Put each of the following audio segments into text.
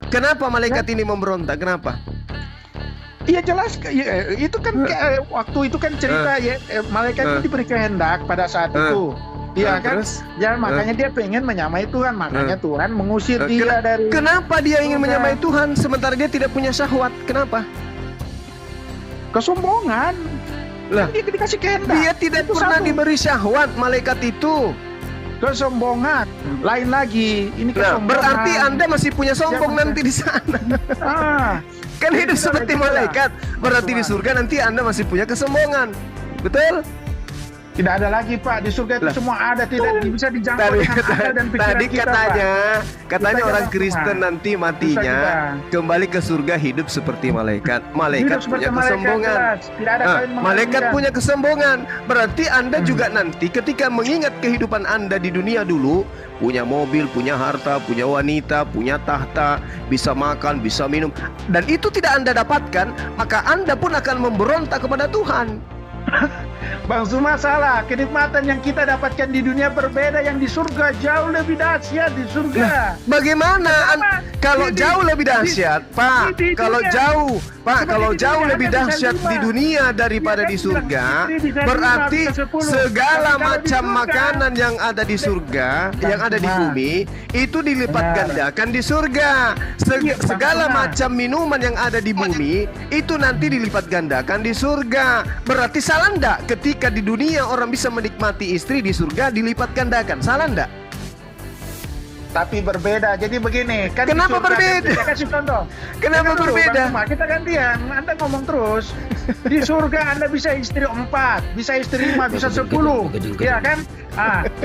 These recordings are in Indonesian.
Kenapa malaikat ini memberontak? Kenapa? Iya jelas, itu kan waktu itu kan cerita ya, malaikat itu diberi kehendak pada saat itu. Iya kan? Terus? Ya makanya dia pengen menyamai Tuhan, makanya Tuhan mengusir dia dari. Kenapa dia ingin menyamai Tuhan sementara dia tidak punya syahwat? Kenapa? Kesombongan. Lah, Dia dikasih kehendak. dia tidak Itu pernah satu. diberi syahwat malaikat itu. Kesombongan. Lain lagi. Ini Nah, kesombongan. berarti Anda masih punya sombong Jangan- nanti di sana. Ah, Kan hidup Tidak seperti ada juga. malaikat. Berarti di Tuhan. surga nanti Anda masih punya kesombongan. Betul? tidak ada lagi Pak di surga itu Lah. semua ada, tidak bisa dijangkau Tadi, dengan akal dan pikiran tadi kita, katanya Kita orang jangan Kristen Tuhan. nanti matinya Bisa kembali ke surga hidup seperti malaikat. Pak. Malaikat Hidup seperti punya malaikat, kesombongan. jelas. Tidak ada Nah, kawin malaikat mengawinkan. punya kesombongan. Berarti Anda juga nanti ketika mengingat kehidupan Anda di dunia dulu, punya mobil, punya harta, punya wanita, punya tahta, bisa makan, bisa minum, dan itu tidak Anda dapatkan, maka Anda pun akan memberontak kepada Tuhan. Bang Zuma salah. Kenikmatan yang kita dapatkan di dunia berbeda, yang di surga jauh lebih dahsyat di surga. Bagaimana kalau Di- jauh lebih dahsyat, Pak? di Kalau dunia. jauh, Pak, Seperti kalau di jauh dunia lebih Anda bisa dahsyat lima. di dunia daripada Iya, di kan, surga, istri bisa lima, berarti bisa 10. segala Tapi kalau di macam surga, makanan yang ada di surga, yang ada di Bang Zuma. bumi, itu dilipat Benar. gandakan di surga. Iya, Bang Segala Zuma. macam minuman yang ada di bumi, itu nanti dilipat gandakan di surga. Berarti salah ndak ketika di dunia orang bisa menikmati istri, di surga dilipat gandakan? Salah ndak? Tapi berbeda. Jadi begini, kan di Kenapa surga, berbeda? Saya kasih contoh. Kenapa Dengar dulu, berbeda? Bang Zuma, kita gantian. Anda ngomong terus. Di surga Anda bisa istri 4, bisa istri 5, bisa 10. Ya kan?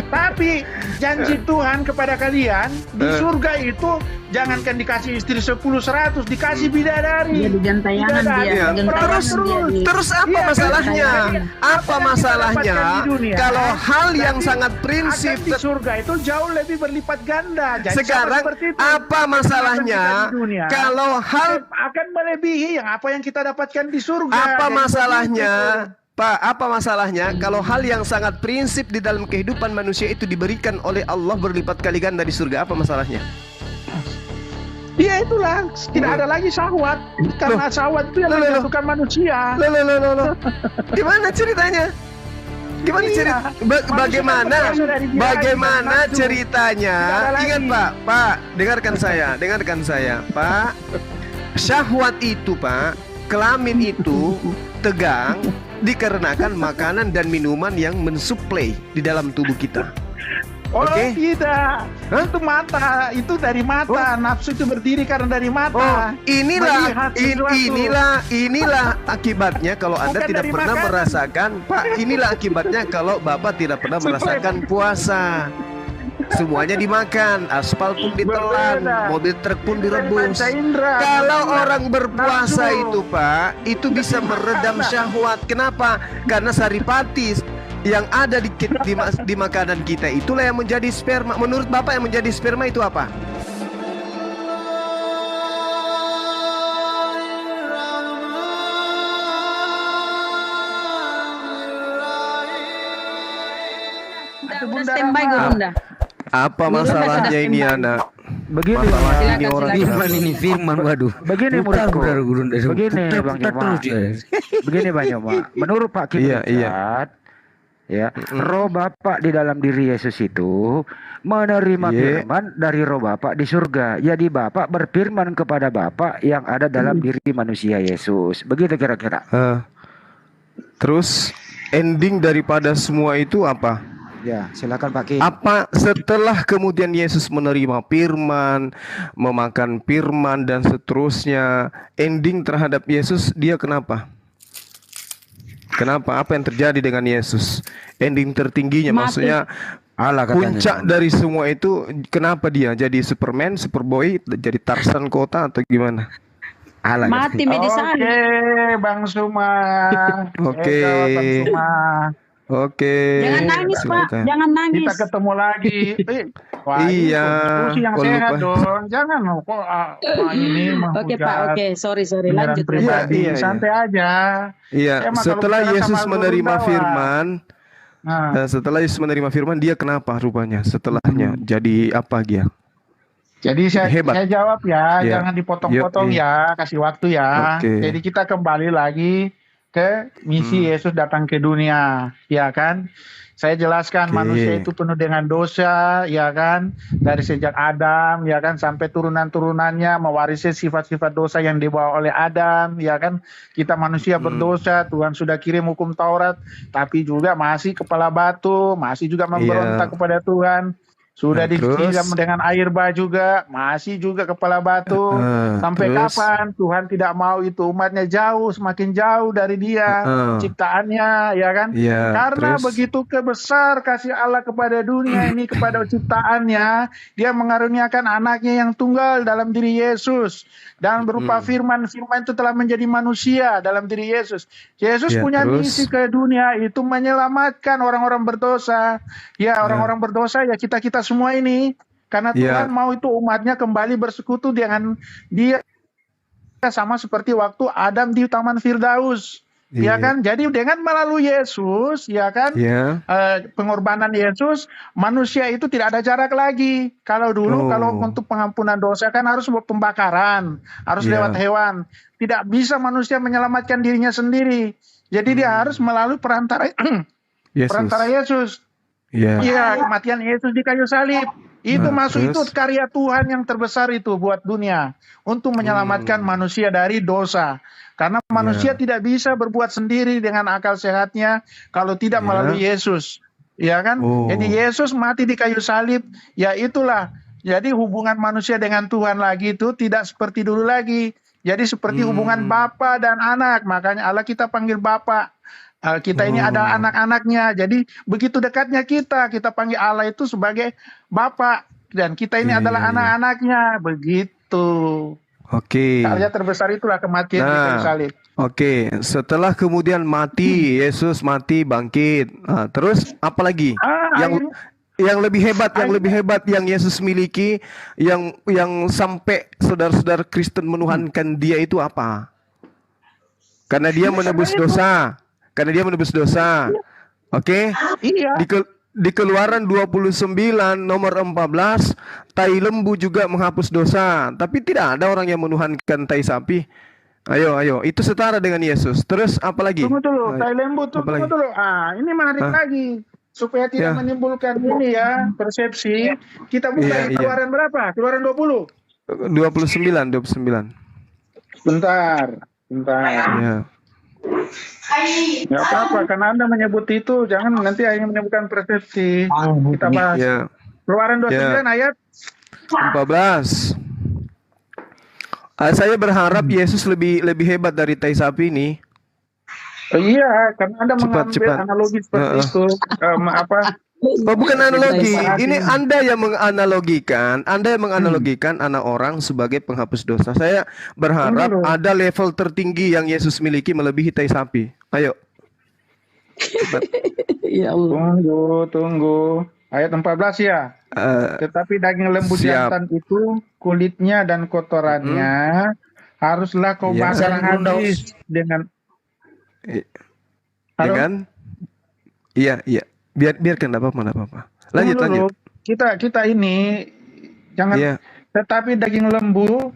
Tapi janji Tuhan kepada kalian di surga itu jangankan dikasih istri 10, 100, dikasih bidadari. Dia di gentayangan Bidadari. dia, Iya. gentayangan dia di. Terus apa Iya, kan? masalahnya? Apa Apa yang masalahnya kita dapatkan di dunia, kalau hal yang tapi sangat prinsip akan di surga itu jauh lebih berlipat ganda. Jadi sekarang sama seperti itu. apa masalahnya Kita di dunia, kalau hal akan melebihi yang apa yang kita dapatkan di surga. apa Jadi masalahnya begitu. Pak, apa masalahnya kalau hal yang sangat prinsip di dalam kehidupan manusia itu diberikan oleh Allah berlipat kali ganda di surga? Apa masalahnya? Ya itulah, tidak ada lagi syahwat. Karena syahwat itu yang Loh. menjatuhkan manusia. Loh. Gimana ceritanya? Gimana Iya. cerita? Manusia Bagaimana? kan berasal dari birahi, Bagaimana nafsu. ceritanya? Tidak ada Ingat lagi. Pak, dengarkan saya, Pak. Syahwat itu, Pak, kelamin itu tegang dikarenakan makanan dan minuman yang mensuplai di dalam tubuh kita. Oh Oke. tidak, Hah? itu mata, itu dari mata. Nafsu itu berdiri karena dari Oh, mata. Melihat sesuatu. inilah akibatnya kalau Anda Bukan tidak dari pernah makanan. merasakan, Pak. Inilah akibatnya kalau Bapak tidak pernah merasakan puasa. Semuanya dimakan, aspal pun ditelan, Berbeda. mobil truk pun Dari direbus. panca indera. Kalau orang berpuasa Nafsu. itu, Pak, itu bisa meredam syahwat. Kenapa? Karena saripati yang ada di makanan kita itulah yang menjadi sperma. Menurut Bapak yang menjadi sperma itu apa? Udah standby gue Bunda. Apa Bunda masalahnya sudah ini standby. anak? Begini, Masalahnya ini Silakan, orang silakan. kenapa? Firman ini Firman, waduh. Begini muridku. Begini Bang Putar Yoma. terus dia. Begini Bang Yoma. Menurut Pak Kim Iya, iya. Richard, ya, roh Bapak di dalam diri Yesus itu menerima Iya. firman dari roh Bapak di surga. Jadi Bapak berfirman kepada Bapak yang ada dalam diri manusia Yesus. Begitu kira-kira. Terus ending daripada semua itu apa? Ya, silakan Pak Kim. Apa setelah kemudian Yesus menerima firman, memakan firman dan seterusnya, ending terhadap Yesus dia kenapa? Kenapa? Apa yang terjadi dengan Yesus? Ending tertingginya, Mati. maksudnya Allah katanya. puncak dari semua itu, kenapa dia jadi Superman, Superboy, jadi Tarzan kota atau gimana? Allah katanya. Mati medisali. Oke, Bang Suma. Oke. Bang Suma. Oke. Jangan nangis Pak, Silakan. jangan nangis. Kita ketemu lagi. Wah, ini Iya, diskusi yang kok sehat lupa. dong. Jangan kok ini Oke Pak, oke, sorry Penyiaran lanjut. pribadi, Iya, iya. santai aja. Iya, Emang kalau setelah bicara Yesus sama guru menerima dakwah. firman, Nah, setelah Yesus menerima firman, dia kenapa rupanya? Setelahnya jadi apa dia? Jadi Hebat. saya jawab ya, Ya. jangan dipotong-potong Yoi. ya, kasih waktu ya. Oke. Jadi kita kembali lagi ke misi Yesus datang ke dunia, ya kan? Saya jelaskan Oke. manusia itu penuh dengan dosa, ya kan? Dari sejak Adam, ya kan, sampai turunan-turunannya mewarisi sifat-sifat dosa yang dibawa oleh Adam, ya kan? Kita manusia berdosa, Tuhan sudah kirim hukum Taurat, tapi juga masih kepala batu, masih juga memberontak kepada Tuhan. Sudah Nah, terus? disiram dengan air bah juga, masih juga kepala batu. Sampai Terus? kapan Tuhan tidak mau itu umatnya jauh, semakin jauh dari Dia, ciptaannya, ya kan? Iya, Karena terus? begitu besar kasih Allah kepada dunia ini, kepada ciptaannya, Dia mengaruniakan anaknya yang tunggal dalam diri Yesus. Dan berupa firman itu telah menjadi manusia dalam diri Yesus. Yesus Ya, punya terus? misi ke dunia itu menyelamatkan orang-orang berdosa. Ya, orang-orang berdosa ya kita-kita semua ini. Karena Ya. Tuhan mau itu umatnya kembali bersekutu dengan Dia, sama seperti waktu Adam di Taman Firdaus. Ya Iya. kan? Jadi dengan melalui Yesus, ya kan? Ya. Pengorbanan Yesus, manusia itu tidak ada jarak lagi. Kalau dulu, kalau untuk pengampunan dosa kan harus pembakaran, harus Ya. lewat hewan. Tidak bisa manusia menyelamatkan dirinya sendiri. Jadi dia harus melalui perantara Yesus. Iya. Iya, kematian Yesus di kayu salib. Itu Nah, masuk terus? itu karya Tuhan yang terbesar itu buat dunia untuk menyelamatkan manusia dari dosa. Karena manusia tidak bisa berbuat sendiri dengan akal sehatnya kalau tidak melalui Yesus. Ya kan? Jadi Yesus mati di kayu salib, ya itulah. Jadi hubungan manusia dengan Tuhan lagi itu tidak seperti dulu lagi. Jadi seperti hubungan bapa dan anak. Makanya Allah kita panggil Bapa. Kita ini ada anak-anaknya. Jadi begitu dekatnya kita panggil Allah itu sebagai Bapa. Dan kita ini adalah anak-anaknya. Begitu. Oke. Karya terbesar itulah kematian di kayu salib. Oke, setelah kemudian mati, Yesus mati, bangkit. Nah, terus apa lagi? Yang lebih hebat yang Yesus miliki, yang sampai saudara-saudara Kristen menuhankan Dia itu apa? Karena Dia menebus dosa. Oke? Iya. Di Keluaran 29 nomor 14, tai lembu juga menghapus dosa, tapi tidak ada orang yang menuhankan tai sapi. Ayo, itu setara dengan Yesus. Terus apa lagi? Tunggu dulu, tai lembu tunggu dulu. Ini menarik lagi supaya tidak menimbulkan ini ya persepsi. Kita buka di Keluaran berapa? Keluaran 20. 29. Bentar. Ya. Ya apa-apa, karena Anda menyebut itu, jangan nanti hanya menyebutkan persepsi. Kita bahas. Ya. Keluaran 29 ayat 14. Saya berharap Yesus lebih hebat dari tai sapi ini. Iya, karena Anda mengambil Cepat. analogi seperti itu. Oh, bukan analogi. Ini Anda yang menganalogikan. Anak orang sebagai penghapus dosa. Saya berharap ada level tertinggi yang Yesus miliki melebihi tai sapi. Ayo. Cepat. Ya Allah. Tunggu. Ayat 14 ya. Tetapi daging lembu jantan itu kulitnya dan kotorannya haruslah kau bakar habis dengan Iya. Biarkan, enggak apa-apa. Lanjut. Kita ini jangan. Tetapi daging lembu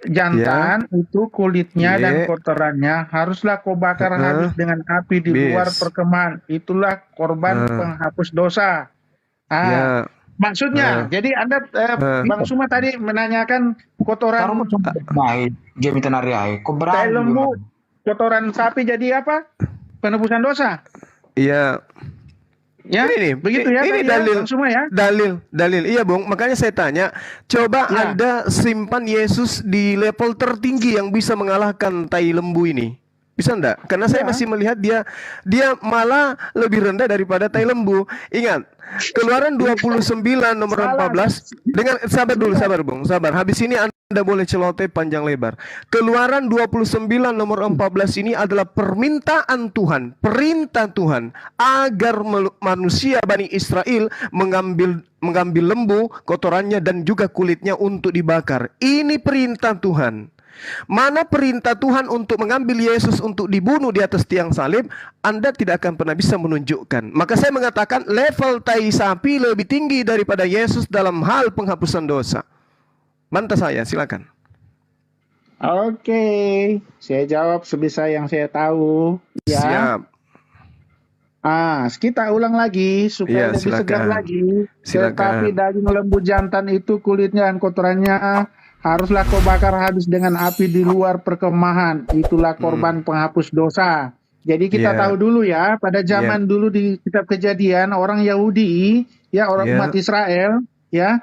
jantan itu kulitnya dan kotorannya haruslah kau bakar habis dengan api di luar perkemahan. Itulah korban penghapus dosa. Maksudnya, jadi Anda Bang Suma tadi menanyakan kotoran tai lembu, kotoran sapi jadi apa? Penebusan dosa. Iya. Ya, begitu ya. Ini dalil semua ya. Dalil. Iya, Bung. Makanya saya tanya, coba Anda simpan Yesus di level tertinggi yang bisa mengalahkan tai lembu ini. Bisa enggak? Karena saya masih melihat dia malah lebih rendah daripada tai lembu. Ingat, Keluaran 29 nomor 14 dengan sabar Bung. Habis ini Anda boleh celoteh panjang lebar. Keluaran 29 nomor 14 ini adalah permintaan Tuhan, perintah Tuhan agar manusia Bani Israel mengambil lembu, kotorannya dan juga kulitnya untuk dibakar. Ini perintah Tuhan. Mana perintah Tuhan untuk mengambil Yesus untuk dibunuh di atas tiang salib, Anda tidak akan pernah bisa menunjukkan. Maka saya mengatakan level tai sapi lebih tinggi daripada Yesus dalam hal penghapusan dosa. Bantah saya, silakan. Oke, saya jawab sebisa yang saya tahu. Ya. Siap. Kita ulang lagi supaya lebih segar lagi. Tetapi daging lembu jantan itu kulitnya dan kotorannya haruslah kau bakar habis dengan api di luar perkemahan. Itulah korban penghapus dosa. Jadi kita tahu dulu ya, pada zaman dulu di kitab Kejadian, orang Yahudi, ya orang umat Israel, ya,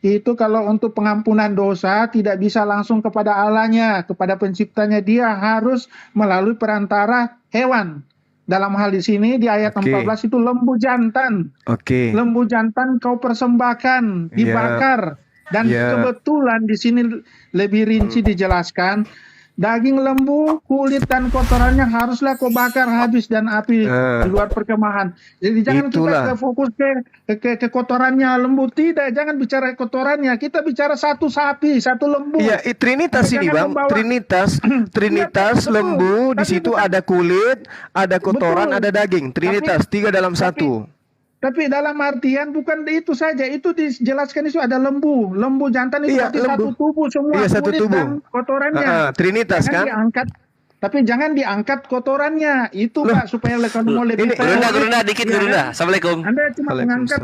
itu kalau untuk pengampunan dosa tidak bisa langsung kepada Allahnya, kepada penciptanya, dia harus melalui perantara hewan. Dalam hal di sini di ayat 14 itu lembu jantan. Lembu jantan kau persembahkan, dibakar. Dan kebetulan di sini lebih rinci dijelaskan, daging lembu, kulit dan kotorannya haruslah kau bakar habis dan api di luar perkemahan. Jadi jangan kita fokus ke kotorannya lembu, tidak. Jangan bicara kotorannya. Kita bicara satu sapi, satu lembu. Iya, Trinitas ini Bang. Trinitas lembu. Di situ ada kulit, ada kotoran, ada daging. Trinitas, 3 dalam 1. Tapi dalam artian bukan itu saja, itu dijelaskan itu ada lembu jantan itu satu tubuh semua, satu kulit tubuh dan kotorannya. Trinitas jangan kan? Diangkat, tapi jangan diangkat kotorannya, itu Pak, supaya kalau mau lebih. Gerunda dikit Gerunda. Assalamualaikum. Anda cuma mengangkat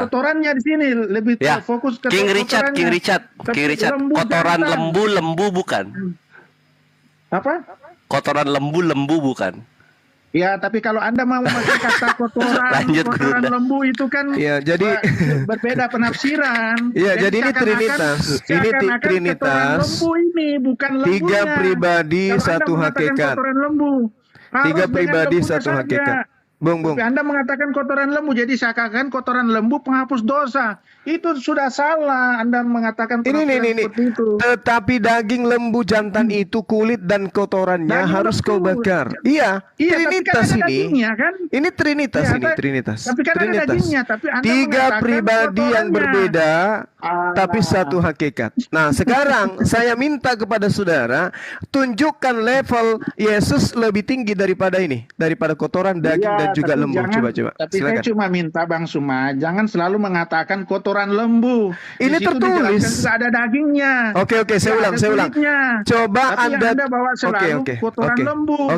kotorannya di sini, lebih fokus ke King Richard. Kotoran lembu bukan. Apa? Kotoran lembu bukan. Ya, tapi kalau Anda mau memakai kata kotoran lembu itu kan jadi berbeda penafsiran. Iya, jadi ini Trinitas. Ini Trinitas. Lembu ini bukan lembunya. 3 pribadi, 1 hakikat. 3 pribadi, 1 hakikat. Bung. Tapi Anda mengatakan kotoran lembu, jadi seakan-akan kotoran lembu penghapus dosa. Itu sudah salah. Anda mengatakan ini. Itu. Tetapi daging lembu jantan itu kulit dan kotorannya daging harus kau bakar. Iya, Trinitas kan ini. Kan? Ini Trinitas ini, Trinitas. Tapi kan Trinitas. ada dagingnya, tapi Anda 3 pribadi yang berbeda, tapi 1 hakikat. Nah, sekarang saya minta kepada saudara, tunjukkan level Yesus lebih tinggi daripada ini, daripada kotoran daging dan juga lembu. Coba. Tapi silakan. Saya cuma minta Bang Suma, jangan selalu mengatakan kotoran lembu. Ini tertulis. Tidak ada dagingnya. Oke, saya ulang. Coba tapi Anda bawa selalu kotoran lembu.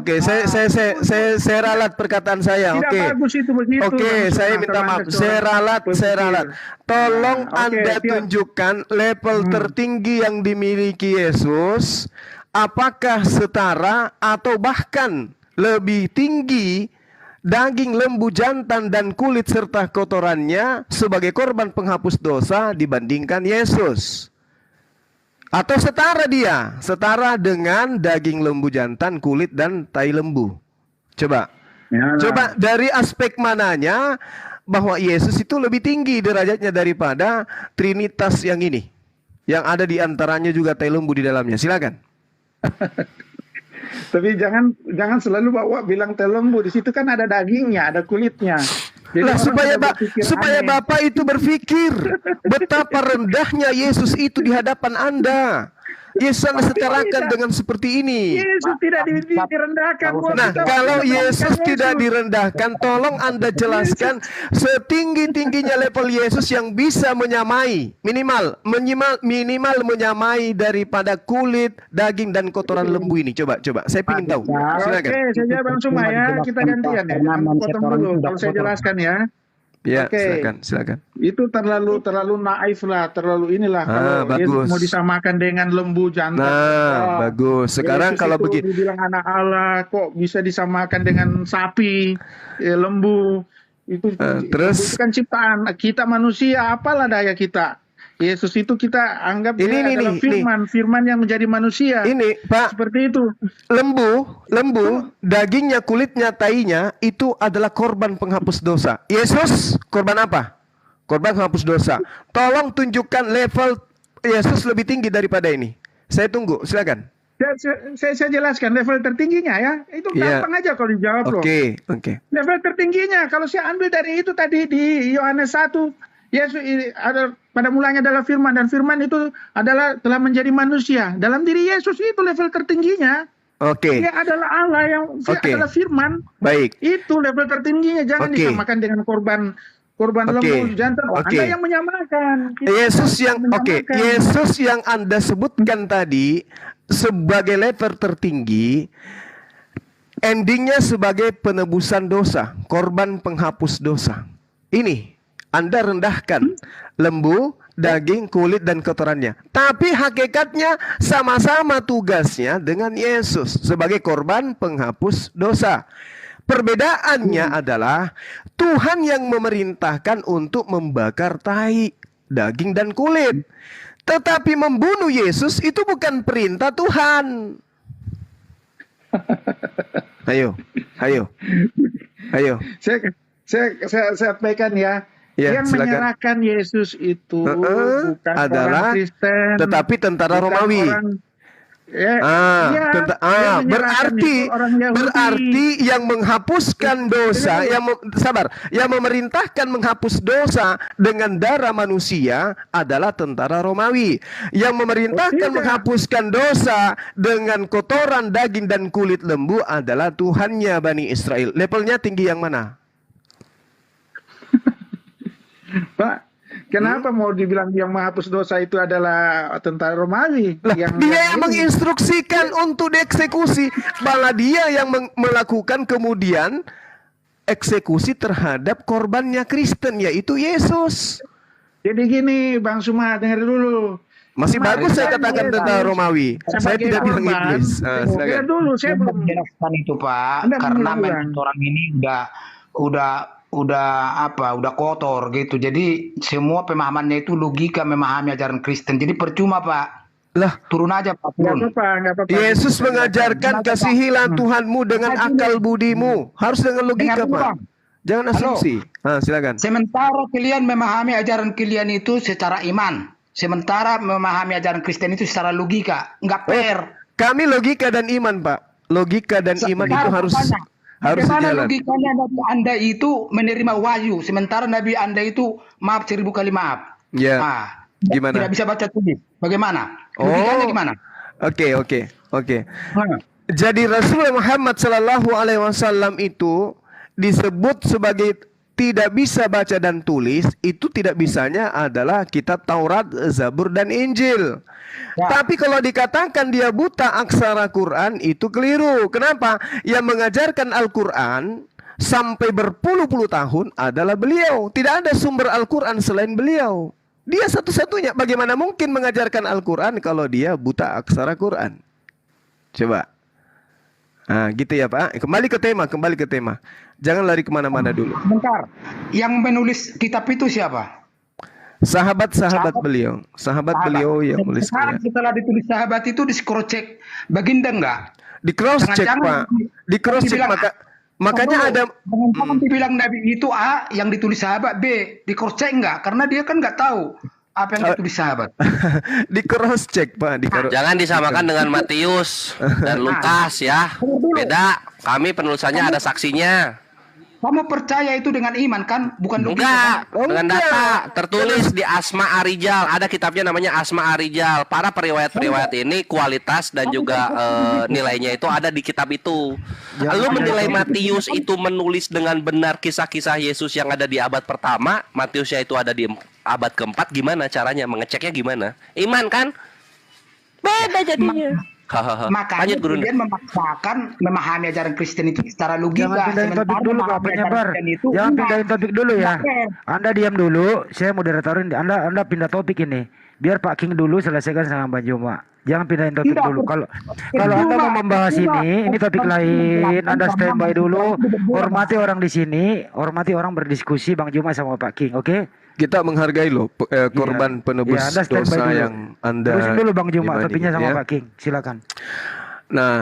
Saya ralat perkataan saya. Tidak bagus itu begitu. Saya minta maaf. Saya ralat. Tolong Anda tunjukkan level tertinggi yang dimiliki Yesus. Apakah setara atau bahkan lebih tinggi daging lembu jantan dan kulit serta kotorannya sebagai korban penghapus dosa dibandingkan Yesus? Atau setara dengan daging lembu jantan, kulit dan tai lembu? Coba dari aspek mananya bahwa Yesus itu lebih tinggi derajatnya daripada Trinitas yang ini, yang ada di antaranya juga tai lembu di dalamnya. Silakan. Tapi jangan selalu bilang tai lembu, di situ kan ada dagingnya, ada kulitnya. Lah, supaya Bapak itu berpikir betapa rendahnya Yesus itu di hadapan Anda. Yesus setarakan dengan seperti ini. Yesus tidak direndahkan. Nah, kalau Yesus tidak direndahkan, tolong Anda jelaskan setinggi-tingginya level Yesus yang bisa menyamai, minimal menyamai daripada kulit, daging dan kotoran lembu ini. Coba. Saya ingin tahu. Silakan. Oke, saya jawab langsung ya. Kita gantian ya. Potong dulu. Kalau saya jelaskan ya. Ya, silakan. Itu terlalu naif lah, terlalu inilah kalau bagus. Mau disamakan dengan lembu jantan. Bagus. Sekarang kalau begitu dibilang anak Allah, kok bisa disamakan dengan sapi, lembu. Itu terus itu kan ciptaan kita manusia, apalah daya kita. Yesus itu kita anggap adalah firman yang menjadi manusia. Ini Pak, seperti itu. Lembu, dagingnya, kulitnya, tainya itu adalah korban penghapus dosa. Yesus korban apa? Korban penghapus dosa. Tolong tunjukkan level Yesus lebih tinggi daripada ini. Saya tunggu, silakan. Saya jelaskan level tertingginya ya. Itu gampang aja kalau dijawab loh. Oke. Level tertingginya kalau saya ambil dari itu tadi di Yohanes 1. Yesus ada pada mulanya adalah firman, dan firman itu telah menjadi manusia. Dalam diri Yesus itu level tertingginya. Dia adalah Allah yang adalah firman. Baik. Itu level tertingginya, jangan disamakan dengan korban korban Oke. lembu jantan. Oh, Oke. Anda yang menyamakan. Kita Yesus yang menyamakan. Yesus yang Anda sebutkan tadi sebagai level tertinggi, endingnya sebagai penebusan dosa, korban penghapus dosa. Ini Anda rendahkan lembu, daging, kulit dan kotorannya. Tapi hakikatnya sama-sama tugasnya dengan Yesus sebagai korban penghapus dosa. Perbedaannya adalah Tuhan yang memerintahkan untuk membakar tahi, daging dan kulit. Tetapi membunuh Yesus itu bukan perintah Tuhan. Ayo. Saya sampaikan ya. Ya, yang silakan. menyerahkan Yesus itu bukan adalah orang Kristen, tetapi tentara bukan Romawi. orang- yang menyerahkan itu orang Yahudi. berarti yang menghapuskan dosa, yang memerintahkan menghapus dosa dengan darah manusia adalah tentara Romawi. Yang memerintahkan tidak. menghapuskan dosa dengan kotoran daging dan kulit lembu adalah Tuhannya Bani Israel. Levelnya tinggi yang mana? Pak, kenapa mau dibilang yang menghapus dosa itu adalah tentara Romawi? Lah, dia yang ini. menginstruksikan untuk dieksekusi, malah dia yang melakukan kemudian eksekusi terhadap korbannya Kristen, yaitu Yesus. Jadi gini, Bang Suma, dengar dulu. Masih bagus saya Kemarin katakan Yesus tentara Romawi. Saya sebagai tidak bilang korban. iblis. Dengar Silakan. dulu, saya belum menjelaskan itu Pak, Anda karena mengulang. memang orang ini udah kotor gitu. Jadi semua pemahamannya itu logika memahami ajaran Kristen. Jadi percuma Pak. Lah, Turun aja Pak, nggak turun. apa-apa. Yesus mengajarkan kasihilah Tuhanmu dengan akal budimu. Harus dengan logika, Dengar dulu, Pak. Bang. Jangan asumsi. Silakan. Sementara kalian memahami ajaran kalian itu secara iman. Sementara memahami ajaran Kristen itu secara logika. Nggak fair. Kami logika dan iman, Pak. Logika dan iman itu harus Bagaimana sejalan. logikanya Nabi Anda itu menerima wahyu, sementara Nabi Anda itu maaf 1000 kali maaf. Ya. Gimana? Tidak bisa baca tulis. Bagaimana? Logikanya gimana? Oke. Nah, Jadi Rasul Muhammad Sallallahu Alaihi Wasallam itu disebut sebagai tidak bisa baca dan tulis. Itu tidak bisanya adalah kitab Taurat, Zabur dan Injil. Ya. Tapi kalau dikatakan dia buta aksara Quran itu keliru. Kenapa? Yang mengajarkan Al-Quran sampai berpuluh-puluh tahun adalah beliau. Tidak ada sumber Al-Quran selain beliau. Dia satu-satunya. Bagaimana mungkin mengajarkan Al-Quran kalau dia buta aksara Quran? Coba. Gitu ya Pak. Kembali ke tema. Jangan lari kemana-mana dulu. Bentar. Yang menulis kitab itu siapa? Sahabat beliau. Sahabat beliau yang Dan menulisnya. sekarang setelah ditulis sahabat itu di cross check baginda enggak? Di cross check Jangan-jangan Pak. Di cross check dibilang, makanya ada. Jangan dibilang Nabi itu A, yang ditulis sahabat B. Di cross check enggak? Karena dia kan enggak tahu apa yang ditulis sahabat. Di cross check Pak. Jangan disamakan dengan Matius dan Lukas ya. Beda. Kami penulisannya ada saksinya. Kamu percaya itu dengan iman kan? Bukan logika. Enggak, Kan? dengan data tertulis di Asma Arijal. Ada kitabnya namanya Asma Arijal. Para periwayat-periwayat ini kualitas dan juga nilainya itu ada di kitab itu. Lalu menilai Matius itu menulis dengan benar kisah-kisah Yesus yang ada di abad pertama, Matiusnya itu ada di abad keempat, gimana caranya mengeceknya gimana? Iman kan? Beda jadinya. Makanya Lanjut, Guru. kemudian memaksakan memahami ajaran Kristen itu secara logika. Jangan pindahin topik Sementara dulu Pak memahami ajaran penyebar. Kristen itu Jangan enggak. pindahin topik dulu ya. Enggak. Anda diam dulu. Saya moderatorin. Anda pindah topik ini. Biar Pak King dulu selesaikan sama Mbak Juma. Jangan pindahin topik Tidak, dulu. Kalau Cuma, Anda mau membahas cuma, ini topik lain. Anda standby dulu. Berdua. Hormati orang di sini. Hormati orang berdiskusi Bang Juma sama Pak King. Oke? Kita menghargai loh korban penebus Anda standby dosa dulu. yang Anda. Terusin dulu Bang Juma. imani, Topiknya sama ya. Pak King. Silakan. Nah,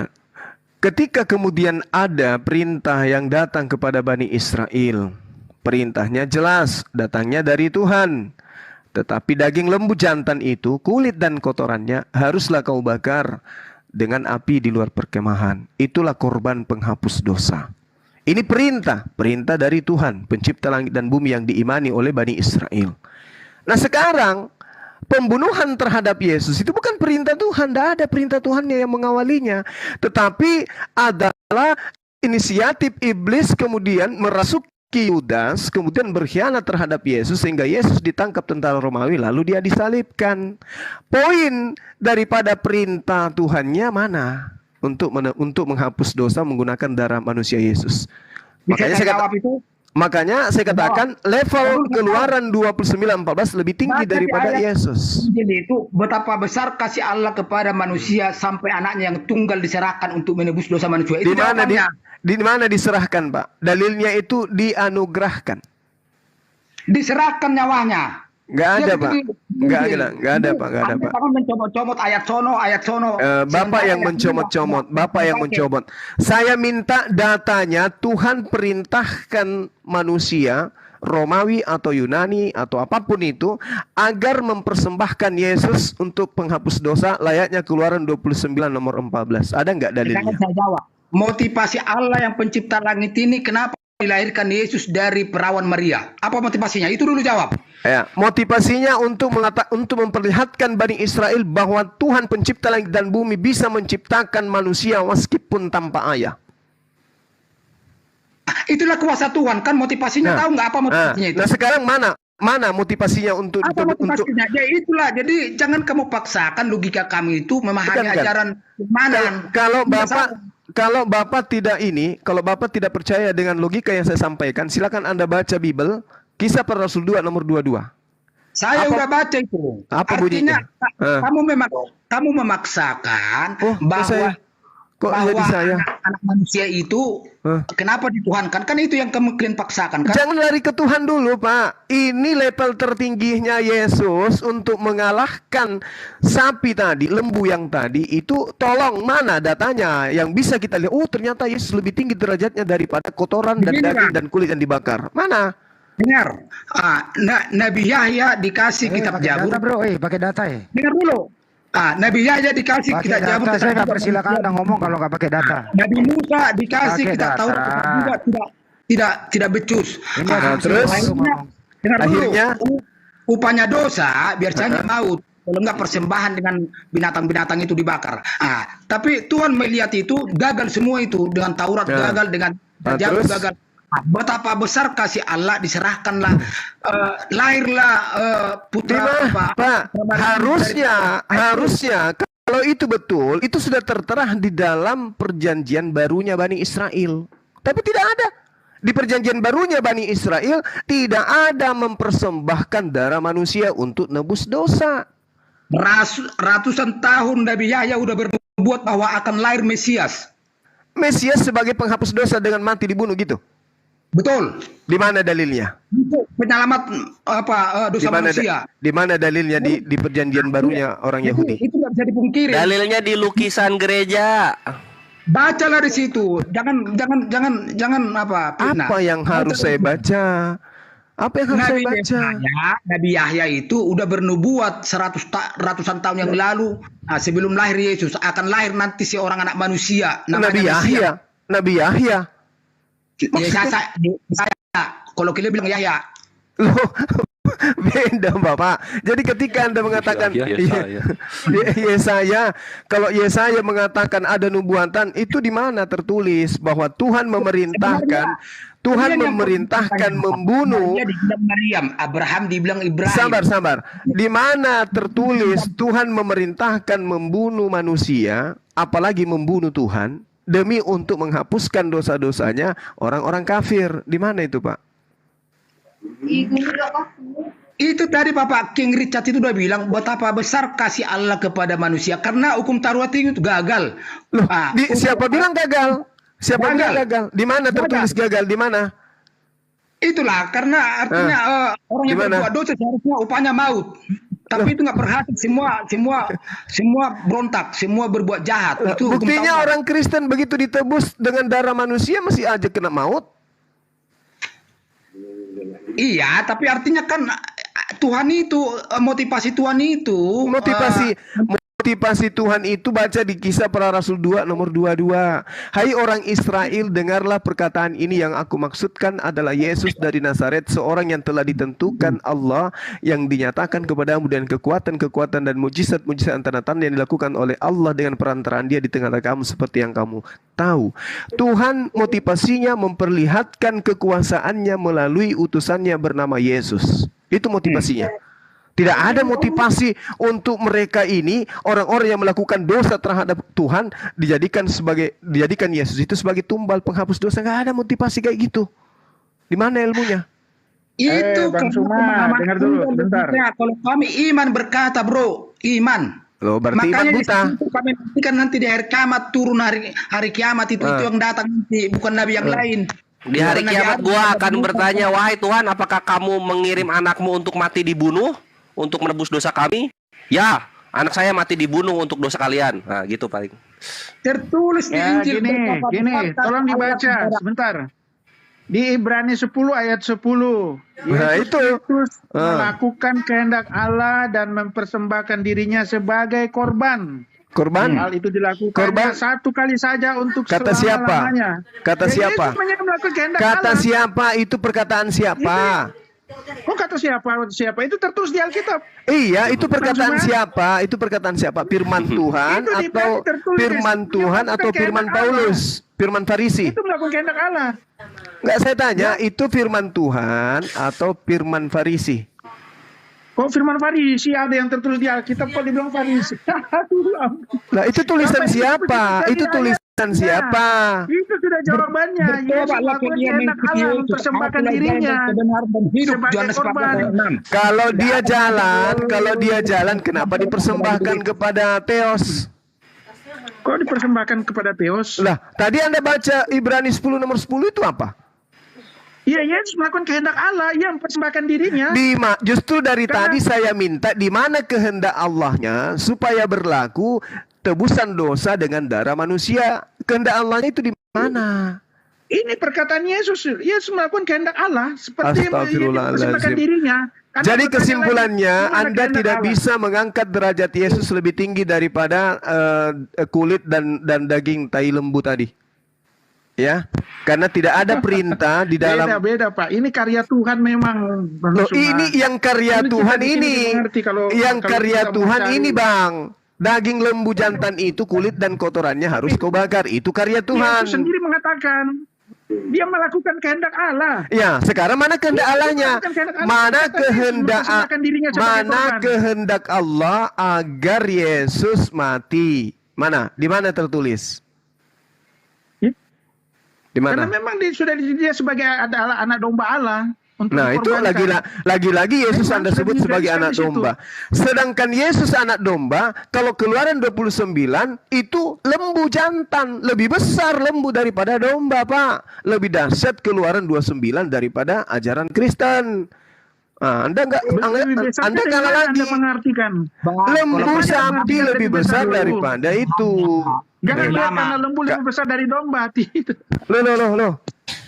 ketika kemudian ada perintah yang datang kepada Bani Israel, perintahnya jelas, datangnya dari Tuhan. Tetapi daging lembu jantan itu, kulit dan kotorannya haruslah kau bakar dengan api di luar perkemahan. Itulah korban penghapus dosa. Ini perintah dari Tuhan, pencipta langit dan bumi yang diimani oleh Bani Israel. Nah sekarang, pembunuhan terhadap Yesus itu bukan perintah Tuhan. Tidak ada perintah Tuhannya yang mengawalinya. Tetapi adalah inisiatif iblis kemudian merasuki memiliki Yudas kemudian berkhianat terhadap Yesus sehingga Yesus ditangkap tentara Romawi lalu dia disalibkan. Poin daripada perintah Tuhannya mana? Untuk menghapus dosa menggunakan darah manusia Yesus. Bisa saya jawab itu? Makanya saya katakan level Keluaran 29:14 lebih tinggi Baca di daripada ayat Yesus. Jadi itu betapa besar kasih Allah kepada manusia sampai anaknya yang tunggal diserahkan untuk menebus dosa manusia. Itu jawabannya. Di mana diserahkan, Pak? Dalilnya itu dianugerahkan. Diserahkan nyawanya. Nggak ada, Pak. Nggak ada, Pak. Kamu mencomot-comot ayat sono. Bapak yang mencomot-comot. Bapak yang mencomot. Saya minta datanya. Tuhan perintahkan manusia Romawi atau Yunani atau apapun itu agar mempersembahkan Yesus untuk penghapus dosa layaknya Keluaran 29 nomor 14. Ada nggak dalilnya? Saya jawab. Motivasi Allah yang pencipta langit ini kenapa dilahirkan Yesus dari perawan Maria? Apa motivasinya? Itu dulu jawab. Ya, motivasinya untuk memperlihatkan Bani Israel bahwa Tuhan pencipta langit dan bumi bisa menciptakan manusia meskipun tanpa ayah. Itulah kuasa Tuhan kan motivasinya, tahu nggak apa motivasinya itu? Nah sekarang mana motivasinya untuk apa motivasinya? Ya itulah. Jadi jangan kamu paksakan logika kami itu memahami ajaran mana. Kalau Bapak tidak percaya dengan logika yang saya sampaikan, silakan Anda baca Bible, Kisah Para Rasul 2 nomor 22. Saya udah baca itu. Apa Artinya bunyinya? kamu memaksakan bahwa anak manusia itu kenapa dituhankan? Kan itu yang kamu paksakan kan? Jangan lari ke Tuhan dulu, Pak. Ini level tertingginya Yesus untuk mengalahkan sapi tadi, lembu yang tadi itu. Tolong mana datanya yang bisa kita lihat? Oh, ternyata Yesus lebih tinggi derajatnya daripada kotoran dan daging dan kulit yang dibakar. Mana? Dengar, Nabi Yahya dikasih kitab Zabur. Data, bro, pakai data ya. Dengar dulu. Nabi Yahya dikasih kitab Zabur. Saya nggak persilakan Anda ngomong kalau nggak pakai data. Nabi Musa dikasih kitab Taurat juga tidak becus. Terus akhirnya upahnya dosa biasanya maut. Kalau nggak persembahan dengan binatang-binatang itu dibakar. Tapi Tuhan melihat itu gagal semua itu dengan Taurat gagal, dengan Zabur gagal. Betapa besar kasih Allah, diserahkanlah, lahirlah putra Pak. Harusnya kalau itu betul, itu sudah tertera di dalam perjanjian barunya Bani Israel. Tapi tidak ada. Di perjanjian barunya Bani Israel tidak ada mempersembahkan darah manusia untuk nebus dosa. Ratusan tahun Nabi Yahya udah berbuat bahwa akan lahir Mesias. Mesias sebagai penghapus dosa dengan mati dibunuh gitu. Betul. Di mana dalilnya? Itu penyelamat dosa manusia. Di mana dalilnya di perjanjian barunya orang Yahudi? Itu nggak bisa dipungkiri. Dalilnya di lukisan gereja. Bacalah di situ. Jangan fitnah. Apa yang harus saya baca? Apa yang harus saya baca? Nabi Yahya itu udah bernubuat ratusan tahun yang lalu. Sebelum lahir Yesus akan lahir nanti seorang anak manusia. Nabi Yahya. Saya, kalau kalian bilang Yahya. Loh, beda Bapak. Jadi ketika Anda mengatakan Yesaya, kalau Yesaya mengatakan ada nubuatan, itu di mana tertulis bahwa Tuhan memerintahkan membunuh Maryam, Abraham dibilang Ibrahim. Sabar. Di mana tertulis Tuhan memerintahkan membunuh manusia, apalagi membunuh Tuhan? Demi untuk menghapuskan dosa-dosanya orang-orang kafir. Di mana itu, Pak? Itu tadi Bapak King Richard itu udah bilang betapa besar kasih Allah kepada manusia karena hukum Taurat itu gagal. Loh, siapa bilang gagal? Siapa bilang gagal? Di mana tertulis gagal? Di mana? Itulah karena artinya orang yang berbuat dosa seharusnya upahnya maut. Tapi itu nggak berhasil, semua berontak, semua berbuat jahat. Itu buktinya orang Kristen begitu ditebus dengan darah manusia masih aja kena maut. Iya, tapi artinya kan Tuhan itu motivasi Tuhan itu motivasi Tuhan itu baca di Kisah Para Rasul 2 nomor 22. Hai orang Israel, dengarlah perkataan ini, yang aku maksudkan adalah Yesus dari Nazaret, seorang yang telah ditentukan Allah, yang dinyatakan kepadamu dan kekuatan-kekuatan dan mujizat-mujizat tanda-tanda yang dilakukan oleh Allah dengan perantaraan Dia di tengah-tengah kamu, seperti yang kamu tahu. Tuhan motivasinya memperlihatkan kekuasaannya melalui utusannya bernama Yesus. Itu motivasinya. Tidak ada motivasi untuk mereka ini, orang-orang yang melakukan dosa terhadap Tuhan, dijadikan Yesus itu sebagai tumbal penghapus dosa. Nggak ada motivasi kayak gitu. Di mana ilmunya? Itu Bang Suma, dengar dulu sebentar. Kalau kami iman berkata, bro, iman. Loh, berarti iman Makanya buta. kami nantikan nanti di hari kiamat turun hari kiamat itu yang datang nanti, bukan nabi yang lain. Di hari kiamat gua akan bertanya, wahai Tuhan, apakah kamu mengirim anakmu untuk mati dibunuh, untuk menebus dosa kami? Ya, anak saya mati dibunuh untuk dosa kalian. Nah, gitu paling. Tertulis di Ya, Injil. gini, tolong dibaca sebentar. Di Ibrani 10 ayat 10. Nah, itu. Yesus melakukan kehendak Allah dan mempersembahkan dirinya sebagai korban. Korban. Hal itu dilakukan Korban. satu kali saja untuk Kata siapa? selama-lamanya. Kata siapa? Yesus melakukan kehendak Kata Allah. siapa? Itu perkataan siapa? Oh, kata siapa? Siapa? Itu tertulis di Alkitab. Iya, itu perkataan Cuma- siapa? Itu perkataan siapa? Firman Tuhan Itu di atau Ibrani tertulis. firman Dia Tuhan melakukan atau firman kehendak Allah. Paulus? Firman Farisi? Itu melakukan kehendak Allah. Enggak, saya tanya, itu firman Tuhan atau firman Farisi? Kok firman Farisi ada yang tertulis di Alkitab, kok dibilang Farisi? Aduh, ampun. Nah, itu tulisan Bapak, itu siapa? tulisan Itu di tulisan ayatnya. siapa? Itu sudah jawabannya. Yesus Bertobatlah melakukan dia kehendak mengikuti Allah, Yesus. mempersembahkan Akulah jalan dirinya dan kebenaran dan hidup. sebagai Yohanes 14 korban. ayat 6. Kalau dia jalan, kenapa dipersembahkan kepada Theos? Kok dipersembahkan kepada Theos? Lah, tadi Anda baca Ibrani 10 nomor 10 itu apa? Iya, Yesus melakukan kehendak Allah, ia mempersembahkan dirinya. Justru dari tadi saya minta di mana kehendak Allahnya supaya berlaku tebusan dosa dengan darah manusia. Kehendak Allahnya itu di mana? Ini perkataan Yesus. Yesus melakukan kehendak Allah seperti Astagfirullahaladzim. mempersembahkan dirinya. Anda Jadi bertanya kesimpulannya, lagi, di mana Anda kehendak tidak Allah? bisa mengangkat derajat Yesus lebih tinggi daripada kulit dan daging tai lembu tadi. Ya, karena tidak ada perintah di dalam. Beda Pak. Ini karya Tuhan memang. Bang Loh, Suma. ini yang karya Ini kita Tuhan di sini ini. mengerti kalau Karya kita Tuhan mencari. ini, Bang. Daging lembu jantan itu kulit dan kotorannya harus kau bakar. Itu karya Tuhan. Yesus sendiri mengatakan dia melakukan kehendak Allah. Ya, sekarang mana kehendak Allahnya? melakukan kehendak Allah. Mana Kata Yesus kehendak mempersembahkan dirinya sebagai mana korban. kehendak Allah agar Yesus mati? Mana? Di mana tertulis? Di Karena mana? memang dia sebagai adalah anak domba Allah. Untuk Nah, itu dikorbankan. lagi-lagi Yesus Memang Anda sudah sebut sebagai dijelaskan anak di situ. domba. Sedangkan Yesus anak domba, kalau Keluaran 29 itu lembu jantan, lebih besar lembu daripada domba, Pak. Lebih dahsyat Keluaran 29 daripada ajaran Kristen. Nah, Anda Anda kalah lagi. Anda mengartikan. Lembu Kalau Anda sapi mengartikan lebih besar dulu. daripada itu. Jangan lihat Lama. karena lembu lebih besar dari domba. Loh.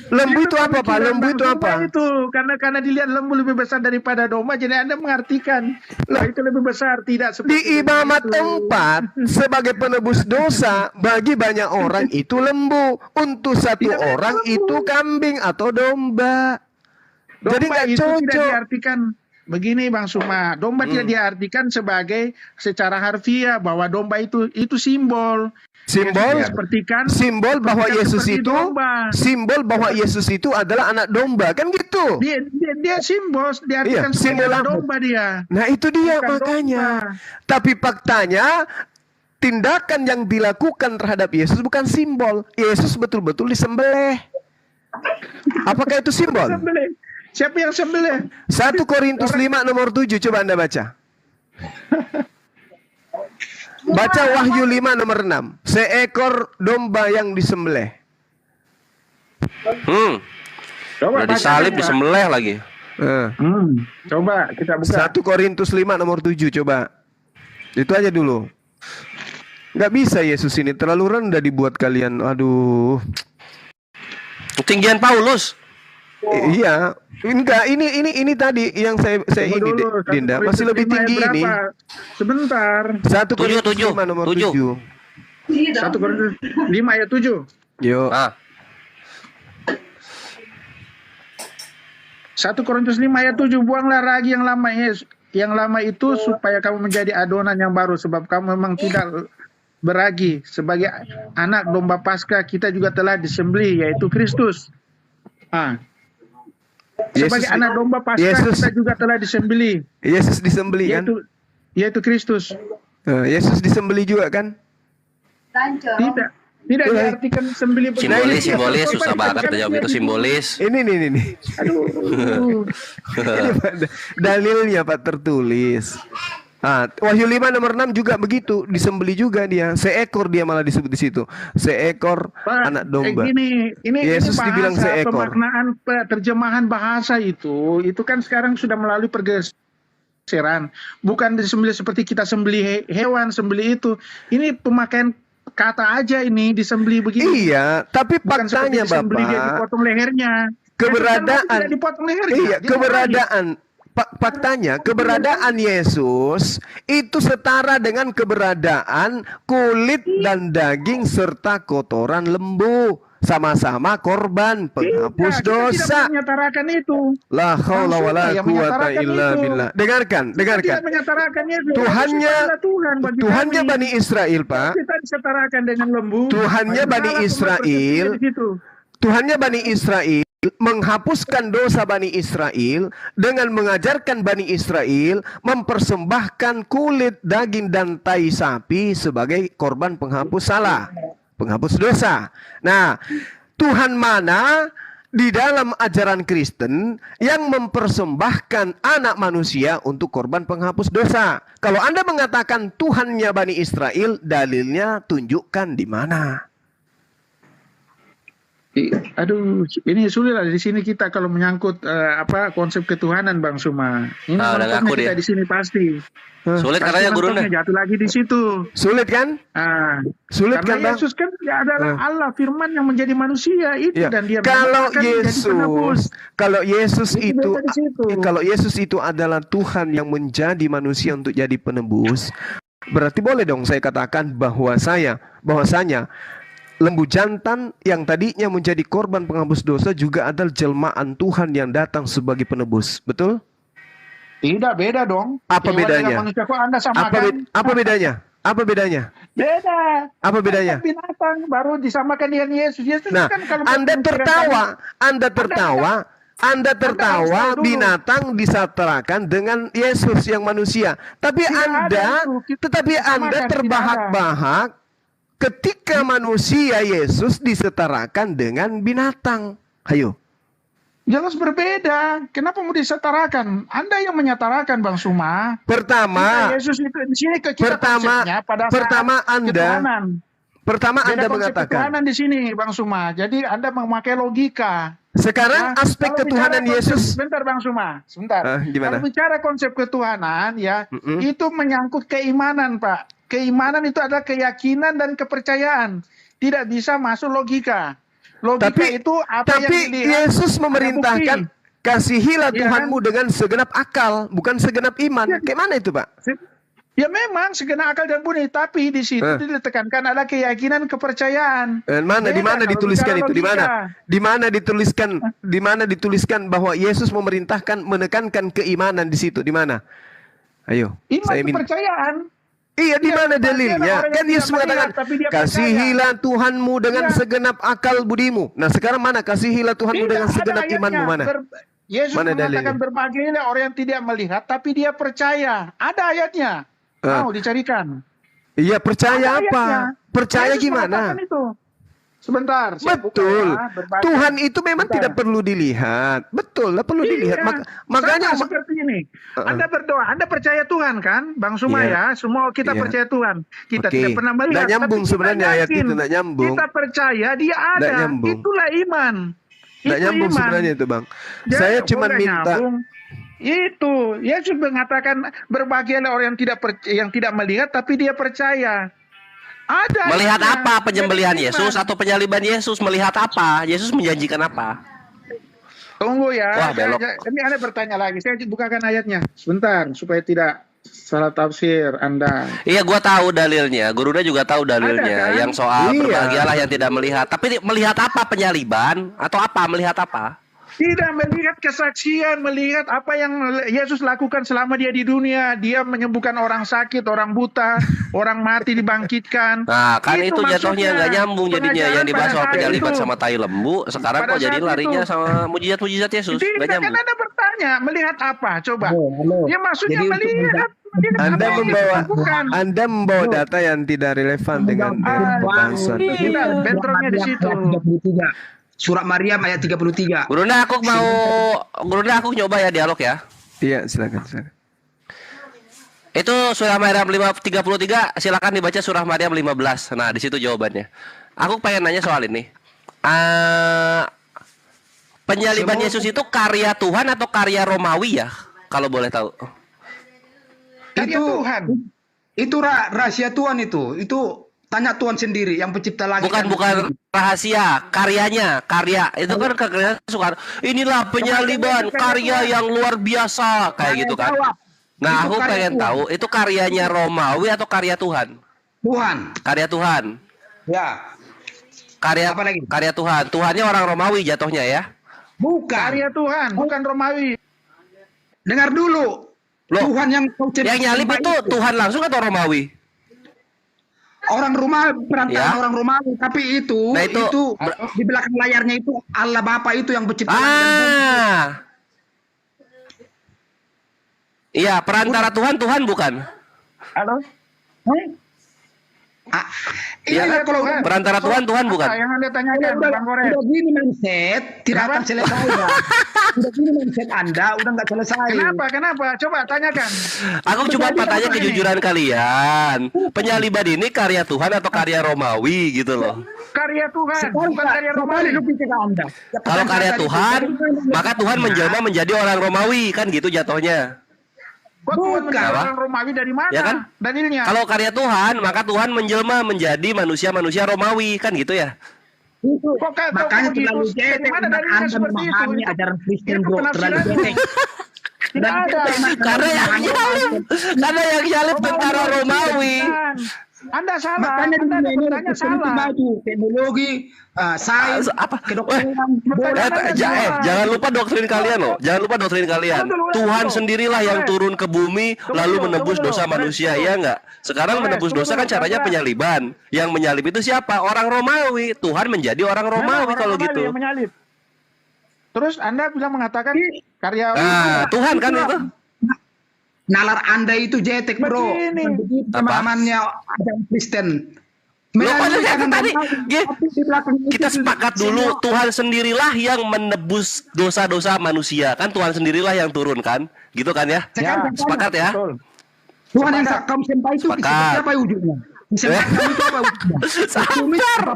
Lembu itu apa, Pak? Lembu itu apa? Itu karena dilihat lembu lebih besar daripada domba, jadi Anda mengartikan bahwa itu lebih besar, tidak seperti Di imamat itu. 4 sebagai penebus dosa bagi banyak orang itu lembu, untuk satu Tidak ada orang lembu. itu kambing atau domba. Jadi Domba nggak itu tidak cocok. diartikan begini, Bang Suma. Domba tidak diartikan sebagai secara harfiah bahwa domba itu simbol. Simbol Seperti bahwa Yesus seperti itu domba. simbol bahwa Yesus itu adalah anak domba, kan gitu. Dia simbol, diartikan Iya, sebagai simbol anak apa? domba dia. Nah, itu dia Bukan makanya. domba. Tapi faktanya tindakan yang dilakukan terhadap Yesus bukan simbol. Yesus betul-betul disembelih. Apakah itu simbol? Sembelih. Siapa yang sembelih? 1 Korintus 5 nomor 7, coba Anda baca. Baca Wahyu 5 nomor 6. Seekor domba yang disembelih. Coba Udah disalib, disembelih lagi. Coba kita buka. 1 Korintus 5 nomor 7, coba. Itu aja dulu. Nggak bisa Yesus ini, terlalu rendah dibuat kalian. Aduh. Ketinggian Paulus. Iya, enggak ini tadi yang saya Tunggu ini dulu, Dinda 1 masih lebih Korintus 5 tinggi ayat ini. berapa? Sebentar. 1 Korintus 7. 5 nomor 7. 7. 1 Korintus 5 ayat 7. Yuk. Ah, 1 Korintus 5 ayat 7, buanglah ragi yang lama itu supaya kamu menjadi adonan yang baru, sebab kamu memang tidak beragi. Sebagai anak domba Paskah kita juga telah disembelih, yaitu Kristus. Sebagai anak domba Paskah kita juga telah disembelih, Yesus disembelih kan? yaitu Kristus. Yesus disembelih juga kan? Tidak diartikan sembelih begini. simbolis susah banget jawab itu simbolis. Ini. Aduh. Ini Pak, dalilnya Pak tertulis. Wahyu 5 nomor 6 juga begitu, disembelih juga dia. Seekor dia malah disebut di situ. Seekor anak domba. Ini Yesus bahasa, dibilang seekor. pemaknaan terjemahan bahasa itu kan sekarang sudah melalui pergeseran. Bukan disembelih seperti kita sembelih hewan, sembelih itu. Ini pemakaian kata aja ini, disembelih begini. Iya, tapi Bukan faktanya seperti disembelih dia Bapak, dipotong lehernya. keberadaan Tidak dipotong lehernya. iya, Dia keberadaan faktanya keberadaan Yesus itu setara dengan keberadaan kulit dan daging serta kotoran lembu, sama-sama korban penghapus Kita dosa. tidak menyatakan itu. La haula wala Yang quwata menyatakan illa itu. billah. Dengarkan. Kita tidak menyatakan itu. Tuhannya Yesus adalah Tuhan bagi Tuhannya kami. Bani Israel, Pak. Kita disetarakan dengan lembu. Tuhannya Bani Salah Israel. di situ. Tuhannya Bani Israel menghapuskan dosa Bani Israel dengan mengajarkan Bani Israel mempersembahkan kulit, daging, dan tai sapi sebagai korban penghapus salah, penghapus dosa. Nah, Tuhan mana di dalam ajaran Kristen yang mempersembahkan anak manusia untuk korban penghapus dosa? Kalau Anda mengatakan Tuhannya Bani Israel, dalilnya tunjukkan di mana? Aduh, ini sulit lah di sini kita kalau menyangkut konsep ketuhanan, Bang Suma. Ini udah mentoknya ngaku kita dia. di sini pasti. Sulit Pasti katanya gurunya. mentoknya jatuh lagi di situ. Sulit kan? Sulit kan, Karena Bang? Yesus kan adalah Allah Firman yang menjadi manusia itu, Ya, dan dia kalau akan menjadi penebus. Kalau Yesus itu adalah Tuhan yang menjadi manusia untuk jadi penebus, berarti boleh dong saya katakan bahwasanya lembu jantan yang tadinya menjadi korban penghapus dosa juga adalah jelmaan Tuhan yang datang sebagai penebus. Betul? Tidak, beda dong. Apa Hewan bedanya? dengan manusia kok Anda samakan? Apa bedanya? Apa bedanya? Beda. Apa bedanya? Binatang baru disamakan dengan Yesus. Yesus Nah, kan kalau Anda tertawa, dulu. binatang disatarakan dengan Yesus yang manusia. Tapi Tidak ada itu. Anda Samakan, terbahak-bahak ketika manusia Yesus disetarakan dengan binatang. Ayo. Jelas berbeda. Kenapa mau disetarakan? Anda yang menyetarakan, Bang Suma. Pertama, Yesus itu di sini kita konsepnya pada saat ketuhanan. Beda konsep mengatakan. ketuhanan di sini, Bang Suma. Jadi Anda memakai logika. Sekarang aspek Kalau ketuhanan bicara konsep- Yesus. Sebentar, Bang Suma. Sebentar. Gimana? Kalau bicara konsep ketuhanan, ya, itu menyangkut keimanan, Pak. Keimanan itu adalah keyakinan dan kepercayaan. Tidak bisa masuk logika. Logika itu apa yang Tapi dilihat, Yesus ada memerintahkan bukti. kasihilah Iya Tuhanmu dengan segenap akal, bukan segenap iman. Ya. Kayak mana itu, Pak? Ya memang segenap akal dan budi, tapi di situ ditekankan ada keyakinan, kepercayaan. Di mana Beda dituliskan kalau itu? Di mana? bicara Di mana dituliskan bahwa Yesus menekankan keimanan di situ? Di mana? Ayo, Iman saya minta. kepercayaan. Iya, di mana Dia dalilnya? orang yang Kan Yesus tidak melihat, mengatakan, tapi dia kasihilah Tuhanmu dengan Iya. segenap akal budimu. Nah, sekarang mana kasihilah Tuhanmu Tidak dengan ada segenap ayatnya. imanmu mana? Yesus Mana mengatakan dalilnya? berbahagialah orang yang tidak melihat, tapi dia percaya. Ada ayatnya. Mau dicarikan. Iya, percaya Ada apa? ayatnya. Percaya Yesus gimana? mengatakan itu. Sebentar. saya buka Betul. ya, berbagai- Tuhan itu memang Sebentar. tidak perlu dilihat. Betul lah, perlu dilihat. Iya, Makanya sama seperti ini. Anda berdoa, Anda percaya Tuhan kan, Bang Suma Iya. ya? Semua kita Iya. percaya Tuhan. Kita Oke. tidak pernah melihat. Nggak nyambung tapi kita sebenarnya ayat yakin. itu, nggak nyambung. Kita percaya Dia ada. Nggak nyambung. Itulah iman. nggak Itu nyambung iman. sebenarnya itu, Bang. Dia Saya cuma boleh minta. nyambung. Itu Yesus mengatakan berbahagialah orang yang tidak melihat tapi dia percaya. Ada. Melihat ayatnya. apa? Penyembelihan Jadi Yesus iman. atau penyaliban Yesus? Melihat apa? Yesus menjanjikan apa? Tunggu ya. Wah, belok. Ini Anda bertanya lagi. Saya bukakan ayatnya. Sebentar supaya tidak salah tafsir Anda. Iya, gua tahu dalilnya. Gurunya juga tahu dalilnya. Ada, kan? Yang soal Iya. berbahagialah yang tidak melihat. Tapi melihat apa? Penyaliban atau apa? Melihat apa? Tidak melihat kesaksian, melihat apa yang Yesus lakukan selama dia di dunia. Dia menyembuhkan orang sakit, orang buta, orang mati dibangkitkan. Nah, kan itu jatuhnya maksudnya. nggak nyambung jadinya. Pengajaran yang dibahas pada soal saat penyaliban itu. sama tai lembu. Sekarang Pada kok jadi saat larinya itu. sama mujizat-mujizat Yesus. Nggak Tidak, kan nyambung. Anda bertanya, melihat apa? Coba. Halo. Ya maksudnya Jadi untuk melihat. melihat Anda apa yang membawa dilakukan. Anda membawa data yang tidak relevan dengan bahasan. Tidak, bentroknya di situ. 33. Surat Maryam ayat 33. Gurunda aku nyoba ya dialog ya. Iya, silakan. Itu surah Maryam 33, silakan dibaca surah Maryam 15. Nah, di situ jawabannya. Aku pengen nanya soal ini. Penyaliban Yesus itu karya Tuhan atau karya Romawi ya? Kalau boleh tahu. Karya Tuhan. Itu rahasia Tuhan itu. Itu tanya Tuhan sendiri yang pencipta langit. Bukan rahasia, karyanya, karya. Itu kan karya suka. Inilah penyaliban, karya yang luar biasa kayak gitu kan. Nah, Itu aku karya pengen Tuhan. tahu itu karyanya Romawi atau karya Tuhan? Tuhan. Karya Tuhan. Ya. Karya Apa lagi? karya Tuhan. Tuhannya orang Romawi jatuhnya ya. Bukan. Karya Tuhan, bukan Romawi. Dengar dulu. Loh, Tuhan yang kau cipta yang nyalip itu Tuhan langsung atau Romawi? orang Romawi, perantaraan Ya. orang Romawi, tapi itu Nah, itu- di belakang layarnya itu Allah Bapa itu yang pencipta langit dan bumi. Iya, perantara Tuhan bukan? Halo? Ah, Iya, iya, kalau Tuhan. perantara Tuhan bukan? Apa yang Anda tanyakan, Bang Koret? udah gini mindset, tidak Kenapa? akan selesai. Ya. Udah gini mindset Anda, udah nggak selesai. Kenapa? Coba tanyakan. Aku cuma bertanya kejujuran kalian. Penyaliban ini karya Tuhan atau karya Romawi gitu loh. Karya Tuhan, bukan karya Romawi. Anda. Kalau karya Tuhan, maka Tuhan menjelma menjadi orang Romawi, kan gitu jatuhnya. Kok Tuhan Bukan. menjadi Apa? orang Romawi dari mana? Ya kan? Dalilnya. Kalau karya Tuhan, maka Tuhan menjelma menjadi manusia-manusia Romawi, kan gitu ya? Makanya terlalu dari jetek mana dengan dalilnya Anda seperti itu? memahami ajaran Kristen, Itu bro. Terlalu penafsirannya. jetek. Tidak ada. Karena yang nyalip tentara Romawi. Anda salah. Makanya di Anda dunia ini bertanya Kristen itu salah. maju, teknologi, sains, Apa? kedokteran, Jangan lupa doktrin kalian loh. Jangan lupa doktrin kalian. Tuhan sendirilah yang turun ke bumi lalu menebus dosa manusia, ya enggak? Sekarang menebus dosa kan caranya penyaliban. Yang menyalib itu siapa? Orang Romawi. Tuhan menjadi orang Romawi Orang kalau Romawi gitu. yang menyalip. Terus Anda bilang mengatakan karya Nah, Tuhan kan itu. nalar Anda itu jetek, bro. Begini. Begitu Apa? pemahamannya ajaran Kristen. Loh, maksudnya Menyalibkan tadi, Romawi, Ge, tapi di belakang itu kita sudah sepakat dulu Tuhan sendirilah yang menebus dosa-dosa manusia. Kan Tuhan sendirilah yang turun kan? Gitu kan ya? Sekarang Sepakat ya? Betul. Tuhan yang kamu sembah itu Sepakat. seperti apa wujudnya? Disembah kamu itu apa wujudnya? Sabar.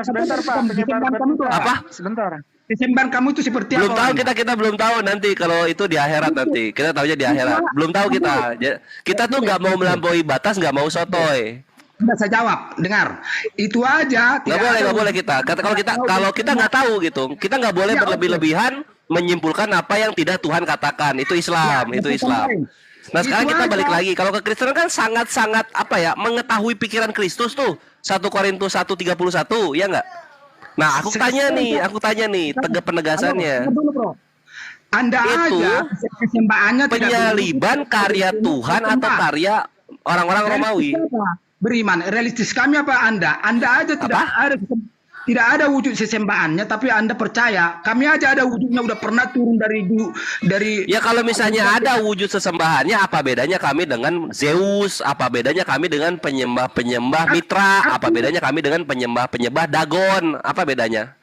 Sebentar Pak. Disembah kamu itu Apa? Sebentar. Disembah kamu itu seperti Belum apa? tahu orangnya? kita belum tahu nanti kalau itu di akhirat nanti. Kita tahunya di akhirat. Belum tahu kita. Kita tuh nggak mau melampaui batas, nggak mau sotoy. Nggak saya jawab, dengar. Itu aja. Nggak boleh kita. Kalau kita nggak tahu gitu, kita nggak boleh berlebih-lebihan menyimpulkan apa yang tidak Tuhan katakan. Itu Islam, itu Islam. Nah sekarang kita balik lagi. Kalau Kekristenan kan sangat-sangat apa ya, mengetahui pikiran Kristus tuh. 1 Korintus 1:31, ya nggak? Nah aku tanya nih, tegak penegasannya. Dulu, bro. Anda Itu aja kesembahannya tidak Penyaliban karya Tuhan atau karya orang-orang Romawi? Beriman, realistis kami apa Anda? Anda aja tidak ada wujud sesembahannya, tapi Anda percaya. Kami aja ada wujudnya, udah pernah turun dari. Ya kalau misalnya ada wujud sesembahannya, apa bedanya kami dengan Zeus? Apa bedanya kami dengan penyembah-penyembah Mitra? Apa bedanya kami dengan penyembah-penyembah Dagon? Apa bedanya?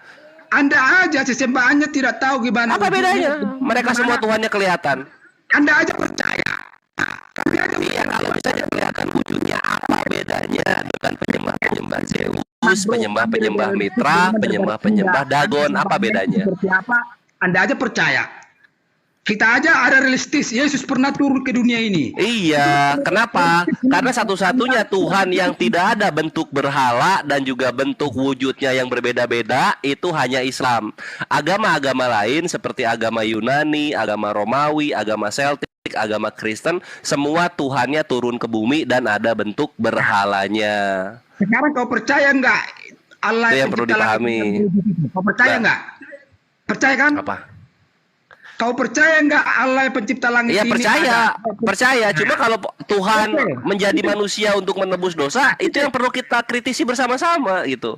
Anda aja sesembahannya tidak tahu gimana. Apa wujudnya. bedanya? Mereka semua Tuhannya kelihatan. Anda aja percaya. Kami aja Iya, kalau misalnya kelihatan wujudnya, apa bedanya dengan penyembah-penyembah Zeus, penyembah-penyembah Mitra, penyembah-penyembah Dagon? Apa bedanya? Seperti apa? Anda aja percaya. Kita aja ada realistis. Yesus pernah turun ke dunia ini. Iya, kenapa? Karena satu-satunya Tuhan yang tidak ada bentuk berhala dan juga bentuk wujudnya yang berbeda-beda itu hanya Islam. Agama-agama lain seperti agama Yunani, agama Romawi, agama Celtic, agama Kristen, semua Tuhannya turun ke bumi dan ada bentuk berhalanya. Sekarang kau percaya nggak Allah Itu yang perlu pencipta langit dipahami. dan bumi? Kau percaya Nah. nggak? Percaya kan? Apa? Kau percaya nggak Allah yang pencipta langit Iya ini percaya, ada? percaya. Cuma kalau Tuhan Oke. menjadi manusia untuk menebus dosa, itu yang perlu kita kritisi bersama-sama gitu.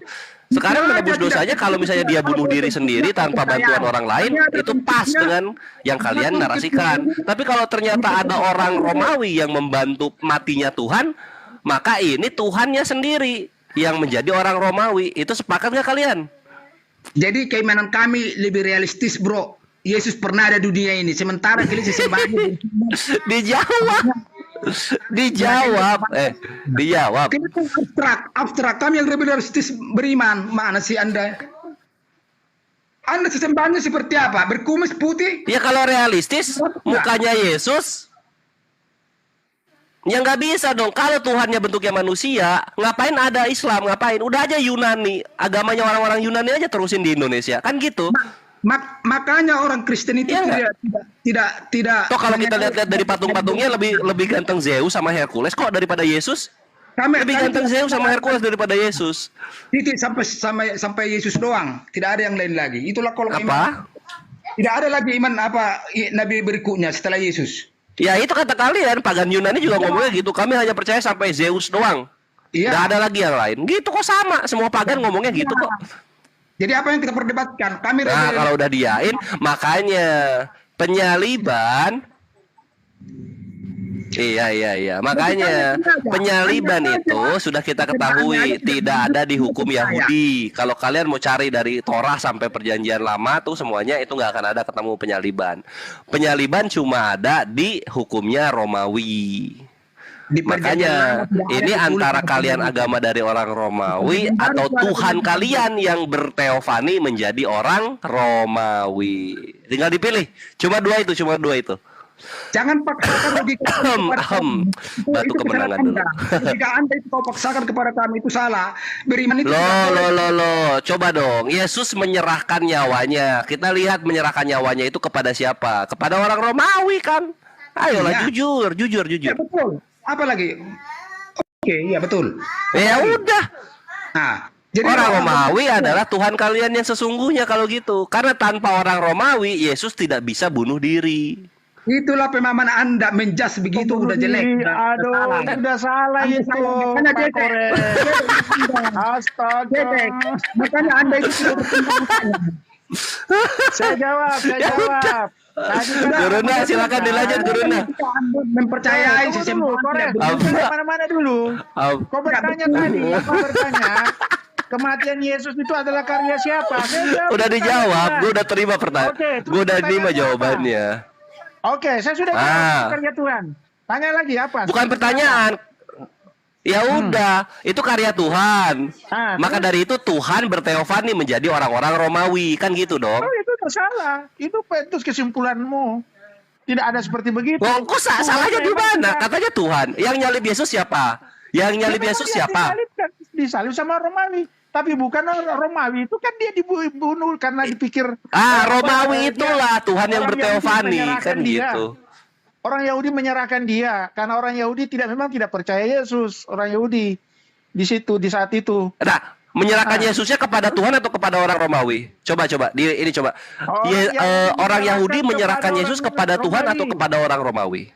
Sekarang menebus dosanya kalau misalnya dia bunuh diri sendiri tanpa bantuan orang lain, itu pas dengan yang kalian narasikan. Tapi kalau ternyata ada orang Romawi yang membantu matinya Tuhan, maka ini Tuhannya sendiri yang menjadi orang Romawi. Itu sepakat nggak kalian? Jadi keimanan kami lebih realistis, bro. Yesus pernah ada di dunia ini. Sementara kalian sesembahnya. Dijawab. Dijawab. Dijawab. Kita kan abstrak. Kami yang lebih realistis beriman. Mana sih Anda? Anda sesembahnya seperti apa? Berkumis putih? Ya kalau realistis, mukanya Yesus. Ya nggak bisa dong. Kalau Tuhannya bentuknya manusia, ngapain ada Islam? Ngapain? Udah aja Yunani, agamanya orang-orang Yunani aja terusin di Indonesia, kan gitu. Makanya orang Kristen itu Iya tidak. Toh kalau kita lihat dari patung-patungnya lebih ganteng Zeus sama Hercules kok daripada Yesus. Lebih ganteng Zeus sama Hercules daripada Yesus. Titik sampai Yesus doang. Tidak ada yang lain lagi. Itulah kalau iman. Apa? Tidak ada lagi iman nabi berikutnya setelah Yesus. Ya itu kata kalian, pagan Yunani juga ngomongnya gitu. Kami hanya percaya sampai Zeus doang. Iya. Nggak ada lagi yang lain. Gitu kok sama. Semua pagan ngomongnya gitu kok. Jadi apa yang kita perdebatkan? Kami Nah kalau udah diain, makanya penyaliban. Iya. Makanya penyaliban itu sudah kita ketahui tidak ada di hukum Yahudi. Kalau kalian mau cari dari Torah sampai Perjanjian Lama tuh semuanya itu nggak akan ada ketemu penyaliban. Penyaliban cuma ada di hukumnya Romawi. Makanya ini antara kalian agama dari orang Romawi atau Tuhan kalian yang berteofani menjadi orang Romawi. Tinggal dipilih. Cuma dua itu. Jangan paksakan logika Batu kemenangan dulu. Jika Anda itu kau paksakan kepada kami itu salah. Beriman itu Loh. Coba dong. Yesus menyerahkan nyawanya. Kita lihat menyerahkan nyawanya itu kepada siapa? Kepada orang Romawi kan? Ayolah jujur. Ya, betul. Apa lagi? Oke, ya betul. Ya udah. Nah, jadi orang Romawi adalah Tuhan kalian yang sesungguhnya kalau gitu. Karena tanpa orang Romawi, Yesus tidak bisa bunuh diri. Itulah pemahaman Anda menjas begitu udah jelek. Aduh, udah salah itu. Makanya Pak Kore. Astaga. Makanya Anda itu sudah berkembang. Saya jawab. Guruna, silakan dilanjut Guruna. Mempercayai sistem Mana-mana dulu. Kau bertanya tadi, kematian Yesus itu adalah karya siapa? Udah dijawab, gue udah terima pertanyaan. Gue udah terima jawabannya. Oke, saya sudah jawab karya Tuhan. Tanya lagi apa? Bukan pertanyaan. Ya udah, itu karya Tuhan. Maka dari itu Tuhan berteofani menjadi orang-orang Romawi, kan gitu dong. Oh, itu tersalah. Itu kesimpulanmu. Tidak ada seperti begitu. Oh, kok salahnya di mana? Katanya Tuhan. Yang nyalib Yesus siapa? Yang nyalib Yesus siapa? Disalib sama Romawi. Tapi bukan orang Romawi itu kan dia dibunuh karena dipikir Romawi itulah Tuhan yang berteofani kan gitu. Orang Yahudi menyerahkan dia karena orang Yahudi memang tidak percaya Yesus. Orang Yahudi di situ di saat itu. Nah, menyerahkan Yesusnya kepada Tuhan atau kepada orang Romawi? Coba. Orang Yahudi menyerahkan Yesus kepada Tuhan atau kepada orang Romawi?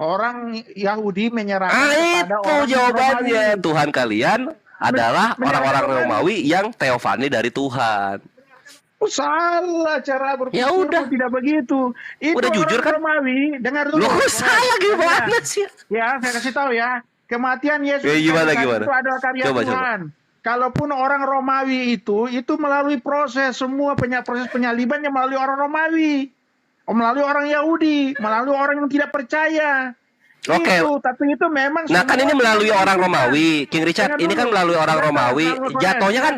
Orang Yahudi menyerahkan kepada itu orang jawabannya. Romawi. Tuhan kalian adalah orang-orang Romawi yang teofani dari Tuhan. Salah cara berpikir. Ya udah, tidak begitu. Itu udah jujur kan? Romawi, dengar dulu. Loh, salah gimana sih? Ya, saya kasih tahu ya. Kematian Yesus gimana? itu adalah karya Tuhan. Kalaupun orang Romawi itu melalui proses proses penyalibannya melalui orang Romawi, melalui orang Yahudi, melalui orang yang tidak percaya. Oke. Tapi itu memang. Nah kan ini melalui orang Romawi, King Richard. Ini kan melalui orang Romawi. Jatuhnya kan.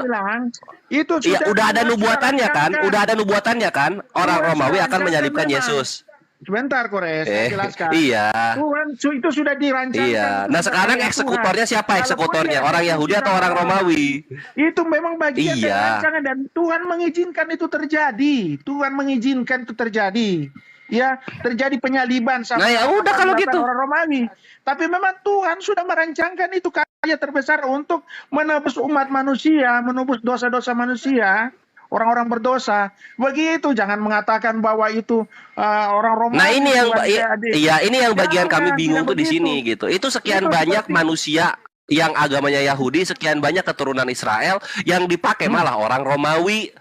Itu ya udah ada nubuatannya kan? Orang Romawi akan menyalibkan Yesus. sebentar Kores, saya jelaskan. Iya. Tuhan itu sudah dirancangkan. Iya. Nah sekarang Tuhan. eksekutornya siapa Walaupun eksekutornya? dia Orang Yahudi atau orang Romawi? Itu memang bagian dari Iya. rancangan dan Tuhan mengizinkan itu terjadi. Tuhan mengizinkan itu terjadi. Ya, terjadi penyaliban sama Nah, ya udah kalau gitu. orang Romawi. Tapi memang Tuhan sudah merancangkan itu karya terbesar untuk menebus umat manusia, menebus dosa-dosa manusia, orang-orang berdosa. Begitu, jangan mengatakan bahwa itu orang Romawi. Nah ini yang Tuhan iya ini yang bagian kami Jangan, bingung tidak tuh di sini begitu. gitu. Itu sekian Itu banyak seperti- manusia yang agamanya Yahudi, sekian banyak keturunan Israel yang dipakai malah orang Romawi.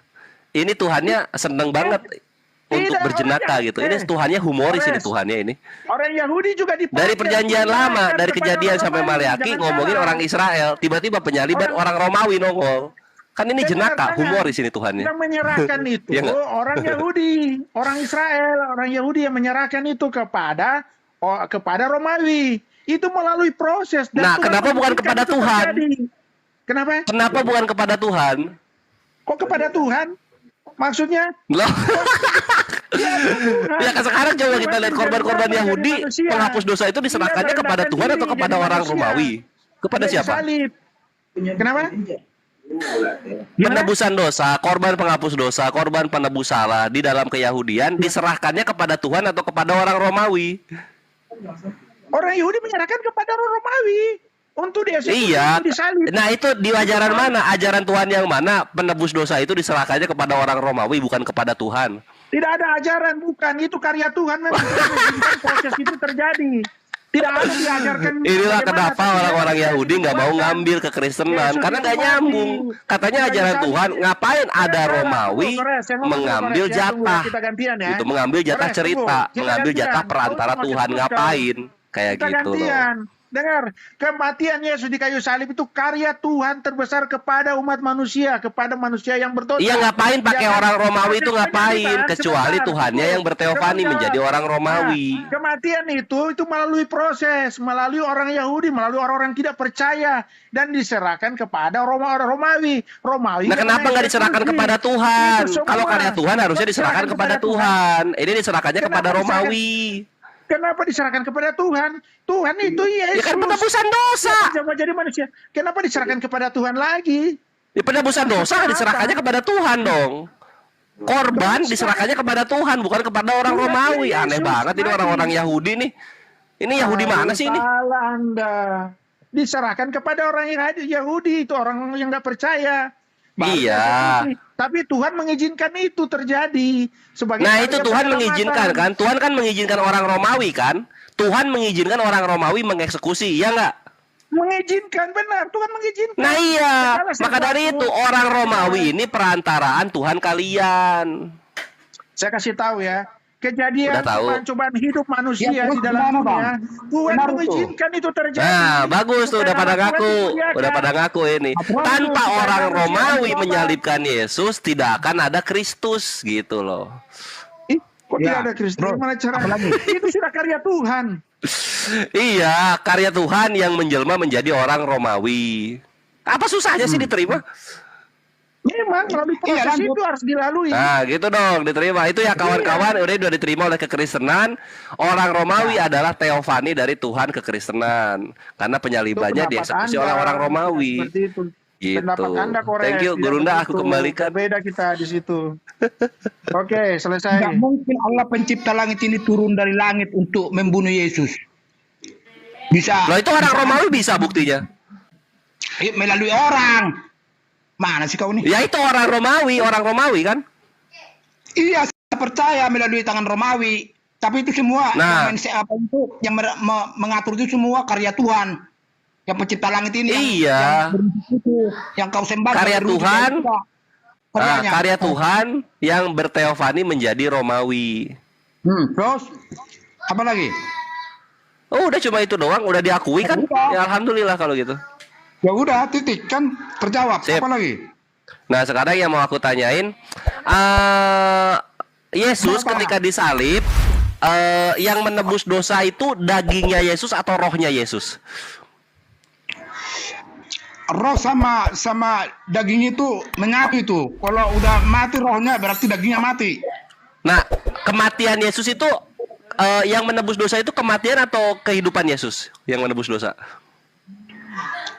Ini Tuhannya seneng banget untuk Tidak, berjenaka orang gitu. Ini Yahudi. Tuhannya humoris ini Kores. Tuhannya ini. Orang Yahudi juga dipakai. Dari perjanjian lama, dari kepada kejadian orang sampai Romawi. Maleaki Jangan ngomongin salah. orang Israel, tiba-tiba penyaliban orang Romawi nongol. Kan ini jenaka, humoris ini Tuhannya. Yang menyerahkan itu Iya nggak? orang Yahudi, orang Israel, orang Yahudi yang menyerahkan itu kepada Romawi. Itu melalui proses. Nah, Tuhan kenapa bukan mengizinkan kepada itu Tuhan? terjadi. Kenapa? Kenapa bukan kepada Tuhan? Kok kepada Tuhan? Maksudnya? Loh. Ya, Tuhan. Ya kan sekarang coba kita lihat korban-korban Tuhan Yahudi menjadi manusia. penghapus dosa itu diserahkannya Dia kepada merendahkan Tuhan atau diri kepada jadi orang manusia. Romawi? Kepada Dia siapa? disalib. Kenapa? Penebusan dosa, korban penghapus dosa, korban penebus salah di dalam keyahudian diserahkannya kepada Tuhan atau kepada orang Romawi? Orang Yahudi menyerahkan kepada orang Romawi untuk dia Iya. disalib. Nah itu di ajaran mana? Ajaran Tuhan yang mana? Penebus dosa itu diserahkannya kepada orang Romawi bukan kepada Tuhan. Tidak ada ajaran, bukan. Itu karya Tuhan memang. Tuhan mengizinkan proses itu terjadi. Tidak ada diajarkan. Inilah bagaimana, kenapa tapi orang-orang dia Yahudi nggak mau bahkan ngambil kekristenan Yesus karena nggak yang nyambung. mati. Katanya Tidak ajaran bisa. Tuhan ngapain ada Kores, Romawi Kores, saya ngomong dulu, mengambil Kores, ya, tunggu, jatah, kita gantian ya. itu mengambil jatah Kores, cerita, tunggu, kita mengambil gantian. jatah perantara Kau Tuhan makin ngapain kayak Kita gitu loh. gantian. Dengar, kematian Yesus di kayu salib itu karya Tuhan terbesar kepada umat manusia, kepada manusia yang berdosa. Iya ngapain pakai Jangan- orang Romawi itu Proses ngapain? penyaliban, Kecuali sebentar, Tuhannya tunggu. yang berteofani Sebentar. menjadi orang Romawi. Nah, kematian itu melalui proses, melalui orang Yahudi, melalui orang-orang tidak percaya dan diserahkan kepada orang Romawi. Romawi. Nah yang kenapa nggak diserahkan mengeksekusi. kepada Tuhan? Itu semua. Kalau karya Tuhan harusnya diserahkan kepada Tuhan. Ini diserahkannya Kenapa kepada diserahkan? Romawi. Kenapa diserahkan kepada Tuhan? Tuhan itu Yesus. Ya kan penebusan dosa. Dia menjadi manusia. Kenapa diserahkan kepada Tuhan lagi? Di penebusan dosa diserahkannya kepada Tuhan dong. Korban diserahkannya kepada Tuhan bukan kepada orang Tuhan, Romawi. Yesus Aneh banget ini mati. orang-orang Yahudi nih. Ini Yahudi mana sih ini? Salah Anda. Diserahkan kepada orang Yahudi, itu orang yang nggak percaya. Baru Iya. eksekusi. Tapi Tuhan mengizinkan itu terjadi sebagai Nah karya itu Tuhan penyelamatan. mengizinkan kan? Tuhan kan mengizinkan orang Romawi kan? Tuhan mengizinkan orang Romawi mengeksekusi, ya nggak? Mengizinkan, benar. Tuhan mengizinkan. Nah iya, Segala maka dari sesuatu. itu orang Romawi ini perantaraan Tuhan kalian. Saya kasih tahu ya. Kejadian Udah tahu. cobaan hidup manusia Ya, terus di dalam gimana, dunia. Bang? Tuhan Benar itu. mengizinkan itu terjadi. Nah, bagus tuh udah Supaya pada Tuhan ngaku, dimuliakan. udah pada ngaku ini. Tanpa supaya orang manusia Romawi bertobat. menyalibkan Yesus, tidak akan ada Kristus gitu loh. Ih, kok Ya, tidak ada Kristus? bro, Gimana cara? apalagi? Itu sudah karya Tuhan. Iya, karya Tuhan yang menjelma menjadi orang Romawi. Apa susahnya sih diterima? Memang melalui proses lanjut. itu harus dilalui. Nah, gitu dong, diterima. Itu ya kawan-kawan, udah diterima oleh kekristenan. Orang Romawi adalah teofani dari Tuhan kekristenan. Karena Itu penyalibannya pendapat dieksekusi Anda. oleh orang Romawi. Seperti itu. Gitu. Pendapat Anda Kores. Thank you, Tidak Gurunda, aku begitu. kembalikan. Beda kita di situ. Oke, selesai. Tidak mungkin Allah pencipta langit ini turun dari langit untuk membunuh Yesus. Bisa Loh itu orang Romawi bisa buktinya. melalui orang. Mana sih kau nih? Ya itu orang Romawi kan? Iya, saya percaya melalui tangan Romawi. Tapi itu semua Nah. yang mengatur itu semua karya Tuhan. Yang pencipta langit ini Iya. yang kau sembah Karya berujuk Tuhan. juga. Nah, Karyanya. karya Tuhan yang berteofani menjadi Romawi. Terus apa lagi? Oh udah cuma itu doang, udah diakui kan? Udah. Ya alhamdulillah kalau gitu. Ya udah, titik kan terjawab. Sip. Apa lagi? Nah sekarang yang mau aku tanyain, Yesus Apa? ketika disalib, yang menebus dosa itu dagingnya Yesus atau rohnya Yesus? Roh sama daging itu menyatu itu. Kalau udah mati rohnya berarti dagingnya mati. Nah kematian Yesus itu yang menebus dosa itu kematian atau kehidupan Yesus yang menebus dosa?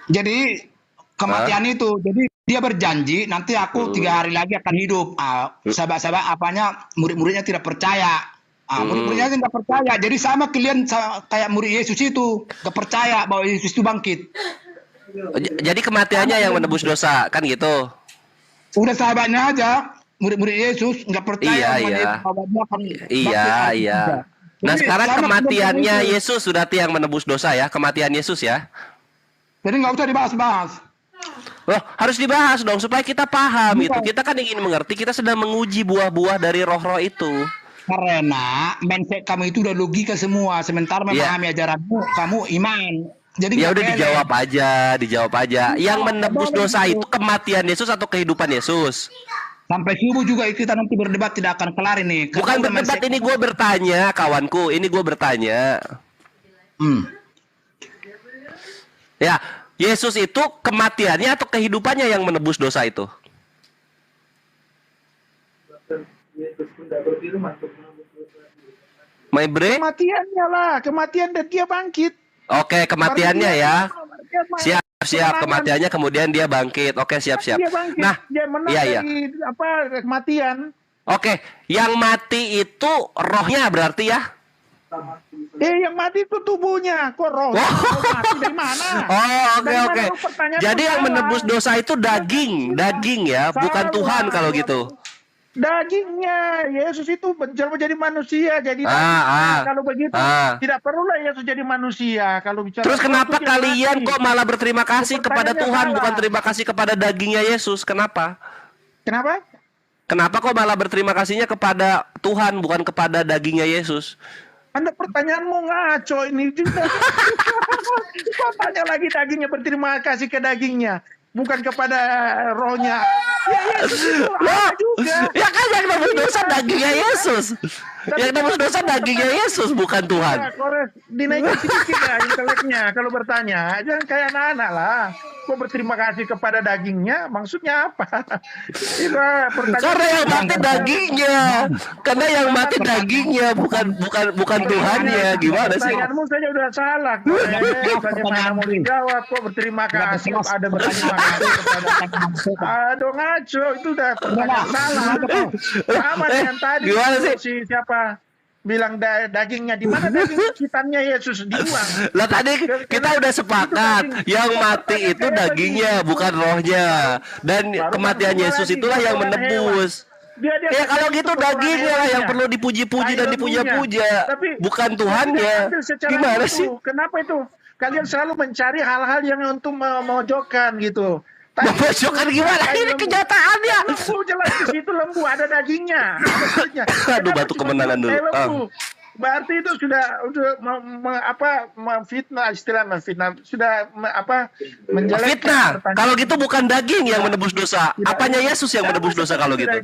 Jadi kematian itu, jadi dia berjanji nanti aku 3 hari lagi akan hidup. Sahabat-sahabat apanya murid-muridnya tidak percaya. Murid-muridnya tidak percaya. Jadi sama kalian kayak murid Yesus itu, gak percaya bahwa Yesus itu bangkit. Jadi kematiannya yang menebus dosa, kan gitu? Udah sahabatnya aja, murid-murid Yesus nggak percaya. Iya. Nah sekarang kematiannya Yesus sudah yang menebus dosa ya, kematian Yesus ya. Jadi nggak usah dibahas-bahas. Loh, harus dibahas dong supaya kita paham gitu. Kita kan ingin mengerti, kita sedang menguji buah-buah dari roh-roh itu. Karena mindset kamu itu udah logika semua, sementara memahami ajaranmu, kamu iman. Jadi ya udah dijawab aja. Yang menebus dosa itu kematian Yesus atau kehidupan Yesus? Sampai subuh juga kita nanti berdebat tidak akan kelar ini. Bukan berdebat, ini gue bertanya, kawanku. Ini gue bertanya. Ya, Yesus itu kematiannya atau kehidupannya yang menebus dosa itu? My brain? Kematiannya lah, kematian dan dia bangkit. Oke, kematiannya ya. Siap, kematiannya kemudian dia bangkit. Oke, siap. Dia bangkit. Nah, dia menang dari kematian. Oke, yang mati itu rohnya berarti ya? Yang mati itu tubuhnya, kok roh? Mati dari mana? Oke. Jadi yang menebus dosa itu daging ya, bukan Tuhan kalau gitu. Dagingnya Yesus itu menjadi manusia, jadi kalau begitu tidak perlulah Yesus jadi manusia kalau bicara. Terus kenapa kalian kok malah berterima kasih kepada Tuhan bukan terima kasih kepada dagingnya Yesus? Kenapa? Kenapa kok malah berterima kasihnya kepada Tuhan bukan kepada dagingnya Yesus? Anda pertanyaanmu ngaco ini juga. Kok tanya lagi dagingnya berterima kasih ke dagingnya, bukan kepada rohnya. Ya Yesus itu ada juga. Ya kan yang menebus dosa dagingnya Yesus. Yang menebus dosa dagingnya Yesus bukan Tuhan. Ya, Kores, dinaikin sedikit lah inteleknya kalau bertanya. Jangan kayak anak-anak lah. Kok berterima kasih kepada dagingnya, maksudnya apa? Itu pertanyaan. Karena yang mati dagingnya. Karena yang mati dagingnya bukan Tuhannya. Gimana sih? Pertanyaanmu saja udah salah. Tanya mana mau dijawab, kok berterima kasih, ada berterima kasih kepada. Aduh ngaco, itu udah pertanyaan salah. Sama dengan tadi. Gimana sih? Si siapa bilang dagingnya, di mana daging hitamnya Yesus dibuang? Lah tadi kita udah sepakat yang mati itu dagingnya bukan rohnya, dan kematian Yesus itulah yang menebus. Ya kalau gitu dagingnya lah yang perlu dipuji-puji dan dipuja-puja, bukan Tuhannya. Gimana sih? Kenapa itu? Kalian selalu mencari hal-hal yang untuk memojokkan gitu. Memojokkan gimana? Ini kenyataannya. Jelas di situ lembu, ada dagingnya. Aduh, batu kemenangan dulu. Berarti itu sudah fitnah, istilah fitnah, sudah menjelekkan. Fitnah. Kalau gitu bukan daging yang menebus dosa. Apanya Yesus yang menebus dosa kalau gitu?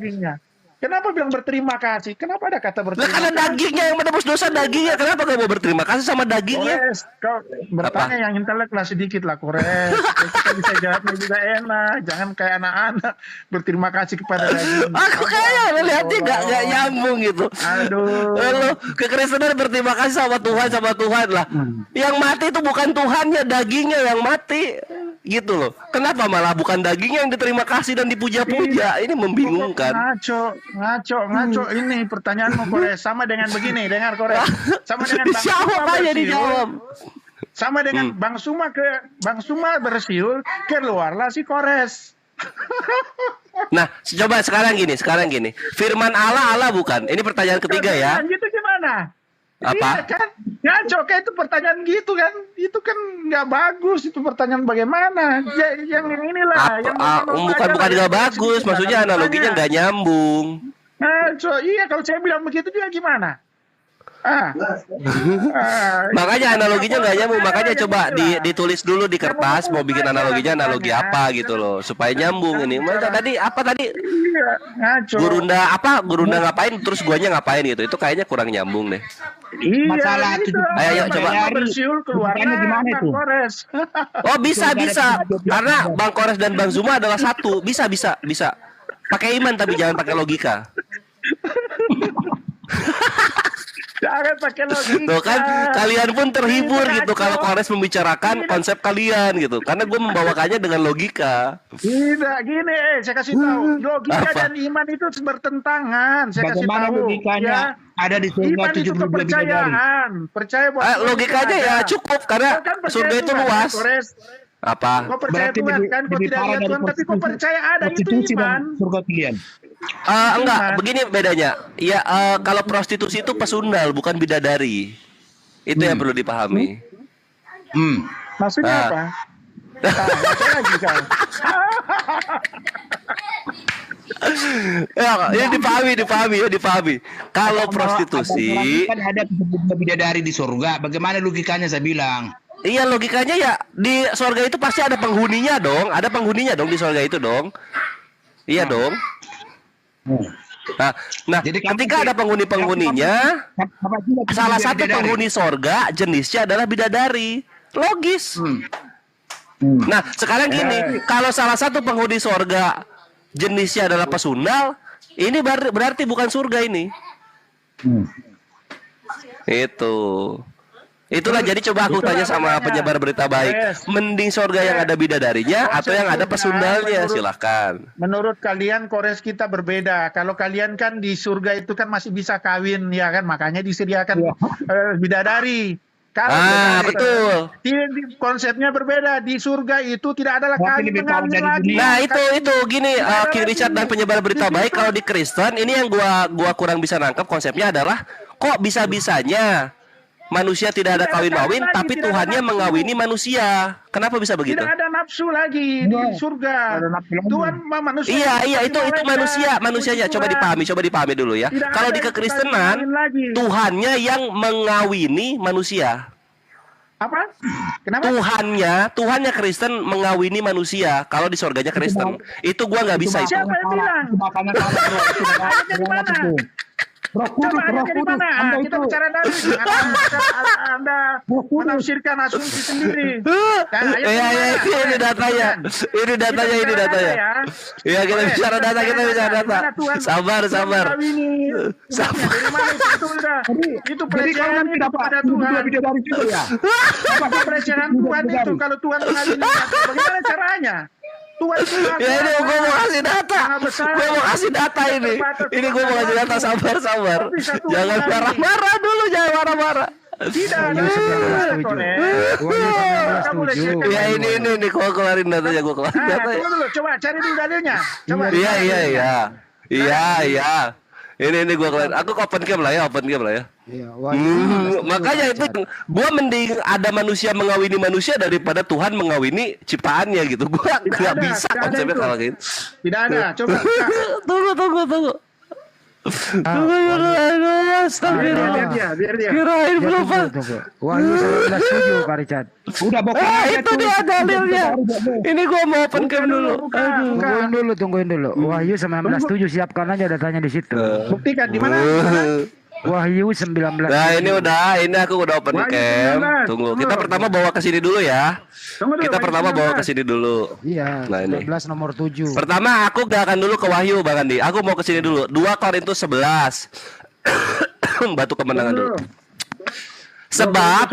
Kenapa bilang berterima kasih? Kenapa ada kata berterima kasih? Karena dagingnya yang menebus dosa dagingnya. Kenapa kau mau berterima kasih sama dagingnya? Kores, kau bertanya yang intelek lah sedikit lah, Kores. Kita bisa jawabnya juga enak. Jangan kayak anak-anak berterima kasih kepada daging. Aku kayaknya melihatnya gak nyambung gitu. Aduh. Lalu kekristenan berterima kasih sama Tuhan lah. Yang mati itu bukan Tuhannya, dagingnya yang mati. Gitu loh. Kenapa malah bukan dagingnya yang diterima kasih dan dipuja-puja? Ini membingungkan. Ngaco ini pertanyaanmu, Kores. Sama dengan begini, dengar, Kores. Sama dengan dijawab. Sama dengan Bang Suma bersiul, keluarlah si Kores. Nah, coba sekarang gini. Firman Allah bukan? Ini pertanyaan ketiga ya. Gitu gimana? Apa? Iya kan? Ngaco kayak itu pertanyaan gitu kan? Itu kan nggak bagus, itu pertanyaan bagaimana? Yang inilah. Bukan nggak bagus, maksudnya analoginya nggak nyambung. Ngaco, iya kalau saya bilang begitu juga gimana? Makanya analoginya nggak nyambung, makanya coba ditulis dulu di kertas mau bikin analoginya analogi apa gitu loh supaya nyambung ini. Tadi Ngaco. Gurunda ngapain terus guanya ngapain gitu, itu kayaknya kurang nyambung deh. Iya, masalah itu. Ayo coba bersiul keluarnya gimana itu? Kores. Oh bisa karena Bang Kores dan Bang Zuma adalah satu, bisa pakai iman tapi jangan pakai logika. Jangan pakai logika. Tuh kan kalian pun terhibur gitu kalau Kores membicarakan konsep kalian gitu. Karena gue membawakannya dengan logika. Tidak gini, saya kasih tahu. Logika Apa? dan iman itu bertentangan. Saya kasih Bagaimana tahu. logikanya? Ada di surga Iman itu 72 bidadari. kepercayaan. Percaya bahwa Tuhan Logikanya itu ya ada. cukup karena Kau kan percaya surga itu Tuhan, luas. Kores. Apa? Kau percaya Berarti Tuhan kan? Kau lebih tidak parah lihat dari Tuhan, tapi kau percaya ada itu prostitusi iman. dan surga kalian. Enggak, Iman. begini bedanya. Ya kalau prostitusi itu pesundal bukan bidadari. Itu yang perlu dipahami. Maksudnya Ah. apa? Saya lagi kan. Ya, ini dipahami. Kalau prostitusi, Kan ada 72 bidadari di surga. Bagaimana logikanya saya bilang? iya logikanya ya di surga itu pasti ada penghuninya dong. Ada penghuninya dong di surga itu dong. Iya dong. Nah, Jadi kamu ketika sih- ada penghuni-penghuninya, Apa juga salah satu bidadari? penghuni sorga jenisnya adalah bidadari. Logis. Nah, sekarang gini, kalau salah satu penghuni sorga jenisnya adalah pesundal, ini berarti bukan surga ini. Itulah jadi coba aku tanya sama penyebar berita baik, mending sorga yang ada bidadarinya atau yang ada pesundalnya? Silahkan. Menurut kalian Kores kita berbeda. Kalau kalian kan di surga itu kan masih bisa kawin ya kan, makanya disediakan bidadari. Kalau betul. Konsepnya berbeda. Di surga itu tidak ada Tapi kawin lebih parah mengawin dari lagi. dunia. Nah itu gini King Richard dan penyebar berita baik, kalau di Kristen ini yang gua kurang bisa nangkep konsepnya adalah kok bisa-bisanya manusia tidak ada kawin-mawin tapi Tuhannya mengawini manusia. Kenapa bisa begitu? Tidak ada nafsu lagi di surga. Tuhan manusia. Iya itu manusianya. Coba dipahami dulu ya. Tidak Kalau ada di yang kekristenan kawin lagi. Tuhannya yang mengawini manusia. Apa? Kenapa? Tuhannya Kristen mengawini manusia. Kalau di surganya Kristen, itu gua nggak bisa itu. Siapa yang bilang? Makanya kalah, bro. Itu Ayatnya di mana? Roh Coba Kudus, Roh ayatnya di Kudus. mana? Anda Kita itu bicara dari Anda menafsirkan asumsi sendiri. Kan, ayatnya Iya, di mana? ini datanya. Ini datanya. Kita bicara data ya. Iya, kita bicara data. Mana Tuhan Sabar. mengawini? Sabar. Dari mana itu udah? Itu jadi pelecehan kalian itu tidak kepada Tuhan. Tuhan. Bidadari juga ya. Apa pelecehan Tuhan itu kalau Tuhan mengawini? Bagaimana caranya? Tuhan itu Ya ini gue mau kasih data. Gue mau kasih data ini. Ini gue mau kasih data. Sabar. Jangan marah-marah dulu. Jangan marah-marah. Tidak ada. Ya ini gue keluarin datanya. Gue keluarin datanya. Tunggu dulu, coba cari dulu dalilnya. Coba. Iya. Ini gue keluarin. Aku open cam lah ya. Iya, Makanya itu gue mending ada manusia mengawini manusia daripada Tuhan mengawini ciptaannya gitu. Gue nggak bisa tidak ada konsepnya itu. kalau gitu. Tidak ada. Coba. Tunggu. Astagfirullah. Biar dia. Kirain belum. Tunggu. Wahyu 19:7 Pak Richard. Udah bokeh. Itu dia dalilnya. Ini gue mau open cam dulu. Tungguin dulu. Wahyu 19:7 siapkan aja datanya di situ. Buktikan di mana? Wahyu 19. Nah ini aku udah open Wahyu cam. 19. Tunggu, kita pertama bawa ke sini dulu ya. Tunggu dulu, Kita Wahyu pertama bawa 19. ke sini dulu. Iya, Nah, ini. 19 nomor 7. Pertama aku gak akan dulu ke Wahyu Bang Andi. Aku mau ke sini dulu. 2 Korintus 11. Batu kemenangan dulu. Sebab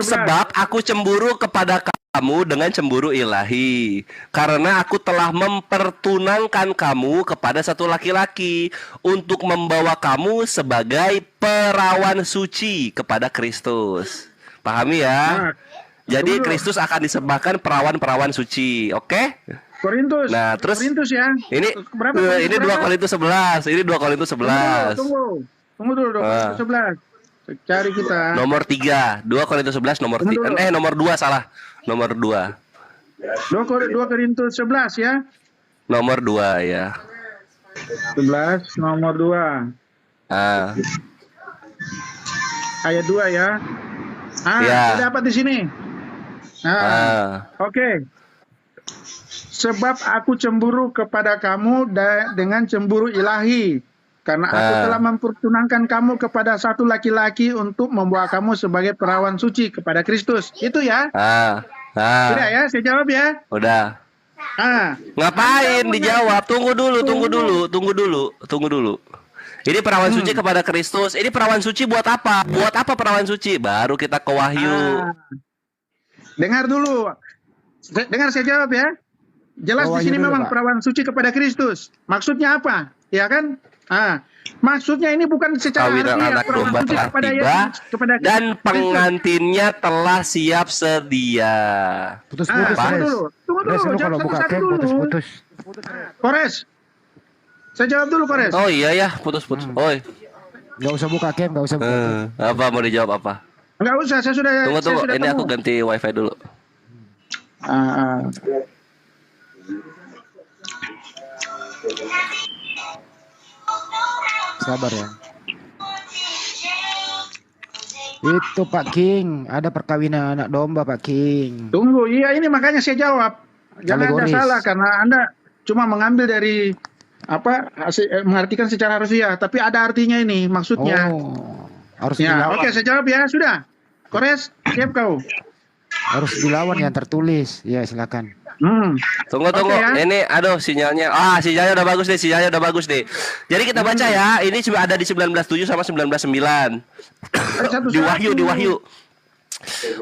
aku cemburu kepada kamu dengan cemburu ilahi, karena aku telah mempertunangkan kamu kepada satu laki-laki untuk membawa kamu sebagai perawan suci kepada Kristus. Pahami ya? Jadi Kristus akan disembahkan perawan-perawan suci, oke? Korintus. Nah, terus Korintus ya. Ini Berapa? ini 2 Korintus 11. Ini 2 Korintus 11. Tunggu dulu. Ah. 11. Cari kita. Nomor 3, 2 Korintus 11 nomor nomor 2 salah. Nomor 2. 2 Korintus 11 ya. Nomor 2 ya. 11 nomor 2. Ah, Ayat 2 ya. Ya. Saya dapat di sini. Oke. Sebab aku cemburu kepada kamu dengan cemburu ilahi, karena aku telah mempertunangkan kamu kepada satu laki-laki untuk membawa kamu sebagai perawan suci kepada Kristus. Itu ya. Tidak ya, saya jawab ya. Udah. Ah, Ngapain dijawab? Tunggu dulu. Ini perawan suci kepada Kristus. Ini perawan suci buat apa? Buat apa perawan suci? Baru kita ke Wahyu. Dengar dulu. Dengar saya jawab ya. Jelas di Wahyu sini dulu, memang Pak. perawan suci kepada Kristus. Maksudnya apa? Ya kan? Maksudnya ini bukan secara Kawinan harfiah, anak perawan domba suci telah kepada tiba Yesus, kepada dan Kristus. pengantinnya telah siap sedia. Putus-putus, Apa? Res. Tunggu dulu, Res, lu jawab kalau buka satu-satu camp dulu. putus-putus. Kores. Saya jawab dulu, Kores. Oh iya ya, putus-putus. Oi. Gak usah buka camp, gak usah buka camp. Apa mau dijawab apa? Enggak usah, saya sudah Tunggu saya tunggu, sudah ini temu. aku ganti wifi dulu. Sabar ya. Itu Pak King, ada perkawinan anak domba Pak King. Tunggu, iya ini makanya saya jawab. Jangan Anda Alegoris. salah karena Anda cuma mengambil dari mengartikan secara harfiah, tapi ada artinya ini maksudnya. Oh, harus Ya, dilawan. oke saya jawab ya, sudah. Kores, siap kau. Harus dilawan yang tertulis. Ya, silakan. Tunggu tunggu, ya. ini aduh sinyalnya. Sinyalnya udah bagus nih, sinyalnya udah bagus nih. Jadi kita baca ya, ini sudah ada di 19:7 sama 19:9. Di Wahyu, di Wahyu.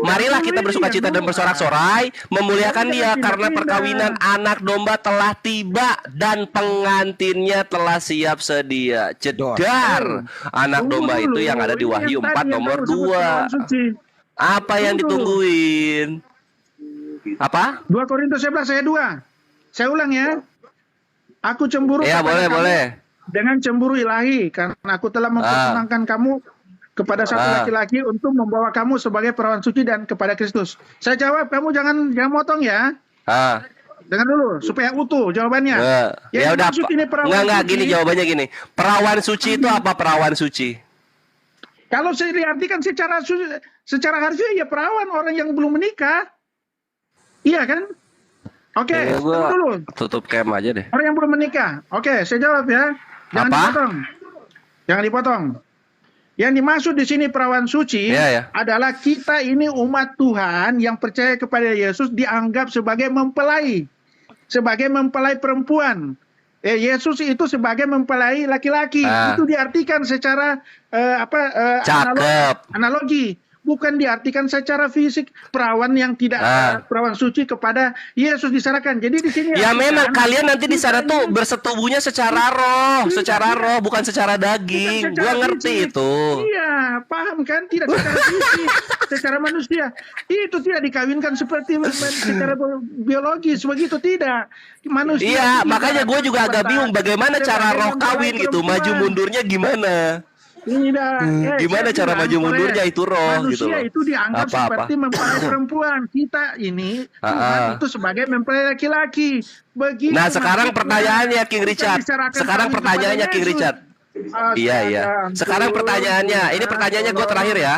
Marilah kita bersukacita dan bersorak-sorai, memuliakan Dia karena perkawinan anak domba telah tiba dan pengantinnya telah siap sedia. Jedar. Anak domba itu yang ada di Wahyu 4 nomor 2. Apa yang ditungguin? Apa? 2 Korintus 11 ayat 2. Saya ulang ya. Aku cemburu Ya, kepada boleh, kamu boleh. dengan cemburu ilahi karena aku telah memperkenankan kamu kepada satu laki-laki untuk membawa kamu sebagai perawan suci dan kepada Kristus. Saya jawab, kamu jangan motong ya. Dengar dulu supaya utuh jawabannya. Yang Ya udah. dimaksud ini perawan Enggak suci. gini jawabannya gini. Perawan suci itu apa perawan suci? Kalau saya diartikan secara harfiah ya perawan orang yang belum menikah. Iya kan? Oke, Ya, tunggu gua dulu. tutup cam aja deh. Orang yang belum menikah. Oke, saya jawab ya. Jangan Apa? dipotong. Jangan dipotong. Yang dimaksud di sini perawan suci Iya, ya. adalah kita ini umat Tuhan yang percaya kepada Yesus dianggap sebagai mempelai. Sebagai mempelai perempuan. Yesus itu sebagai mempelai laki-laki. Itu diartikan secara Cakep. analogi. Bukan diartikan secara fisik perawan yang tidak perawan suci kepada Yesus diserahkan. Jadi di sini Ya memang kalian nanti di sana tuh bersetubuhnya secara roh, bukan secara daging. Gua ngerti itu. Iya, paham kan? Tidak secara fisik, secara manusia. Itu tidak dikawinkan seperti secara biologis, begitu tidak. Manusia. Iya, itu makanya tidak gue juga agak bingung bagaimana cara roh kawin gitu, maju mundurnya gimana? Gimana cara maju mundurnya itu roh manusia gitu loh. itu dianggap seperti mempelai perempuan. Kita ini Tuhan itu sebagai mempelai laki-laki. Begitu. Nah, sekarang maksudnya. pertanyaannya King Richard. Diserahkan Sekarang kawin pertanyaannya kepada King Yesus. Richard. Iya. Sekarang pertanyaannya, ini pertanyaannya gue terakhir ya.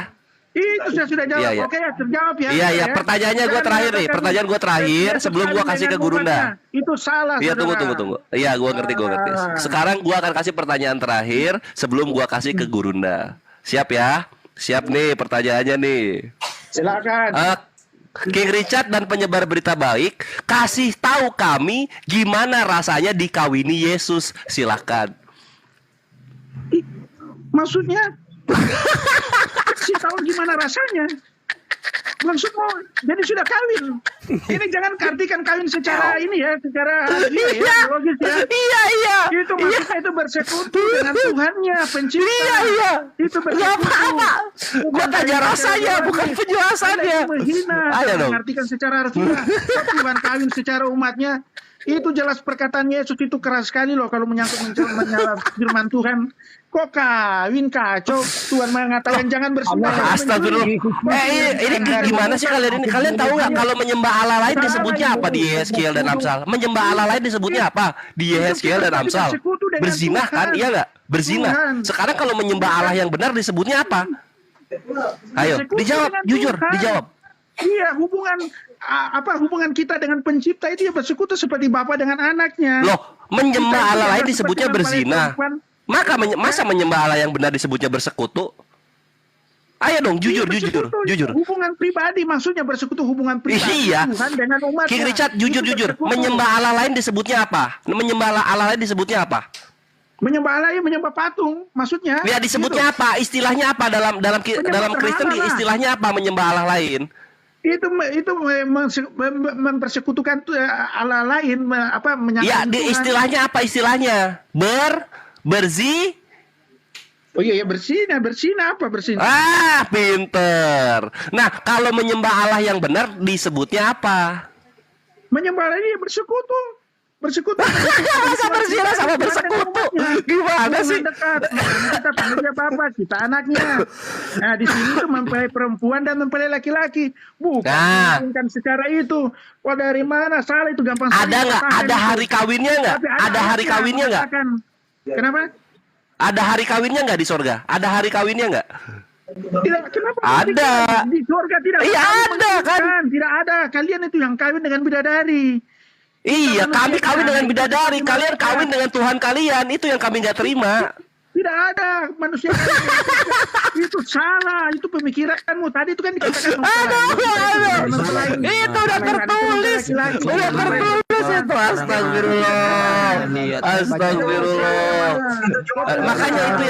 Itu saya sudah jawab. Iya. Oke, terjawab ya. Iya, pertanyaannya gue terakhir nih. Pertanyaan gue terakhir sebelum gue kasih ke Gurunda. Itu salah. Iya, saudara. tunggu. Iya, gue ngerti. Sekarang gue akan kasih pertanyaan terakhir sebelum gue kasih ke Gurunda. Siap ya? Siap nih pertanyaannya nih. Silakan. King Richard dan penyebar berita baik, kasih tahu kami gimana rasanya dikawini Yesus. Silakan. Maksudnya si tahu gimana rasanya. Maksudmu jadi sudah kawin. Ini jangan artikan kawin secara ini ya, secara logis ya. Iya. Itu maksudnya itu bersekutu dengan Tuhannya, pencipta. Iya. Itu bersekutu. apa. Gua tanya rasanya, bukan penjelasannya. Menghina. Ayo dong. Mengartikan secara harfiah. Tuhan kawin secara umatnya. Itu jelas perkataan Yesus itu keras sekali loh kalau menyangkut menyala firman Tuhan. Kok kawin kacau? Tuhan mengatakan jangan bersembahyang. Astagfirullah. Ini gimana sih kalian ini? Kalian tahu nggak kalau menyembah Allah lain disebutnya apa di Yeskiel dan Amsal? Menyembah Allah lain disebutnya apa di Yeskiel dan Amsal? Berzinah kan? Iya nggak? Berzinah. Sekarang kalau menyembah Allah yang benar disebutnya apa? Ayo, dijawab, jujur, dijawab. Iya, hubungan kita dengan pencipta itu ya bersekutu seperti bapak dengan anaknya. Loh, menyembah Allah lain disebutnya berzina. Masa menyembah Allah yang benar disebutnya bersekutu? Ayo dong, jujur. Hubungan pribadi maksudnya bersekutu hubungan pribadi Iya. Tuhan dengan umatnya. King Richard, jujur. Menyembah Allah lain disebutnya apa? Menyembah Allah lain disebutnya apa? Menyembah Allah ya menyembah patung, maksudnya. Ya disebutnya apa? Istilahnya apa dalam Kristen istilahnya apa menyembah Allah lain? Itu mempersekutukan Allah lain, menyangkal Ya, istilahnya apa istilahnya? Berzi? Oh iya, bersina apa bersina? Ah, pinter. Nah, kalau menyembah Allah yang benar disebutnya apa? Menyembah Allah ini bersekutu. Masa bersina sama bersekutu? Gimana sih? Dekat. Kita panggil dia bapak, kita anaknya. Nah, di sini tuh mempelai perempuan dan mempelai laki-laki. Bukan secara itu. Wah, dari mana? Salah itu gampang sekali. Ada nggak? Ada hari kawinnya nggak? Ada hari kawinnya nggak? Kenapa? Ada hari kawinnya nggak di surga? Ada hari kawinnya nggak? Tidak, kenapa? Ada. Di surga tidak. Iya ada kan? Tidak ada. Kalian itu yang kawin dengan bidadari. Iya, kami kawin dengan bidadari, kalian kawin dengan Tuhan kalian, itu yang kami nggak terima. Tidak ada manusia itu salah, itu pemikiranmu tadi itu kan dikatakan Itu udah tertulis itu. Astagfirullah. Makanya itu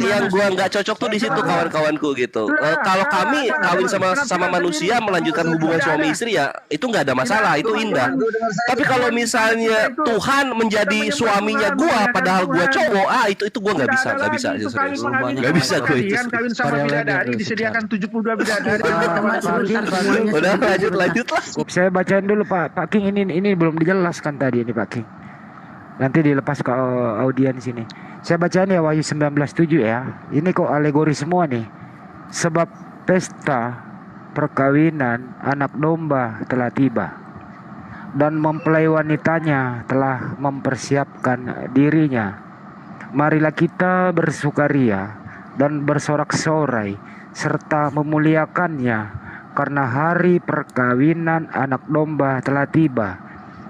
yang gua nggak cocok tuh di situ kawan-kawanku gitu. Kalau kami kawin sama manusia melanjutkan hubungan suami istri ya itu nggak ada masalah, itu indah. Tapi kalau misalnya Tuhan menjadi suaminya gua padahal gua cowok, itu gua nggak bisa serius. Nggak bisa gue itu. Kawin sama bidadari disediakan 72 bidadari. Udah lanjut lah. Saya bacain dulu Pak King, ini belum dijelaskan tadi ini Pak King. Nanti dilepas ke audiens sini. Saya bacain ya Wahyu 19:7 ya. Ini kok alegori semua nih. Sebab pesta perkawinan anak domba telah tiba, dan mempelai wanitanya telah mempersiapkan dirinya. Marilah kita bersukaria dan bersorak-sorai serta memuliakannya, karena hari perkawinan anak domba telah tiba,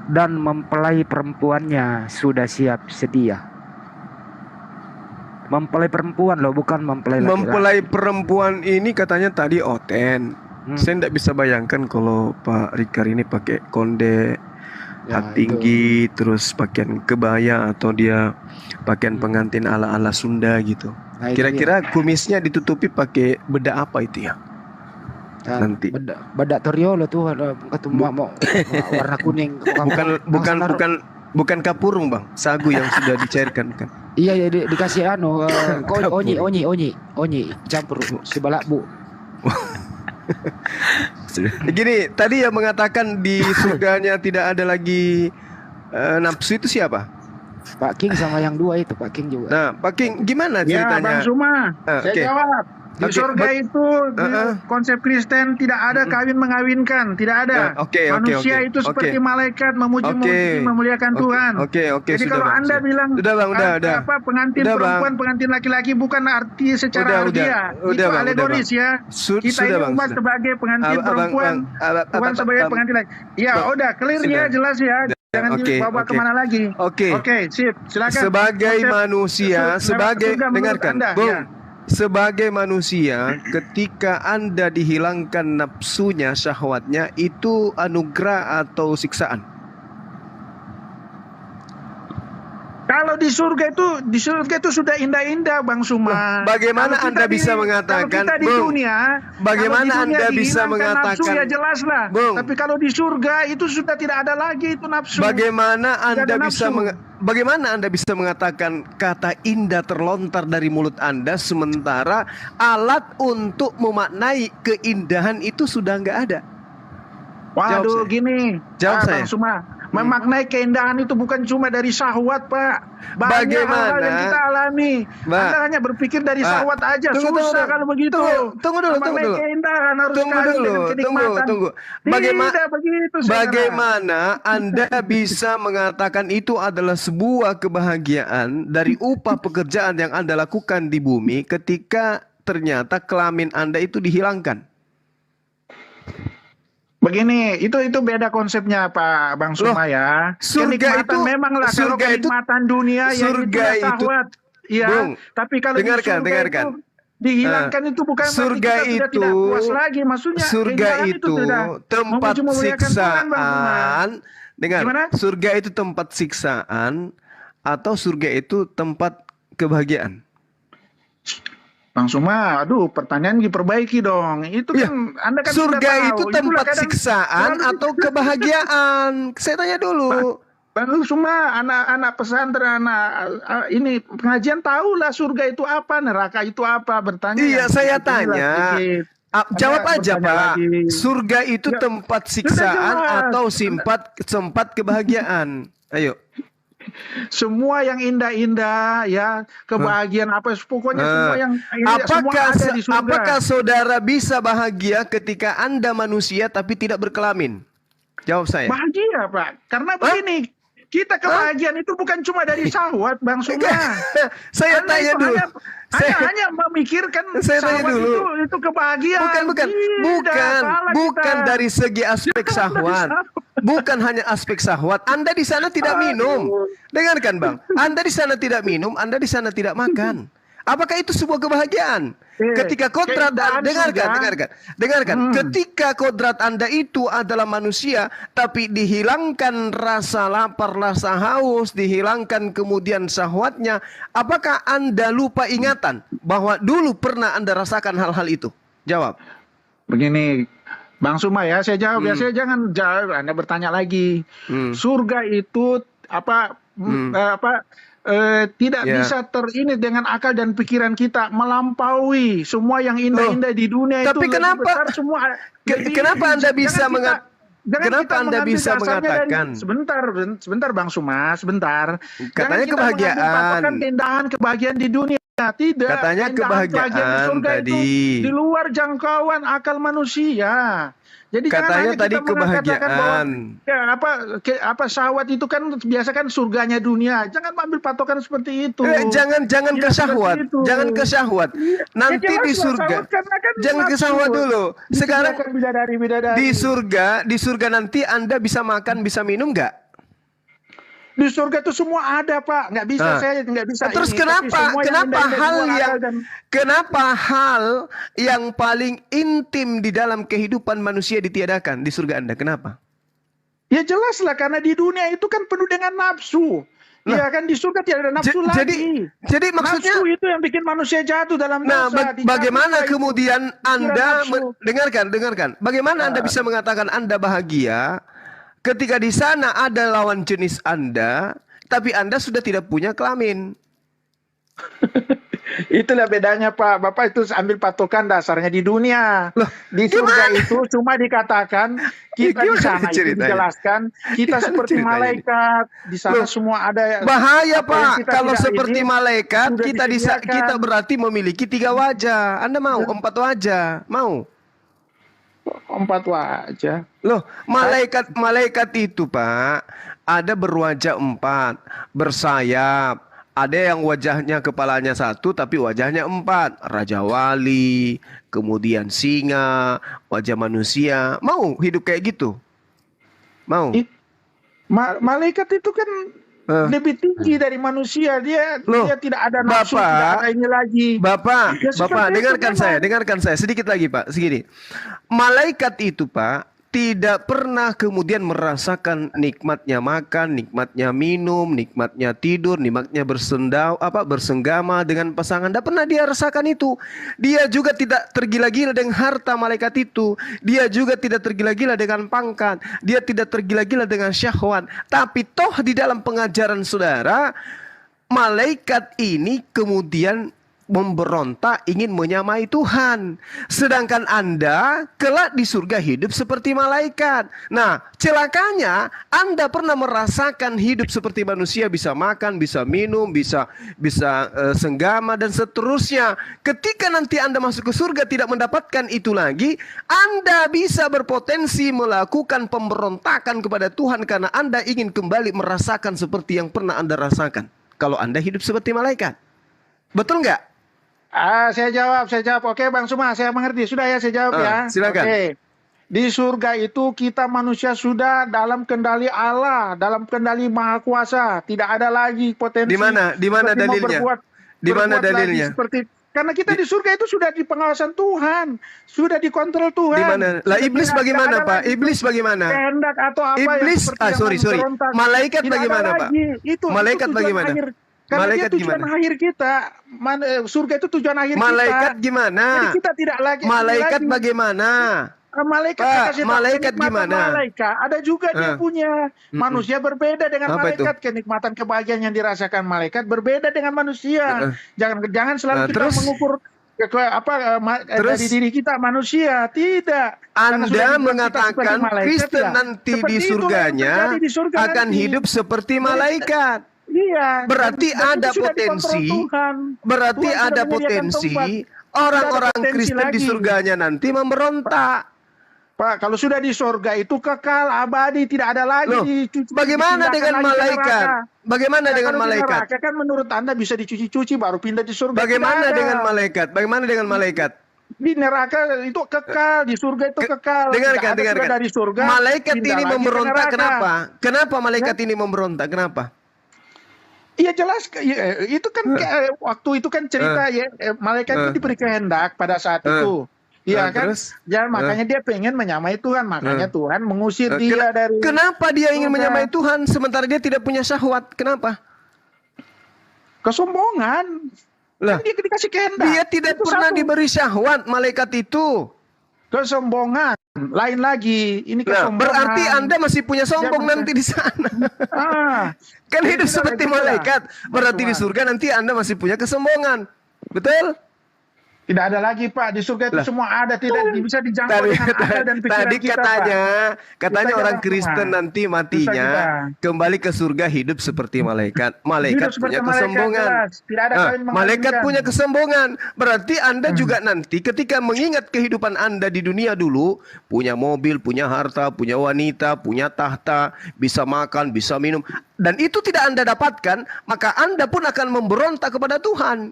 dan mempelai perempuannya sudah siap sedia. Mempelai perempuan loh, bukan mempelai laki-laki. Mempelai perempuan ini katanya tadi Oten. Saya tidak bisa bayangkan kalau Pak Rikar ini pakai konde, hat tinggi, terus pakaian kebaya, atau dia pakaian pengantin ala-ala Sunda gitu. Nah, Kira-kira kumisnya ditutupi pakai bedak apa itu ya? Nanti. Bedak toriolo tuh mau warna kuning. Bukan kapurung Bang, sagu yang sudah dicairkan kan. Iya dikasih onyi campur sebalak bu. Gini, tadi yang mengatakan di surganya tidak ada lagi nafsu itu siapa? Pak King sama yang dua itu, Pak King juga. Nah, Pak King gimana Ya, ceritanya? Bang Suma, saya Oke. jawab. Di surga itu di konsep Kristen tidak ada kawin mengawinkan, tidak ada. Manusia itu seperti malaikat memuji-muji, memuliakan Tuhan. Jadi sudah, kalau Bang, Anda bilang udah. pengantin Udah, perempuan, pengantin laki-laki bukan arti secara harfiah. Itu Bang, alegoris ya. Kita ini Bang, umat sebagai pengantin perempuan, Tuhan sebagai pengantin laki. Ya, udah clear ya, jelas ya. Jangan dibawa kemana lagi. Oke, sip. Silakan. Sebagai manusia, dengarkan, Bung. Ya. Sebagai manusia, ketika Anda dihilangkan nafsunya, syahwatnya, itu anugerah atau siksaan? Kalau di surga itu sudah indah-indah, Bang Suma. Bagaimana Kalau Anda kita bisa di- mengatakan, kalau kita di Bung, dunia, bagaimana kalau di dunia Anda bisa dihilangkan mengatakan, nafsu, ya jelas lah. Bung, Tapi kalau di surga itu sudah tidak ada lagi itu nafsu. bagaimana Anda ada bisa nafsu. bagaimana Anda bisa mengatakan kata indah terlontar dari mulut Anda, sementara alat untuk memaknai keindahan itu sudah nggak ada? Waduh, Jawab saya. gini, Jawab saya. Bang Suma, memaknai keindahan itu bukan cuma dari syahwat, Pak. Banyak hal yang kita alami. Mbak. Anda hanya berpikir dari syahwat aja, susah kalau begitu. Tunggu dulu. Memaknai keindahan harus Tunggu kawin dulu, dengan kenikmatan. tunggu. Tidak begitu, saudara. Bagaimana Anda bisa mengatakan itu adalah sebuah kebahagiaan dari upah pekerjaan yang Anda lakukan di bumi ketika ternyata kelamin Anda itu dihilangkan? Begini, itu beda konsepnya Pak Bang Suma ya. Surga Kenikmatan itu- memanglah kalau surga itu- kenikmatan dunia yang itu surga ya itu- syahwat. Iya, Bung, tapi kalau dengarkan, di surga itu dihilangkan itu bukan berarti surga kita sudah itu- tidak puas lagi. Maksudnya Surga keindahan itu sudah tempat memuji-memuliakan Tuhan, Bang Suma. siksaan. Dengar, Gimana? surga itu tempat siksaan atau surga itu tempat kebahagiaan? Bang Suma, aduh, pertanyaan diperbaiki dong. Itu Ya, kan Anda kan surga sudah itu tahu. Itulah tempat kadang siksaan selalu atau kebahagiaan? Saya tanya dulu. Bang Suma, anak-anak pesantren, ini pengajian tahulah surga itu apa, neraka itu apa, bertanya. Iya, yang saya sedikit inilah tanya. sedikit. Jawab Anda aja, bertanya Pak. lagi. Surga itu Ya, tempat sudah siksaan jelas. atau tempat kebahagiaan? Ayo. Semua yang indah-indah, ya, kebahagiaan apa, pokoknya semua yang indah, semua ada di surga. Apakah saudara bisa bahagia ketika Anda manusia tapi tidak berkelamin? Jawab saya. Bahagia, Pak. Karena begini, kita kebahagiaan itu bukan cuma dari syahwat, Bang Suma. Saya Anda tanya itu dulu. hanya memikirkan Saya tanya syahwat dulu. itu kebahagiaan. Tidak, salah Bukan kita. dari segi aspek syahwat. Bukan hanya aspek syahwat. Anda di sana tidak minum. Dengarkan, Bang. Anda di sana tidak minum, Anda di sana tidak makan. Apakah itu sebuah kebahagiaan? Ketika kodrat keindahan dengarkan. Ketika kodrat Anda itu adalah manusia, tapi dihilangkan rasa lapar, rasa haus, dihilangkan kemudian syahwatnya, apakah Anda lupa ingatan bahwa dulu pernah Anda rasakan hal-hal itu? Jawab. Begini, Bang Suma, ya, saya jawab ya, saya jangan jawab, Anda bertanya lagi. Surga itu tidak Ya. bisa ini dengan akal dan pikiran kita, melampaui semua yang indah-indah di dunia. Tapi itu kenapa- lebih besar semua. kenapa Anda bisa kenapa Anda bisa mengatakan? Sebentar Bang Suma, sebentar. Katanya Jangan kita kebahagiaan. mengambil patokan keindahan kebahagiaan di dunia. Tidak. Katanya keindahan kebahagiaan di surga tadi. itu di luar jangkauan akal manusia. Jadi Katanya jangan hanya tadi kita mengatakan bahwa kebahagiaan. apa syahwat itu kan biasa kan surganya dunia. Jangan ambil patokan seperti itu. Jangan Tidak ke syahwat, seperti itu. jangan ke syahwat. Nanti Ya, di jelas lah, surga. syahwat karena kan Jangan ke nafsu. syahwat dulu. Sekarang Diciptakan bidadari. di surga nanti Anda bisa makan, bisa minum nggak? Di surga itu semua ada, Pak. Nggak bisa, saya nggak bisa. Terus ini. Tapi semua kenapa hal yang paling intim di dalam kehidupan manusia ditiadakan di surga Anda? Kenapa? Ya jelas lah, karena di dunia itu kan penuh dengan nafsu. Ya kan, di surga tidak ada nafsu lagi. Jadi maksudnya, nafsu itu yang bikin manusia jatuh dalam dosa. bagaimana kemudian Anda nafsu. dengarkan? Bagaimana Anda bisa mengatakan Anda bahagia ketika di sana ada lawan jenis Anda, tapi Anda sudah tidak punya kelamin? Itulah bedanya, Pak. Bapak itu ambil patokan dasarnya di dunia. Loh, Di surga gimana? itu cuma dikatakan kita di Gimana sana itu ceritanya? dijelaskan kita Gimana seperti ceritanya ini? malaikat. Di sana Loh, semua ada. Bahaya, apa yang Pak. kita Kalau tidak seperti ini, malaikat, sudah disediakan. kita berarti memiliki 3 wajah. Anda mau 4 wajah? Mau? 4 wajah. Loh, malaikat itu, Pak, ada berwajah 4, bersayap. Ada yang wajahnya kepalanya 1 tapi wajahnya 4. Raja wali, kemudian singa, wajah manusia. Mau hidup kayak gitu? Mau? Malaikat itu kan lebih tinggi dari manusia. Dia tidak ada nafsu, tidak ada ini lagi. Bapak, Ya, seperti itu dengarkan saya sedikit lagi, Pak. Segini. Malaikat itu, Pak, tidak pernah kemudian merasakan nikmatnya makan, nikmatnya minum, nikmatnya tidur, nikmatnya bersenggama dengan pasangan. Tidak pernah dia rasakan itu. Dia juga tidak tergila-gila dengan harta malaikat itu. Dia juga tidak tergila-gila dengan pangkat. Dia tidak tergila-gila dengan syahwat. Tapi toh di dalam pengajaran saudara, malaikat ini kemudian memberontak ingin menyamai Tuhan. Sedangkan Anda kelak di surga hidup seperti malaikat. Nah, celakanya Anda pernah merasakan hidup seperti manusia, bisa makan, bisa minum, bisa senggama dan seterusnya. Ketika nanti Anda masuk ke surga tidak mendapatkan itu lagi, Anda bisa berpotensi melakukan pemberontakan kepada Tuhan karena Anda ingin kembali merasakan seperti yang pernah Anda rasakan kalau Anda hidup seperti malaikat. Betul nggak? Saya jawab. Oke, Bang Suma, saya mengerti. Sudah ya, saya jawab ya. Silakan. Oke. Di surga itu kita manusia sudah dalam kendali Allah, dalam kendali Maha Kuasa. Tidak ada lagi potensi. Di mana dalilnya? Di mana dalilnya? Karena kita di surga itu sudah di pengawasan Tuhan, sudah dikontrol Tuhan. Di mana? Lah iblis bagaimana, Pak? Iblis bagaimana? Kehendak atau apa Iblis, yang seperti yang sorry. memberontak. Malaikat Tidak ada bagaimana, Pak? lagi. Itu Malaikat tujuan bagaimana? akhir. Karena Malaikat dia tujuan gimana? akhir kita. Surga itu tujuan akhir Malaikat kita. gimana? Jadi kita tidak lagi Malaikat bagaimana? Malaikat Pak, kasih tahu malaikat kenikmatan gimana? Malaikat ada juga dia punya. Manusia berbeda dengan Apa itu? malaikat. Kenikmatan kebahagiaan yang dirasakan malaikat berbeda dengan manusia. Jangan selalu kita terus? mengukur Terus? dari diri kita manusia. Tidak. Karena sudah Anda dibuat kita mengatakan sebagai malaikat, Kristen ya. nanti Seperti di itu yang surganya terjadi di surga akan nanti. hidup seperti malaikat. Iya. Berarti Dan ada itu sudah potensi. dikontrol Tuhan. Berarti Tuhan sudah ada menyediakan potensi tempat. orang-orang Tidak ada potensi Kristen di lagi. surganya nanti memberontak. Pak, kalau sudah di surga itu kekal, abadi, tidak ada lagi Loh, dicuci. bagaimana dipindahkan dengan lagi ke malaikat? neraka. Bagaimana Nah, dengan kalau di malaikat? neraka kan menurut Anda bisa dicuci-cuci baru pindah di surga. Bagaimana Tidak ada. dengan malaikat? Bagaimana dengan malaikat? Di neraka itu kekal, di surga itu kekal. Dengarkan, Tidak ada dengarkan. sudah dari surga. Malaikat pindah ini lagi ke memberontak neraka. kenapa? Kenapa malaikat ini memberontak? Kenapa? Iya jelas, itu kan waktu itu kan cerita ya malaikat itu diberi kehendak pada saat itu. Iya kan? Terus? Ya makanya dia pengen menyamai Tuhan, makanya Tuhan mengusir dia dari. Kenapa dia ingin surga. menyamai Tuhan sementara dia tidak punya syahwat? Kenapa? Kesombongan. Lah, Kan dia dikasih kehendak. dia tidak Itu pernah satu. diberi syahwat malaikat itu. Kesombongan. Lain lagi. Ini Nah, kesombongan. berarti Anda masih punya sombong Dia nanti di sana. Ah, Kan jadi hidup tidak seperti lagi lah. malaikat. Berarti di Tuhan. surga nanti Anda masih punya kesombongan. Betul? Tidak ada lagi Pak di surga itu Lah. semua ada, tidak bisa dijangkau Tadi, dengan akal dan pikiran tadi kita, katanya Kita orang jangan Kristen Tuhan. nanti matinya Bisa kembali ke surga hidup seperti malaikat. Malaikat Hidup seperti punya malaikat, kesombongan. jelas. Tidak ada kawin Malaikat mengawinkan. punya kesombongan. Berarti Anda juga nanti ketika mengingat kehidupan Anda di dunia dulu, punya mobil, punya harta, punya wanita, punya tahta, bisa makan, bisa minum, dan itu tidak Anda dapatkan, maka Anda pun akan memberontak kepada Tuhan.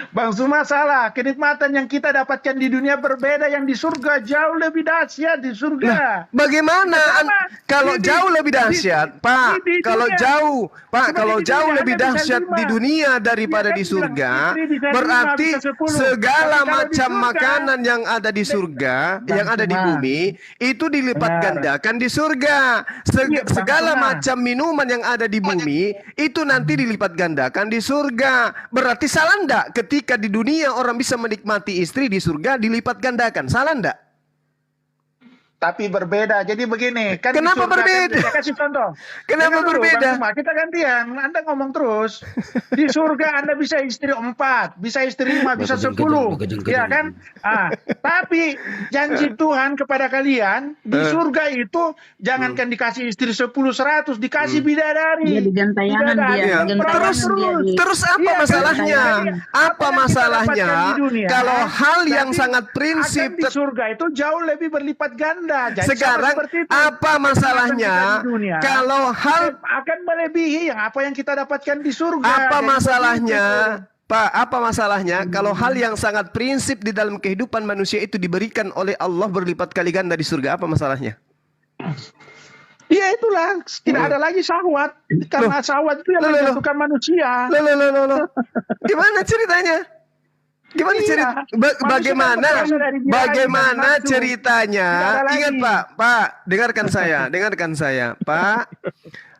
Bang Zuma salah. Kenikmatan yang kita dapatkan di dunia berbeda, yang di surga jauh lebih dahsyat di surga. Bagaimana kalau di- jauh lebih dahsyat, Pak? di Kalau dunia. jauh, Pak, Seperti kalau di jauh dunia, lebih Anda bisa dahsyat lima. di dunia daripada Iya, di kan surga, bilang, istri bisa lima, berarti bisa 10. segala Tapi kalau di macam surga, makanan yang ada di surga, yang ada di Zuma. bumi, itu dilipat Benar. gandakan di surga. Iya, Bang Segala Zuma. macam minuman yang ada di bumi, itu nanti dilipat gandakan di surga. Berarti salah enggak ketika di dunia orang bisa menikmati istri, di surga dilipat gandakan? Salah enggak? Tapi berbeda. Jadi begini, kan di Kenapa surga berbeda? Kan, saya kasih contoh. Kenapa Dengar dulu, berbeda? Bang Zuma, kita gantian. Anda ngomong terus. Di surga Anda bisa istri 4, bisa istri 5, bisa 10. Ya kan? Tapi janji Tuhan kepada kalian, di surga itu jangankan dikasih istri 10, 100, dikasih bidadari. Dia digentayangan dia, Iya. digentayangan dia di Terus apa Iya, masalahnya? kan? Apa yang kita masalahnya dapatkan di dunia, kalau hal yang nanti sangat prinsip akan di surga itu jauh lebih berlipat ganda. Jadi sekarang sama seperti itu. apa masalahnya Kita di dunia kalau hal akan melebihi yang apa yang kita dapatkan di surga. apa Jadi masalahnya begitu. Pak, apa masalahnya kalau hal yang sangat prinsip di dalam kehidupan manusia itu diberikan oleh Allah berlipat kali ganda di surga? Apa masalahnya? Iya itulah, tidak ada lagi syahwat. Karena syahwat itu yang Loh. menjatuhkan manusia. Loh. Gimana ceritanya? Gimana Iya. cerita? Manusia Bagaimana? kan berasal dari birahi, Bagaimana nafsu. ceritanya? Tidak ada Ingat lagi. Pak, dengarkan saya, Pak.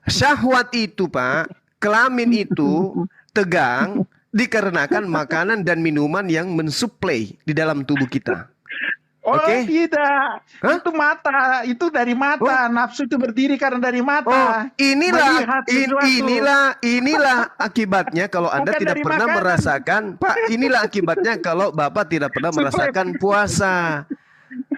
Syahwat itu, Pak, kelamin itu tegang dikarenakan makanan dan minuman yang mensuplai di dalam tubuh kita. Oh Oke. tidak, Hah? itu mata, itu dari mata. Nafsu itu berdiri karena dari mata. Melihat sesuatu. inilah akibatnya kalau Anda Bukan tidak dari pernah makanan. merasakan, Pak, inilah akibatnya kalau Bapak tidak pernah merasakan puasa.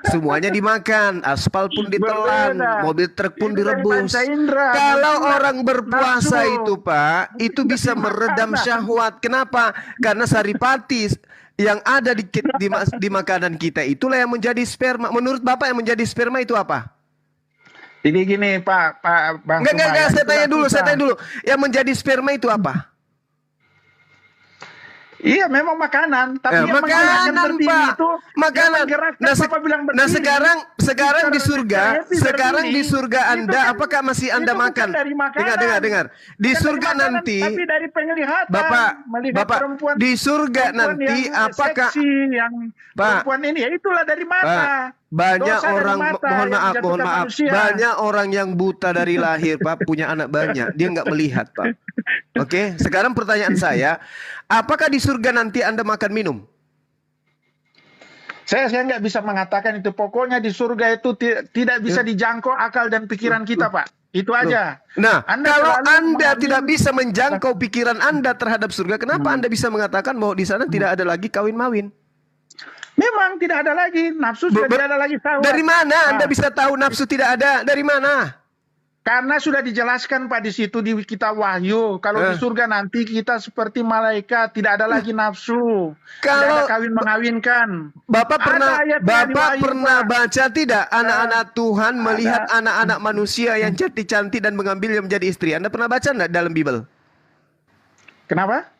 Semuanya dimakan, aspal pun ditelan, Berbeda. mobil truk pun Itu dari direbus. panca indera, Kalau berbeda. orang berpuasa Nafsu. itu, Pak, itu bisa meredam syahwat. Kenapa? Karena saripati yang ada di makanan kita itulah yang menjadi sperma. Menurut Bapak yang menjadi sperma itu apa? Ini gini Pak Bang. Enggak, saya tanya dulu. Susah. Yang menjadi sperma itu apa? Iya memang makanan, tapi yang makanan, menggerakkan berdiri Pak. itu Makanan. yang menggerakkan, Bapak bilang Nah, berdiri. sekarang di surga, Happy sekarang berdiri. di surga Itu Anda, kan- apakah masih Anda itu bukan makan? dari makanan. Dengar. Di Bukan surga dari makanan, nanti, tapi dari penglihatan. Bapak, melihat perempuan, di surga perempuan nanti yang apakah seksi, yang Pak. perempuan ini ya itulah dari mata. Banyak Dosa dari orang, mata mohon yang maaf, mohon menjatuhkan maaf. manusia. Banyak orang yang buta dari lahir, Pak, punya anak banyak. Dia nggak melihat, Pak. Oke, sekarang pertanyaan saya, apakah di surga nanti Anda makan minum? Saya nggak bisa mengatakan itu. Pokoknya di surga itu tidak bisa dijangkau akal dan pikiran kita, Pak. Itu aja. Nah, kalau selalu Anda mengambil- tidak bisa menjangkau pikiran Anda terhadap surga, kenapa Anda bisa mengatakan bahwa di sana tidak ada lagi kawin-mawin? Memang tidak ada lagi nafsu, sudah tidak ada lagi syahwat. Dari mana Anda Nah, bisa tahu nafsu tidak ada? Dari mana? Karena sudah dijelaskan Pak di situ di kitab Wahyu, kalau di surga nanti kita seperti malaikat, tidak ada lagi nafsu, tidak ada Kalau kawin mengawinkan. Bapak Ada pernah ayatnya di Bapak Wahyu, pernah Pak. baca tidak anak-anak Tuhan melihat anak-anak manusia yang cantik-cantik dan mengambilnya menjadi istri? Anda pernah baca enggak dalam Bible? Kenapa?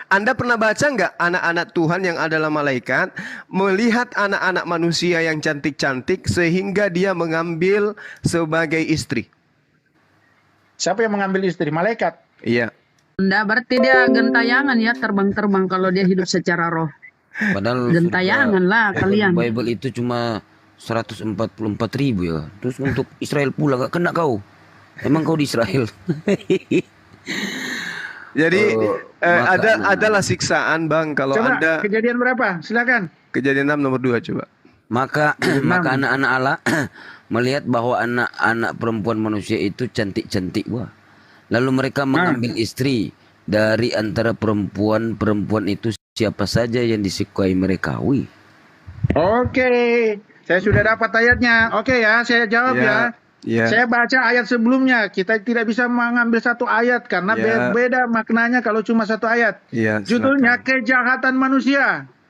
Anda pernah baca nggak anak-anak Tuhan yang adalah malaikat melihat anak-anak manusia yang cantik-cantik sehingga dia mengambil sebagai istri? Siapa yang mengambil istri? Malaikat. Iya. Enggak, berarti dia gentayangan ya, terbang-terbang kalau dia hidup secara roh. Padahal Gentayangan lah kalian. Bible itu cuma 144.000 ya. Terus untuk Israel pula gak kena kau. Emang kau di Israel? Jadi maka- adalah siksaan, Bang, kalau Coba Anda kejadian berapa? Silakan. Kejadian 6 nomor 2 coba. Maka anak-anak Allah melihat bahwa anak-anak perempuan manusia itu cantik-cantik, wah. Lalu mereka mengambil istri dari antara perempuan itu, siapa saja yang disukai mereka. Wih. Oke, saya sudah dapat ayatnya. Oke ya, saya jawab ya. Iya. Saya baca ayat sebelumnya. Kita tidak bisa mengambil satu ayat karena Ya. beda maknanya kalau cuma satu ayat. Iya, Judulnya silakan. Kejahatan Manusia.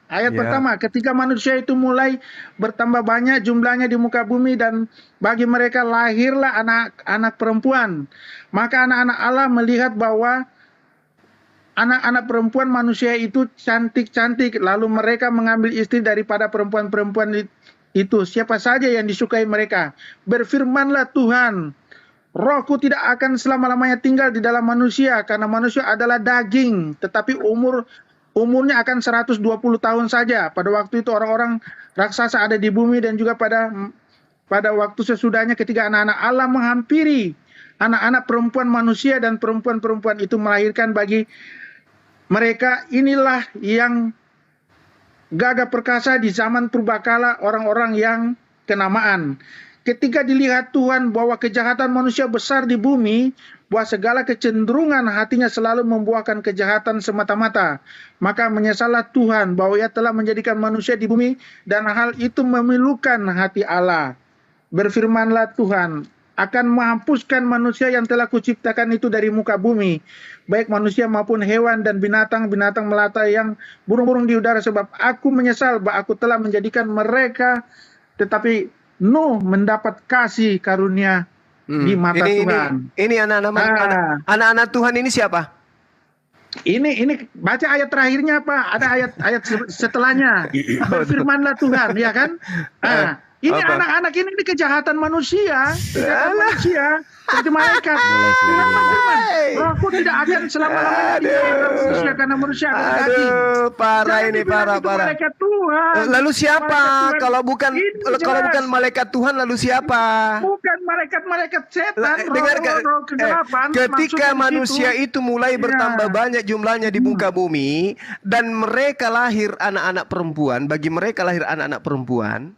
Ayat Ya. pertama, ketika manusia itu mulai bertambah banyak jumlahnya di muka bumi dan bagi mereka lahirlah anak-anak perempuan. Maka anak-anak Allah melihat bahwa anak-anak perempuan manusia itu cantik-cantik. Lalu mereka mengambil istri daripada perempuan-perempuan itu. Siapa saja yang disukai mereka. Berfirmanlah Tuhan, Rohku tidak akan selama-lamanya tinggal di dalam manusia, karena manusia adalah daging, tetapi umurnya akan 120 tahun saja. Pada waktu itu orang-orang raksasa ada di bumi dan juga pada waktu sesudahnya ketika anak-anak Allah menghampiri anak-anak perempuan manusia dan perempuan-perempuan itu melahirkan bagi mereka. Inilah yang gagah perkasa di zaman purbakala orang-orang yang kenamaan. Ketika dilihat Tuhan bahwa kejahatan manusia besar di bumi, bahwa segala kecenderungan hatinya selalu membuahkan kejahatan semata-mata, maka menyesallah Tuhan bahwa Ia telah menjadikan manusia di bumi dan hal itu memilukan hati Allah. Berfirmanlah Tuhan, akan menghapuskan manusia yang telah kuciptakan itu dari muka bumi, baik manusia maupun hewan dan binatang-binatang melata yang burung-burung di udara, sebab aku menyesal bahwa aku telah menjadikan mereka. Tetapi Nuh mendapat kasih karunia di mata Tuhan. Ini anak-anak Tuhan ini siapa? Ini baca ayat terakhirnya Pak. Ada ayat setelahnya. Berfirmanlah Tuhan, ya kan? Ini Apa? anak-anak ini kejahatan manusia, kejahatan manusia seperti malaikat. Tuhan berfirman, Rohku tidak akan selama-lamanya di dalam manusia karena manusia adalah daging. Aduh, parah Jangan ini, dibilang itu parah. malaikat Tuhan. Lalu siapa? Malaikat Tuhan. Kalau bukan Ini kalau bukan jelas. malaikat Tuhan, lalu siapa? Bukan malaikat-malaikat setan, Dengarkan, roh-roh kegelapan. ketika Maksudnya di manusia situ. itu mulai bertambah Ya. banyak jumlahnya di muka bumi dan mereka lahir anak-anak perempuan, bagi mereka lahir anak-anak perempuan.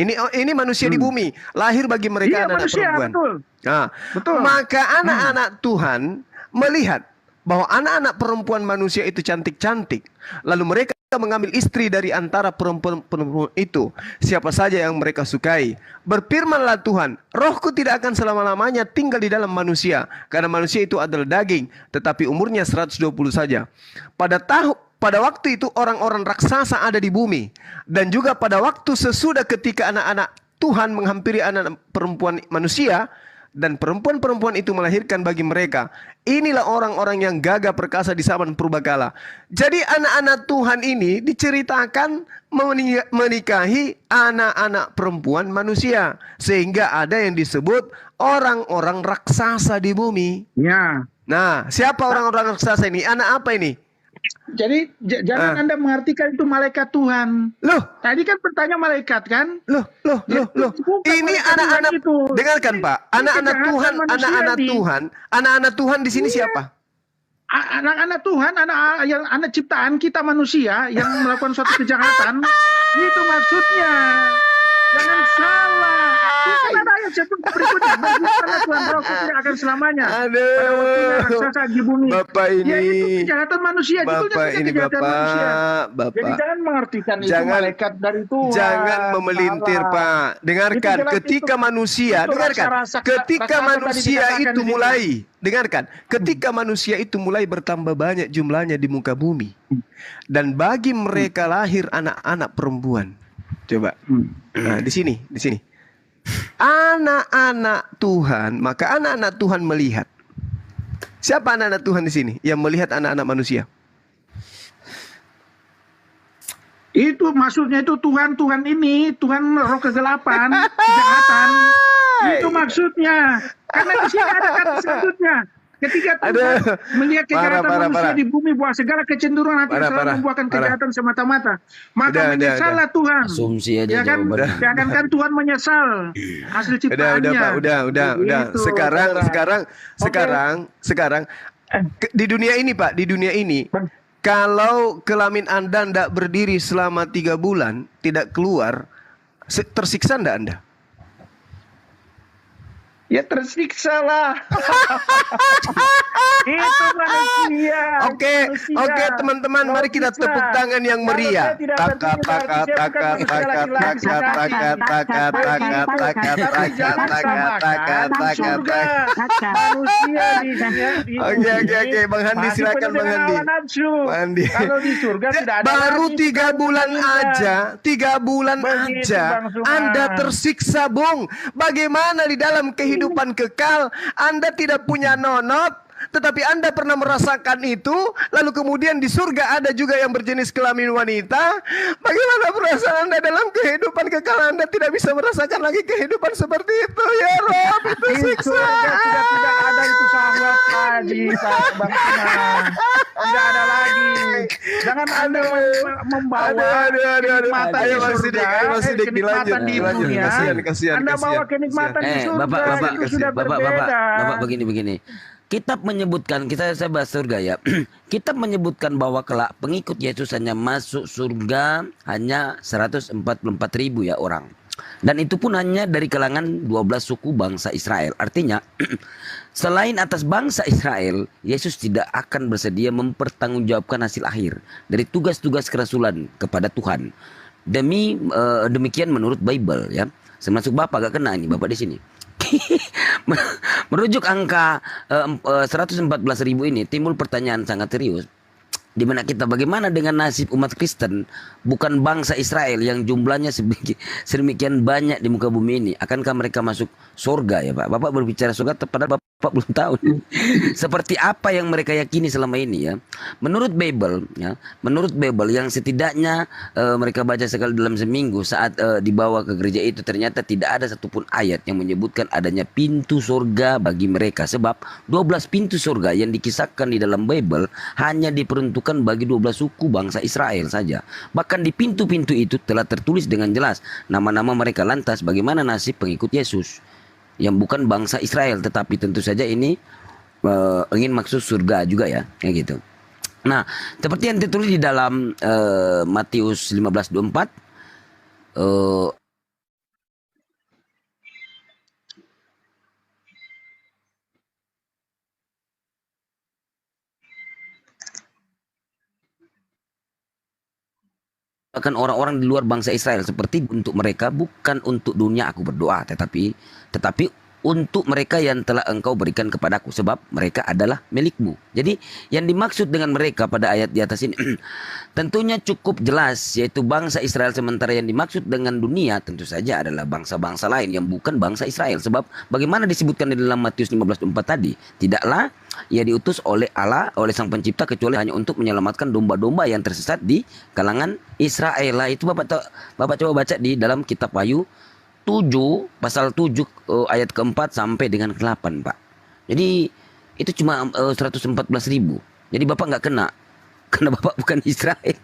Ini manusia di bumi, lahir bagi mereka Iya, anak-anak manusia, perempuan. betul. Nah, Betul. maka anak-anak Tuhan melihat bahwa anak-anak perempuan manusia itu cantik-cantik, lalu mereka mengambil istri dari antara perempuan-perempuan itu, siapa saja yang mereka sukai. Berfirmanlah Tuhan, Rohku tidak akan selama-lamanya tinggal di dalam manusia, karena manusia itu adalah daging, tetapi umurnya 120 saja. Pada waktu itu orang-orang raksasa ada di bumi, dan juga pada waktu sesudah ketika anak-anak Tuhan menghampiri anak perempuan manusia, dan perempuan-perempuan itu melahirkan bagi mereka. Inilah orang-orang yang gagah perkasa di zaman purbakala. Jadi anak-anak Tuhan ini diceritakan menikahi anak-anak perempuan manusia, sehingga ada yang disebut orang-orang raksasa di bumi. Ya. Nah, siapa orang-orang raksasa ini? Anak apa ini? Jangan Anda mengartikan itu malaikat Tuhan. Loh, Tadi kan bertanya malaikat kan? loh. Bukan Ini malaikat anak-anak Tuhan itu. dengarkan Pak, Ini anak-anak kejahatan Tuhan, manusia anak-anak nih. Tuhan, anak-anak Tuhan di sini siapa? Anak-anak Tuhan, anak ciptaan kita manusia yang melakukan suatu kejahatan, itu maksudnya. Jangan salah. Bukan ada ayat seperti berikutnya. Bergembiralah Tuhan Rohku tidak akan selamanya. Pada waktunya raksasa di bumi. Bapak ini. Ya itu kejahatan manusia. Judulnya Bapak saja ini kejahatan manusia. Bapak. Jadi jangan mengartikan itu Jangan- malaikat dari Tuhan. Jangan memelintir, Salah. Pak. Dengarkan, Itu jelas ketika itu- manusia, itu dengarkan, rasa-rasa- ketika rasa-rasa tadi manusia dikatakan itu di sini. mulai, dengarkan, ketika manusia itu mulai bertambah banyak jumlahnya di muka bumi, dan bagi mereka lahir anak-anak perempuan. Coba, nah di sini, anak-anak Tuhan, maka anak-anak Tuhan melihat. Siapa anak-anak Tuhan di sini yang melihat anak-anak manusia? Itu maksudnya itu Tuhan ini, Tuhan roh kegelapan, kejahatan. Itu maksudnya. Karena di sini ada kata selanjutnya. Ketika Tuhan Aduh. melihat kejahatan Parah. manusia di bumi, bahwa segala kecenderungan hati Parah. selalu membuahkan kejahatan semata-mata. Maka Udah. menyesallah Tuhan. Asumsi aja Ya kan, jawabannya. seakan-akan Tuhan menyesal hasil ciptaannya. Pak, udah. Begitu, Sekarang di dunia ini, Pak, di dunia ini, kalau kelamin Anda tidak berdiri selama 3 bulan, tidak keluar, tersiksa enggak Anda? Ya tersiksa lah. Itu manusia. Oke, teman-teman, mari kita tepuk tangan yang meriah. Oke, Bang Handi, silakan Bang Handi. Kalau di surga tidak ada Baru lagi 3 bulan aja, 3 bulan Begitu, aja, Bang Suman. Anda tersiksa, Bung. Bagaimana di dalam kehidupan kekal, Anda tidak punya nonot, tetapi Anda pernah merasakan itu, lalu kemudian di surga ada juga yang berjenis kelamin wanita. Bagaimana perasaan Anda dalam kehidupan kekal? Anda tidak bisa merasakan lagi kehidupan seperti itu, ya Rob. Itu Itu siksa. tidak ada itu sahabat lagi, Bang Suman. Tidak ada lagi. Jangan Anda membawa kenikmatan Ayo, di Mas surga, Sidik, ayo, Mas Sidik, kenikmatan di dilanjut. dunia. Kasihan. Anda bawa kenikmatan di surga, Bapak, itu sudah berbeda. Bapak begini. Kitab menyebutkan, saya bahas surga ya. Kitab menyebutkan bahwa kelak pengikut Yesus hanya masuk surga hanya 144.000 ya orang. Dan itu pun hanya dari kalangan 12 suku bangsa Israel. Artinya selain atas bangsa Israel, Yesus tidak akan bersedia mempertanggungjawabkan hasil akhir dari tugas-tugas kerasulan kepada Tuhan. Demikian menurut Bible ya. Termasuk Bapak gak kena ini, Bapak di sini. Merujuk angka 114.000 ini timbul pertanyaan sangat serius. Di mana kita bagaimana dengan nasib umat Kristen bukan bangsa Israel yang jumlahnya sedemikian banyak di muka bumi ini? Akankah mereka masuk surga ya Pak? Bapak berbicara surga padahal Bapak belum tahu seperti apa yang mereka yakini selama ini ya. Menurut Bible yang setidaknya mereka baca sekali dalam seminggu saat dibawa ke gereja itu, ternyata tidak ada satupun ayat yang menyebutkan adanya pintu surga bagi mereka, sebab 12 pintu surga yang dikisahkan di dalam Bible hanya diperuntukkan bagi 12 suku bangsa Israel saja. Bahkan di pintu-pintu itu telah tertulis dengan jelas nama-nama mereka. Lantas bagaimana nasib pengikut Yesus yang bukan bangsa Israel, tetapi tentu saja ini ingin maksud surga juga ya, kayak gitu. Nah, seperti yang tertulis di dalam Matius 15:24, akan orang-orang di luar bangsa Israel, seperti untuk mereka bukan untuk dunia aku berdoa, tetapi untuk mereka yang telah engkau berikan kepadaku, sebab mereka adalah milikmu. Jadi yang dimaksud dengan mereka pada ayat di atas ini tentunya cukup jelas, yaitu bangsa Israel. Sementara yang dimaksud dengan dunia tentu saja adalah bangsa-bangsa lain yang bukan bangsa Israel. Sebab bagaimana disebutkan di dalam Matius 15:4 tadi, tidaklah ia diutus oleh Allah, oleh Sang Pencipta, kecuali hanya untuk menyelamatkan domba-domba yang tersesat di kalangan Israel. Lah itu Bapak coba baca di dalam kitab Wahyu 7 pasal 7 ayat ke-4 sampai dengan ke-8 Pak. Jadi itu cuma 114.000. Jadi Bapak nggak kena karena Bapak bukan Israel.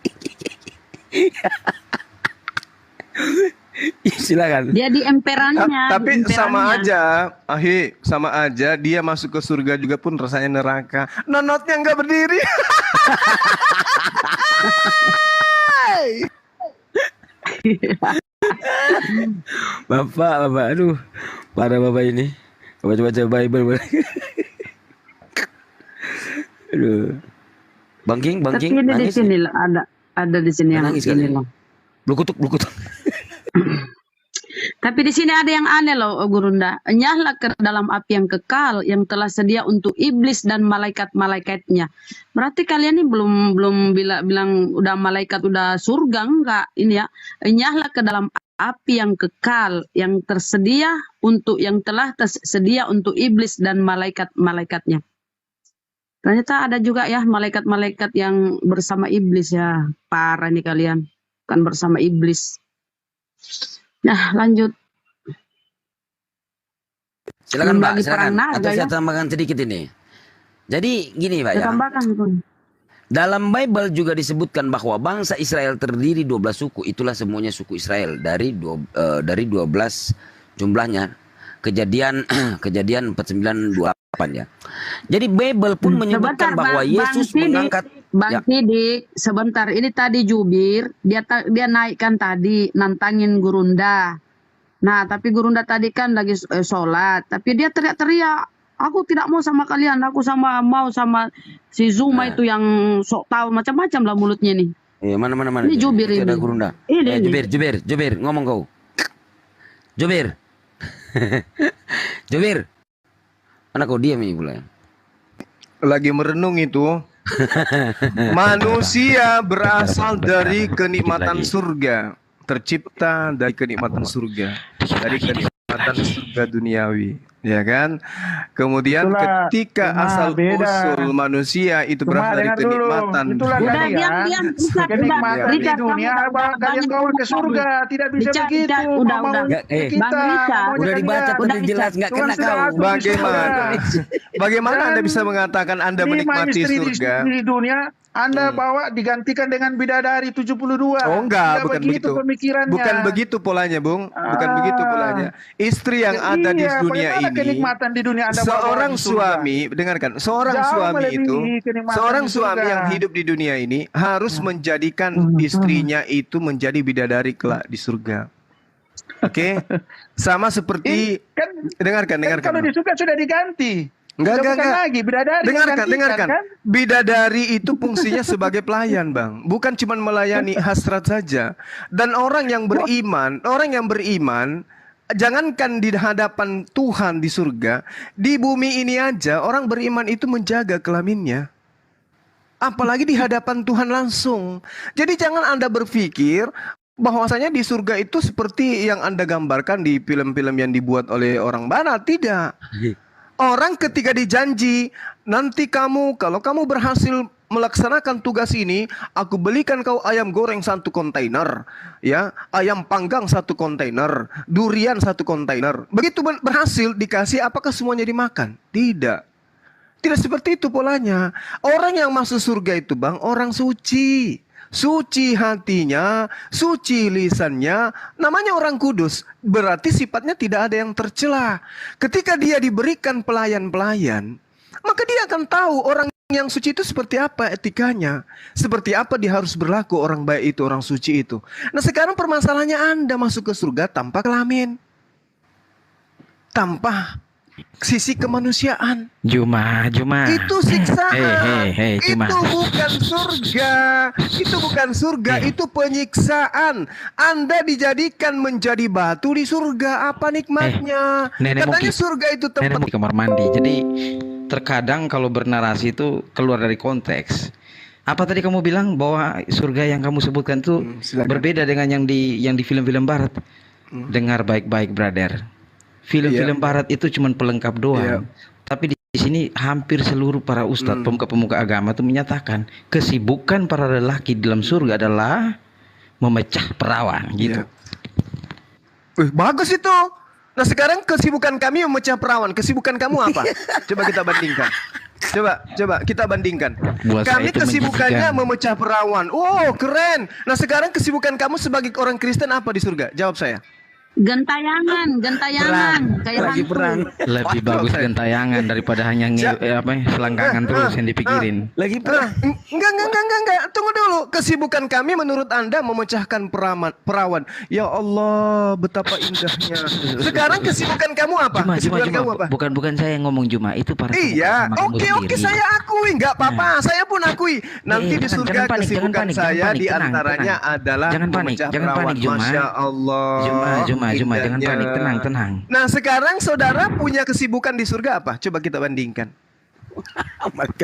Silakan. Dia di emperannya. Tapi di sama emperannya. aja, sama aja dia masuk ke surga juga pun rasanya neraka. Nonotnya nggak berdiri. Bapak, aduh, para Bapak ini baca-baca Bible. Aduh. Bang King Tapi ini di nangis. sini lah, ada di sini yang Nangis ini kali. loh. Blukutuk. Tapi di sini ada yang aneh loh, Gurunda. Nyahlah ke dalam api yang kekal yang telah sedia untuk iblis dan malaikat-malaikatnya. Berarti kalian ini belum bilang udah malaikat udah surga enggak ini ya. Nyahlah ke dalam api yang kekal yang tersedia untuk yang telah tersedia untuk iblis dan malaikat-malaikatnya. Ternyata ada juga ya malaikat-malaikat yang bersama iblis ya. Parah nih kalian. Kan bersama iblis. Nah, lanjut. Silakan Pak, Bagi silakan. perang naga, Atau saya ya. tambahkan sedikit ini. Jadi gini Pak ya. Tambahkan pun. Dalam Bible juga disebutkan bahwa bangsa Israel terdiri 12 suku. Itulah semuanya suku Israel dari 12 jumlahnya. Kejadian 49:28 ya. Jadi Bible pun menyebutkan bahwa Yesus mengangkat Bang Sidik, sebentar. Ini tadi jubir, dia naikkan tadi nantangin Gurunda. Nah, tapi Gurunda tadi kan lagi sholat, tapi dia teriak-teriak, aku tidak mau sama kalian, aku mau sama si Zuma itu yang sok tahu macam-macam lah mulutnya nih. Mana. Ini jubir Itu ini. ada Gurunda. Ini. Jubir, ngomong kau. Jubir. Jubir. Mana kau diam ini pula? Lagi merenung itu. Manusia berasal dari kenikmatan surga, tercipta dari kenikmatan surga, dari kenikmatan surga duniawi, ya kan? Kemudian Itulah, ketika cuma asal beda. usul manusia itu Cuma berasal dari dengar dulu, kenikmatan. itulah Udah kalian. diam, Richard, Kenikmatan udah, di Richard, dunia, kamu abang, banyak kalian bawa ke ngomong surga, tadi. tidak bisa Richard, begitu. Richard, Mau udah. kita, Bang Richard. maunya Udah dibaca kalian. Udah, tadi jelas nggak Tuhan kena sudah kau. atur di surga. Bagaimana Anda bisa mengatakan Anda 5 menikmati istri surga? di dunia, Anda bawa digantikan dengan bidadari 72. Oh enggak, Tidak bukan begitu. Pemikirannya. Bukan begitu polanya, Bung. Bukan begitu polanya. Istri yang ada di Iya, dunia bagaimana ini, kenikmatan di dunia Anda bawa seorang di surga? suami, dengarkan, seorang Jauh suami melebihi itu, kenikmatan seorang di suami surga. yang hidup di dunia ini harus menjadikan istrinya itu menjadi bidadari kelak di surga. Oke? Sama seperti Kan, dengarkan. kalau di surga sudah diganti. Enggak. Bukan lagi bidadari. Dengarkan. digantikan, kan? Bidadari itu fungsinya sebagai pelayan, Bang. Bukan cuma melayani hasrat saja. Dan orang yang beriman, jangankan di hadapan Tuhan di surga, di bumi ini aja orang beriman itu menjaga kelaminnya. Apalagi di hadapan Tuhan langsung. Jadi jangan Anda berpikir bahwasanya di surga itu seperti yang Anda gambarkan di film-film yang dibuat oleh orang barat. Tidak. Orang ketika dijanji, nanti kalau kamu berhasil melaksanakan tugas ini, aku belikan kau ayam goreng 1 kontainer, ya, ayam panggang 1 kontainer, durian 1 kontainer. Begitu berhasil dikasih, apakah semuanya dimakan? Tidak. Tidak seperti itu polanya. Orang yang masuk surga itu, Bang, orang suci. Suci hatinya, suci lisannya, namanya orang kudus. Berarti sifatnya tidak ada yang tercela. Ketika dia diberikan pelayan-pelayan, maka dia akan tahu orang yang suci itu seperti apa etikanya. Seperti apa dia harus berlaku orang baik itu, orang suci itu. Nah sekarang permasalahannya Anda masuk ke surga tanpa kelamin. Tanpa sisi kemanusiaan. Juma. Itu siksaan. Hei, Juma. Itu bukan surga. Itu bukan surga, itu penyiksaan. Anda dijadikan menjadi batu di surga. Apa nikmatnya? Nenek Katanya Moki. surga itu Nenek tempat di kamar mandi. Jadi terkadang kalau bernarasi itu keluar dari konteks. Apa tadi kamu bilang bahwa surga yang kamu sebutkan itu silakan. berbeda dengan yang di film-film barat? Dengar baik-baik, brother. Film-film barat itu cuma pelengkap doang. Tapi di sini hampir seluruh para ustadz, pemuka-pemuka agama itu menyatakan kesibukan para lelaki dalam surga adalah memecah perawan gitu. bagus itu. Nah sekarang kesibukan kami memecah perawan. Kesibukan kamu apa? Coba kita bandingkan. Coba kita bandingkan. Buat saya Kami itu kesibukannya menjijikan. memecah perawan. Oh, keren. Nah, sekarang kesibukan kamu sebagai orang Kristen apa di surga? Jawab saya. Gentayangan, kayak Lagi hantu. perang. Lebih bagus gentayangan daripada hanya selangkangan terus yang dipikirin. Lagi perang. Enggak. Tunggu dulu. Kesibukan kami menurut Anda memecahkan perawan. Ya Allah, betapa indahnya. Sekarang kesibukan kamu apa? Kesibukan kamu apa? Bukan saya yang ngomong Juma, itu para Iya, sama kamu oke, sendiri. saya akui, nggak apa-apa, saya pun akui. Nanti di surga jangan panik, kesibukan jangan saya panik, tenang, diantaranya adalah Jangan panik, memecah jangan perawan. panik, Juma. Masya Allah. Juma, jangan indahnya. panik, tenang. Nah, sekarang saudara punya kesibukan di surga apa? Coba kita bandingkan.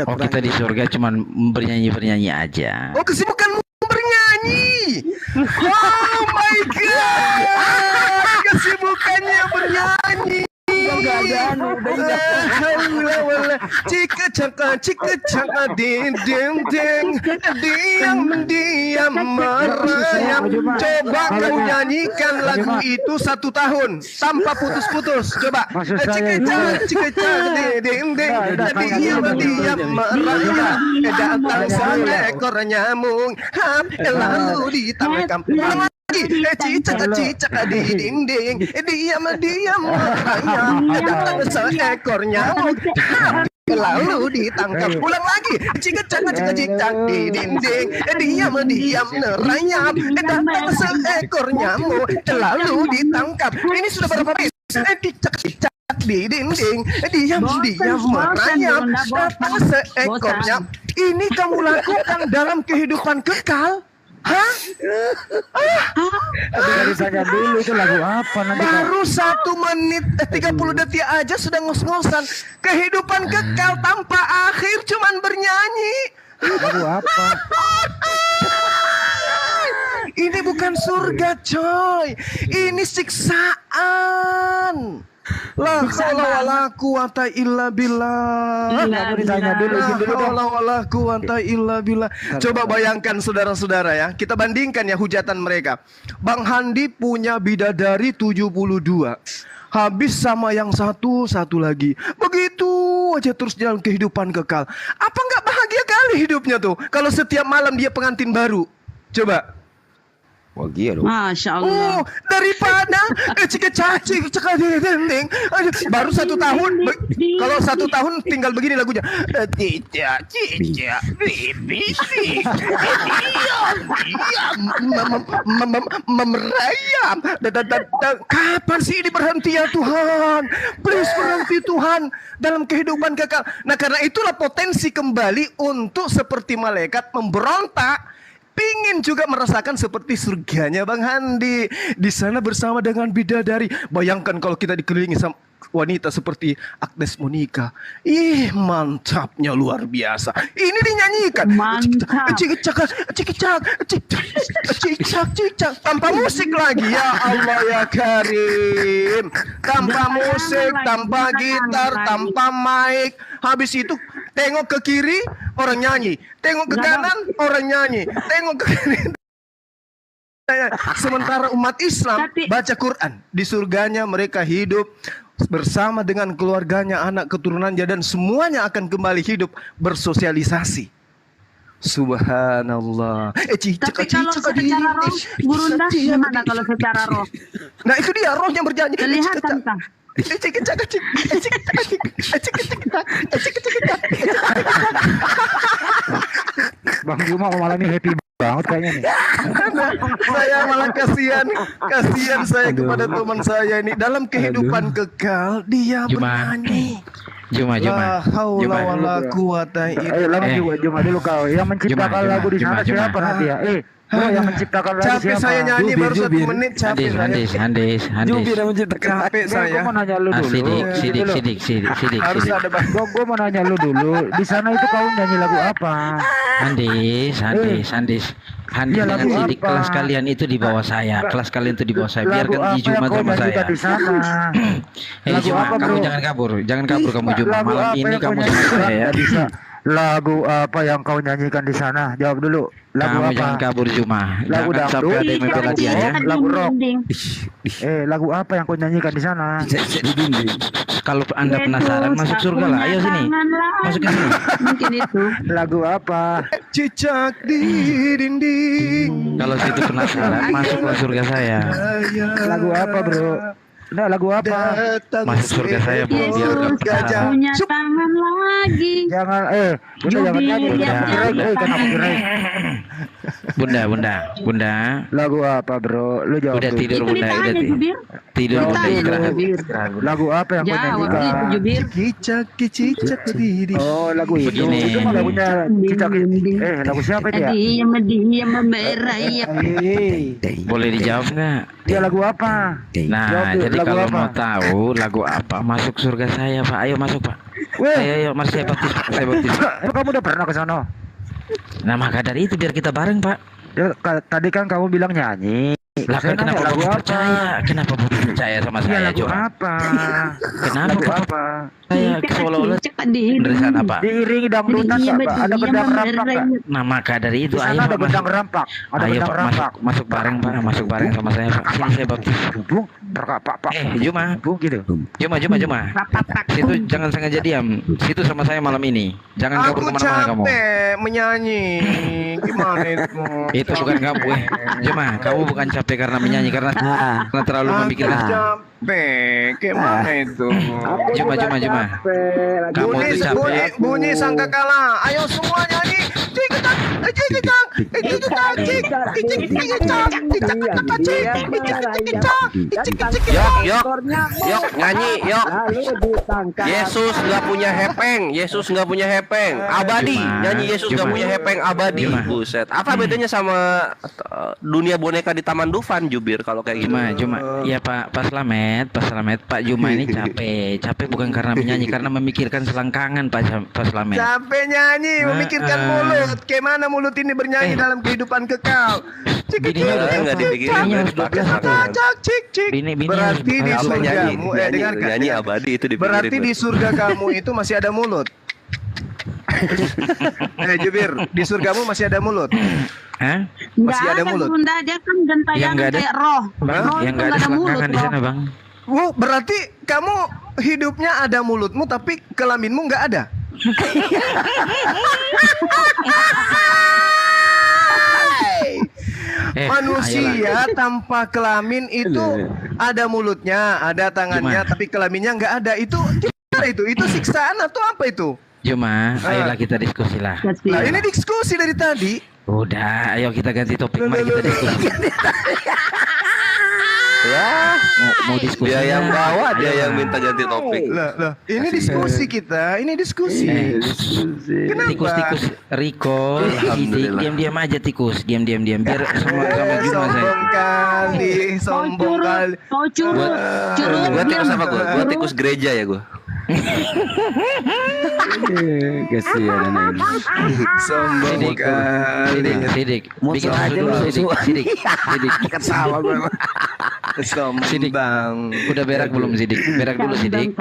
Oh, kita di surga cuman bernyanyi aja. Oh, kesibukanmu bernyanyi. Oh my God, kesibukannya bernyanyi. Cika caka ding diam merayap. Coba kau nyanyikan lagu itu 1 tahun tanpa putus-putus. Coba. Cika caka ding diam merayap. Datang seekor nyamuk lalu ditangkap. Cicak di dinding, diam merayap. Datang seekor nyamuk lalu ditangkap. Ulang lagi. Cicak di dinding, diam merayap. Datang seekor nyamuk lalu ditangkap. Ini sudah berapa bis? Cicak di dinding, diam merayap. Datang seekor nyamuk. Ini kamu lakukan dalam kehidupan kekal? Hah? Dari saya dulu itu lagu apa nanti? Baru 1 menit 30 detik aja sudah ngos-ngosan. Kehidupan kekal tanpa akhir cuman bernyanyi. Lagu apa? Ini bukan surga, coy. Ini siksaan. La haula wala quwata illa billah. Lagu ditanya dulu, izin dulu dong. La haula wala quwata illa billah. Coba bayangkan saudara-saudara ya. Kita bandingkan ya hujatan mereka. Bang Handi punya bidadari 72. Habis sama yang satu lagi. Begitu aja terus dalam kehidupan kekal. Apa nggak bahagia kali hidupnya tuh? Kalau setiap malam dia pengantin baru. Coba. Wah, gila dong. Masya Allah. Oh, daripada dinding. Baru 1 tahun. Kalau 1 tahun tinggal begini lagunya. Cicak, bibi, memerayam. Kapan sih ini berhenti ya Tuhan? Please berhenti Tuhan dalam kehidupan kekal. Nah, karena itulah potensi kembali untuk seperti malaikat memberontak. Pingin juga merasakan seperti surganya Bang Handi. Di sana bersama dengan bidadari. Bayangkan kalau kita dikelilingi sama wanita seperti Agnes Monica. Ih, mantapnya luar biasa. Ini dinyanyikan. Mantap. Cicak. Tanpa musik lagi. Ya Allah ya Karim. Tanpa musik, tanpa gitar, tanpa mic. Habis itu tengok ke kiri, orang nyanyi. Tengok ke kanan, orang nyanyi. Tengok ke kiri. Sementara umat Islam baca Quran. Di surganya mereka hidup bersama dengan keluarganya, anak keturunannya, dan semuanya akan kembali hidup bersosialisasi. Subhanallah. Tapi kalau secara roh, Gurunda gimana kalau secara roh? Nah itu dia rohnya berjanji. Kelihatan kah? Bang Juma malam ini happy banget kayaknya nih. Saya malah kasihan saya kepada teman saya ini dalam kehidupan kekal dia bernyanyi. Juma. La haula wala quwata Ayo lama juga Juma dulu kau. Yang menciptakan lagu di sana siapa nanti ya? Bro, yang menciptakan lagu capek siapa? saya nyanyi baru 1 menit capek Handis. capek saya. Gue mau nanya lu dulu. Sidik. Harus ada bang. Gue mau nanya lu dulu. Di sana itu kau nyanyi lagu apa? Handis. Iya, Dengan lagu sidik apa? kelas kalian itu di bawah saya. Kelas kalian itu di bawah saya. Biarkan Lagu di Juma apa yang kau sama saya. nyanyikan di sana? Hei Lagu Juma, apa, kamu bro? jangan kabur kamu Juma. Lagu Malam apa ini yang kau kamu sama nyanyikan? saya ya. Nggak bisa. Lagu apa yang kau nyanyikan di sana? Jawab dulu. Lagu Kamu apa? jangan kabur Juma. Lagu Jangan sampai dangdut, ada yang membela lagu dia ya. pop, lagu rock. Dinding. Lagu apa yang kau nyanyikan di sana? Kalau Anda penasaran masuk surga lah. Ayo sini. Masuk ke sini. Mungkin itu. Lagu apa? Cicak di dinding. Kalau situ penasaran masuk ke surga saya. Lagu apa, bro? Nah, lagu apa? Masuk surga saya, Bu. Biar Yesus gak tak punya tangan lagi. Jangan, Bunda jangan nyanyi. Bunda. Kenapa copyright? Bunda. Lagu apa, bro? Lu jawab Udah dulu. tidur, Itu Bunda. ditanya Udah Jubir. tidur, Bunda. Ditanya, Istirahat. Jubir. Lagu apa yang kau Jawab nyanyikan? itu Jubir. Cicak di dinding. Oh, lagu itu. Begini. Itu mah lagunya Cicak. Lagu siapa itu ya? Diam memerah. Boleh dijawab nggak? Dia lagu apa? Nah, Jawab, jadi lagu kalau apa? mau tahu lagu apa, masuk surga saya, Pak. Ayo masuk, Pak. Weh, Ayo, mari saya baptis, Pak. Saya baptis. emang kamu udah pernah ke sana? Nah, maka dari itu biar kita bareng, Pak. Ya, tadi kan kamu bilang nyanyi. Lah Saya kan nanya kenapa lagu Bobi apa? percaya? Kenapa Bobi percaya sama Iya, saya, lagu coba? apa? Kenapa, Lagu Pak? apa? Saya seolah-olah Cepat di. beresan apa? Diiringi dangdutan, Pak. Ada gendang rampak, Pak. Nah, maka dari Di itu ayo, sana ada Pak, gendang masuk. rampak. Ada Ayo, gendang Pak, rampak. masuk bareng, Pak. Masuk bareng sama saya, Pak. Sini saya baptis. Bung, Pak. Juma. Bung gitu. Juma. Situ jangan sengaja diam. Situ sama saya malam ini. Jangan kabur Aku kemana-mana kamu. capek menyanyi. Gimana itu? Itu bukan kamu, Juma, kamu bukan capek karena menyanyi, karena terlalu Aku memikirkan. capek. Gimana itu? Juma. Kamu Bunyi, itu capek. bunyi sangkakala. Ayo semua nyanyi. Cicak, cicak, cicak, Yok, nyanyi, yok. Yesus nggak punya hepeng, abadi. Nyanyi Yesus nggak punya hepeng, abadi. Buset. Apa bedanya sama dunia boneka di Taman Dufan, Jubir, kalau kayak gitu? Juma. Ya Pak Slamet, Pak Juma ini capek bukan karena menyanyi, karena memikirkan selangkangan Pak Slamet. Capek nyanyi, memikirkan mulut. Gimana mulut ini bernyanyi dalam kehidupan kekal? Bininya udah Nggak dipikirin, Bininya nggak harus 12 dipakai. tuh. Cik. Bini Berarti di Apa nyanyi? surgamu, Nyanyi, dengarkan. nyanyi abadi itu dipikirin. Berarti di surga kamu itu masih ada mulut. Jubir, di surgamu masih ada mulut. Hah? Masih ada Nggak mulut. Bunda, dia kan Yang gentayangan nggak ada. kayak roh. Bang, Roh yang itu nggak ada mulut, selangkangan di roh. sana, Bang. Wow, berarti kamu hidupnya ada mulutmu tapi kelaminmu nggak ada. Manusia tanpa kelamin itu ada mulutnya, ada tangannya, tapi kelaminnya nggak ada. Itu gimana itu? Itu siksaan atau apa itu? Juma, ayolah kita diskusi lah. Nah, ini diskusi dari tadi. Udah, ayo kita ganti topik, mari kita diskusi. Ya, Mau diskusi. dia yang nggak? bawa, dia Ayo, yang Bang. minta ganti topik. Lah, ini diskusi kita, ini diskusi. Kenapa? Tikus Riko, Sidik, diam-diam aja tikus, diam. Biar sama-sama Juma saya. Sombong kali. Mau curut. Gua tikus apa gua? Gua tikus gereja ya gua. Kasihan anak ini. Sombong kali. Sidik, bikin susu dulu, Sidik. Ketawa gue. Sombong. Udah berak belum Sidik? Berak dulu Sidik.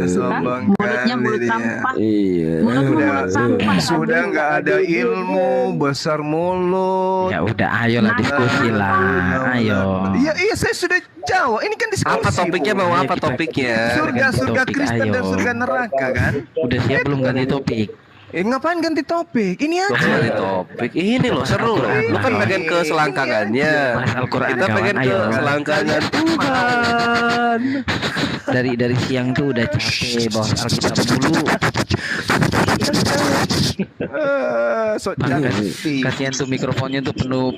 Sombong Mulutnya mulut kali dia. sampah. Iya. Mulut sampah. Sudah nggak ada ilmu, besar mulut. Ya udah, ayolah diskusi lah. Ayo. Iya, saya sudah jawab. Ini kan diskusi. Apa topiknya, Bu. mau Ayo apa kita- topiknya? Surga Topik, Kristen dan ayo. surga neraka kan? Udah siap belum ganti topik? Ngapain ganti topik? Ini Loh, aja. ganti topik. Ini loh seru loh. Lu kan pengen ke selangkangannya. Bahas Al-Quran, Kita pengen kawan. ke Ayo. selangkangan Tuhan. Dari siang tuh udah capek bahas Alkitab mulu. So Bahkan cantik. kasihan tuh mikrofonnya tuh penuh.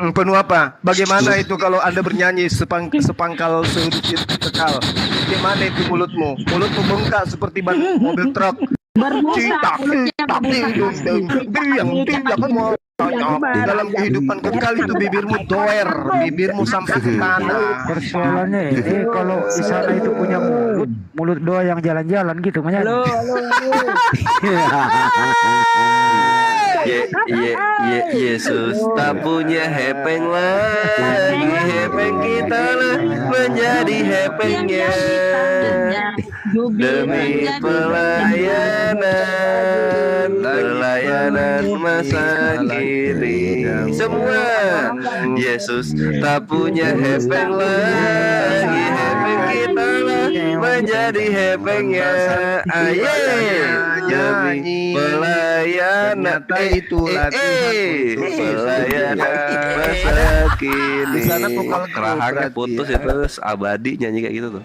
Penuh apa? Bagaimana itu kalau Anda bernyanyi sepangkal sedikit kekal? Bagaimana itu mulutmu? Mulutmu bengkak seperti ban mobil truk. Berbusa mulutnya Dalam kehidupan kekal itu bibirmu doer, bibirmu sampai ke tanah. Persoalannya ini kalau di sana itu punya mulut doa yang jalan-jalan gitu makanya. Yesus tak punya hepeng lagi, hepeng kita lah menjadi hepengnya demi pelayanan masa kini. Semua Yesus tak punya hepeng lagi, hepeng kita lah menjadi hepengnya. Aye, demi pelayanan itulah pelayanan masa kini. Di sana vokal kerahangnya putus itu terus abadi nyanyi kayak gitu tuh.